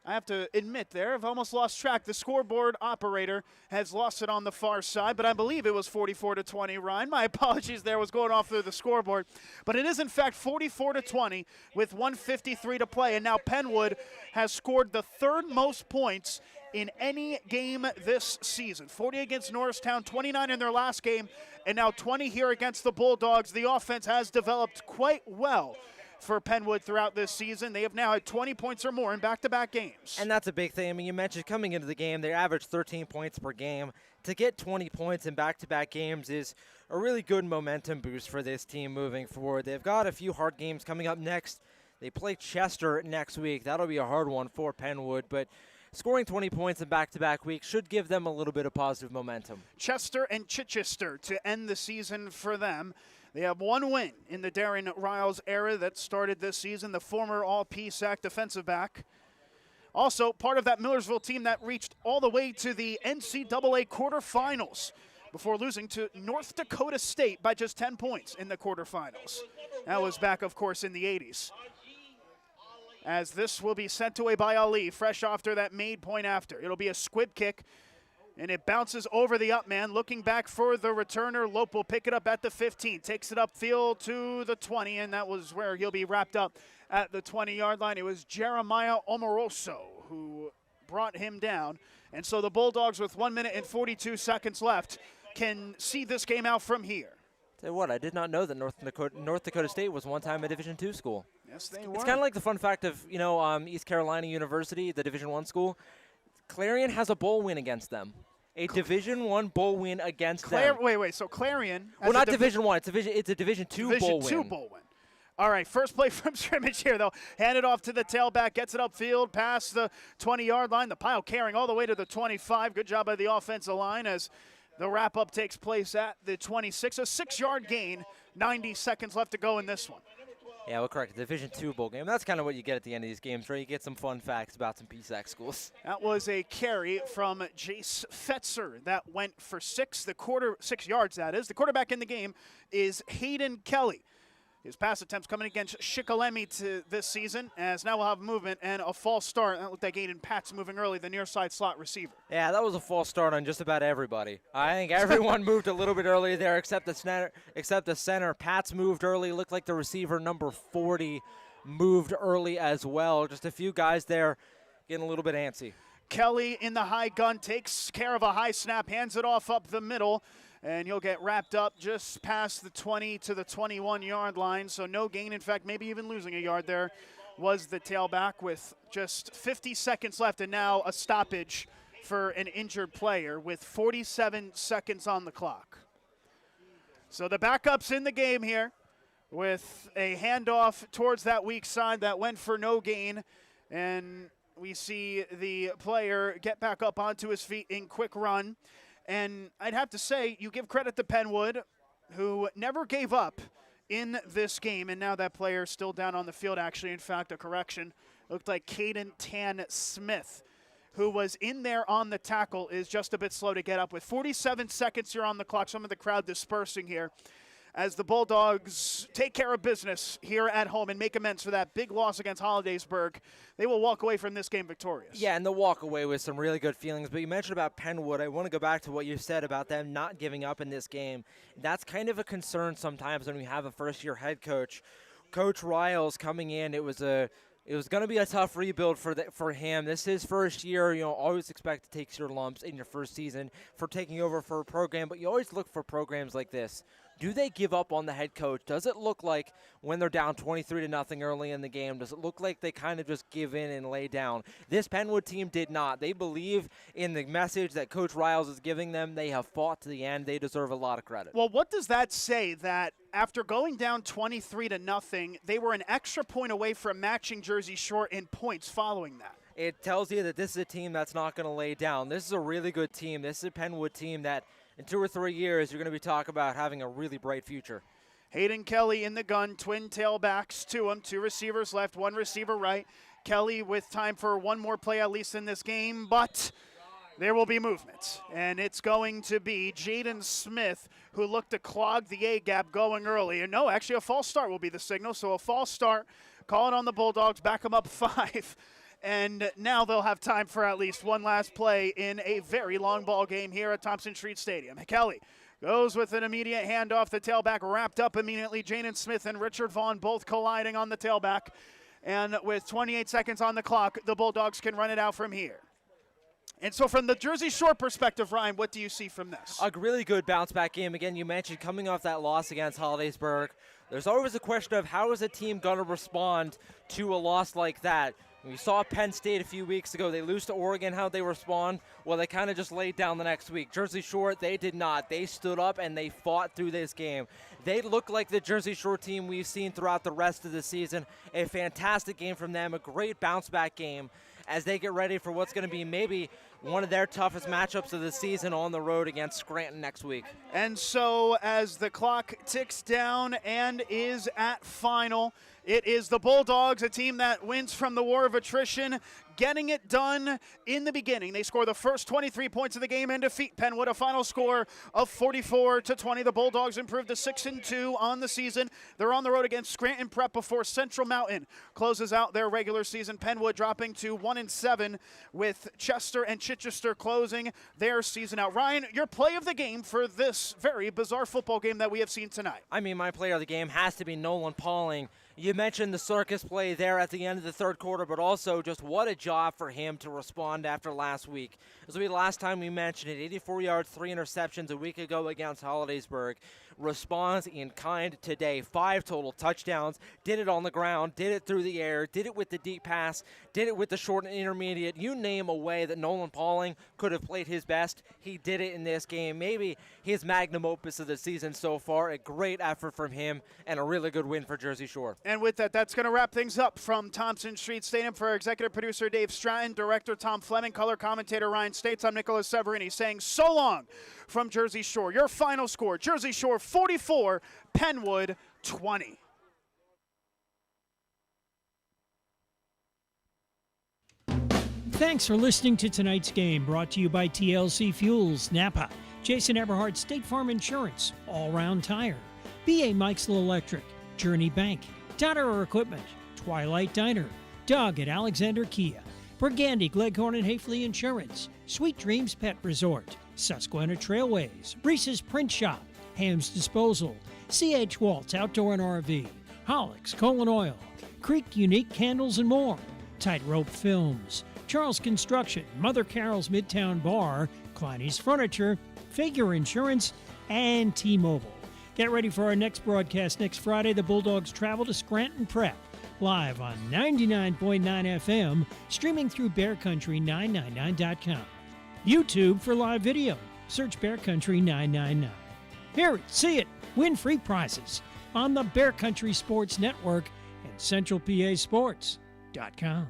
I have to admit there, I've almost lost track. The scoreboard operator has lost it on the far side, but I believe it was 44 to 20, Ryan. My apologies there, was going off through the scoreboard. But it is, in fact, 44 to 20 with 1:53 to play. And now Pennwood has scored the 3rd most points in any game this season. 40 against Norristown, 29 in their last game, and now 20 here against the Bulldogs. The offense has developed quite well for Pennwood throughout this season. They have now had 20 points or more in back-to-back games. And that's a big thing. I mean, you mentioned coming into the game, they averaged 13 points per game. To get 20 points in back-to-back games is a really good momentum boost for this team moving forward. They've got a few hard games coming up next. They play Chester next week. That'll be a hard one for Pennwood, but scoring 20 points in back-to-back weeks should give them a little bit of positive momentum. Chester and Chichester to end the season for them. They have 1 win in the Darren Riles era that started this season, the former All-PSAC defensive back. Also, part of that Millersville team that reached all the way to the NCAA quarterfinals before losing to North Dakota State by just 10 points in the quarterfinals. That was back, of course, in the 80s. As this will be sent away by Ali, fresh after that made point after. It'll be a squib kick. And it bounces over the up man, looking back for the returner. Lope will pick it up at the 15, takes it upfield to the 20, and that was where he'll be wrapped up at the 20-yard line. It was Jeremiah Omaroso who brought him down. And so the Bulldogs, with 1 minute and 42 seconds left, can see this game out from here. Tell you what, I did not know that North Dakota State was one time a Division II school. Yes, they were. It's kind of like the fun fact of, East Carolina University, the Division I school. Clarion has a bowl win against them. A Division I bowl win against them. Wait. So Clarion. Well, not Division I. It's a Division II bowl win. Division II bowl win. All right, first play from scrimmage here, though. Hand it off to the tailback, gets it upfield, past the 20-yard line. The pile carrying all the way to the 25. Good job by the offensive line as the wrap-up takes place at the 26. A 6-yard gain, 90 seconds left to go in this one. Yeah, well, correct. Division II bowl game. That's kind of what you get at the end of these games, right? You get some fun facts about some PSAC schools. That was a carry from Jace Fetzer that went for 6 yards, that is. The quarterback in the game is Hayden Kelly. His pass attempts coming against Shikellamy this season, as now we'll have movement and a false start. That looked like Aiden Pat's moving early, the near side slot receiver. Yeah, that was a false start on just about everybody. I think everyone moved a little bit early there except the center. Pat's moved early. Looked like the receiver number 40 moved early as well. Just a few guys there getting a little bit antsy. Kelly in the high gun takes care of a high snap, hands it off up the middle. And you'll get wrapped up just past the 20 to the 21-yard line. So no gain. In fact, maybe even losing a yard there was the tailback with just 50 seconds left. And now a stoppage for an injured player with 47 seconds on the clock. So the backup's in the game here with a handoff towards that weak side that went for no gain. And we see the player get back up onto his feet in quick run. And I'd have to say, you give credit to Pennwood, who never gave up in this game. And now that player is still down on the field, actually. In fact, a correction. Looked like Caden Tan Smith, who was in there on the tackle, is just a bit slow to get up. With 47 seconds here on the clock, some of the crowd dispersing here as the Bulldogs take care of business here at home and make amends for that big loss against Hollidaysburg. They will walk away from this game victorious. Yeah, and they'll walk away with some really good feelings. But you mentioned about Pennwood. I want to go back to what you said about them not giving up in this game. That's kind of a concern sometimes when we have a first-year head coach. Coach Riles coming in, it was going to be a tough rebuild for him. This is his first year. Always expect to take your lumps in your first season for taking over for a program. But you always look for programs like this. Do they give up on the head coach? Does it look like when they're down 23-0 early in the game, does it look like they kind of just give in and lay down? This Pennwood team did not. They believe in the message that Coach Riles is giving them. They have fought to the end. They deserve a lot of credit. Well, what does that say that after going down 23-0, they were an extra point away from matching Jersey Shore in points following that? It tells you that this is a team that's not going to lay down. This is a really good team. This is a Pennwood team that in 2 or 3 years, you're going to be talking about having a really bright future. Hayden Kelly in the gun, twin tailbacks to him. 2 receivers left, 1 receiver right. Kelly with time for 1 more play at least in this game, but there will be movement. And it's going to be Jaden Smith, who looked to clog the A-gap going early. And no, actually a false start will be the signal. So a false start, call it on the Bulldogs, back them up 5. And now they'll have time for at least 1 last play in a very long ball game here at Thompson Street Stadium. Kelly goes with an immediate handoff. The tailback wrapped up immediately. Jaden Smith and Richard Vaughn both colliding on the tailback. And with 28 seconds on the clock, the Bulldogs can run it out from here. And so from the Jersey Shore perspective, Ryan, what do you see from this? A really good bounce-back game. Again, you mentioned coming off that loss against Hollidaysburg. There's always a question of how is a team going to respond to a loss like that. We saw Penn State a few weeks ago. They lose to Oregon. How they respond? Well, they kind of just laid down the next week. Jersey Shore, they did not. They stood up and they fought through this game. They look like the Jersey Shore team we've seen throughout the rest of the season. A fantastic game from them, a great bounce-back game as they get ready for what's going to be maybe one of their toughest matchups of the season on the road against Scranton next week. And so as the clock ticks down and is at final, it is the Bulldogs, a team that wins from the war of attrition, getting it done in the beginning. They score the first 23 points of the game and defeat Pennwood, a final score of 44-20. The Bulldogs improved to 6-2 on the season. They're on the road against Scranton Prep before Central Mountain closes out their regular season. Pennwood dropping to 1-7 with Chester and Chichester closing their season out. Ryan, your play of the game for this very bizarre football game that we have seen tonight. I mean, my player of the game has to be Nolan Pauling. You mentioned the circus play there at the end of the third quarter, but also just what a job for him to respond after last week. This will be the last time we mentioned it. 84 yards, 3 interceptions a week ago against Hollidaysburg. Responds in kind today. 5 total touchdowns. Did it on the ground, did it through the air, did it with the deep pass, did it with the short and intermediate. You name a way that Nolan Pauling could have played his best. He did it in this game. Maybe his magnum opus of the season so far. A great effort from him and a really good win for Jersey Shore. And with that, that's going to wrap things up from Thompson Street Stadium. For our executive producer Dave Stratton, director Tom Fleming, color commentator Ryan States, I'm Nicolas Severini saying so long from Jersey Shore. Your final score, Jersey Shore 44, Pennwood 20. Thanks for listening to tonight's game, brought to you by TLC Fuels, Napa, Jason Eberhardt State Farm Insurance, All Round Tire, B.A. Mikesell Electric, Journey Bank, Dotterer Equipment, Twilight Diner, Doug at Alexander Kia, Burgandy, Gleghorn and Hafley Insurance, Sweet Dreams Pet Resort, Susquehanna Trailways, Reese's Print Shop, Ham's Disposal, C.H. Waltz Outdoor and RV, Hollick's Colon Oil, Creek Unique Candles and more, Tightrope Films, Charles Construction, Mother Carol's Midtown Bar, Kleiny's Furniture, Figure Insurance, and T-Mobile. Get ready for our next broadcast next Friday. The Bulldogs travel to Scranton Prep, live on 99.9 FM, streaming through BearCountry999.com. YouTube for live video. Search Bear Country 999. Hear it, see it, win free prizes on the Bear Country Sports Network and CentralPASports.com.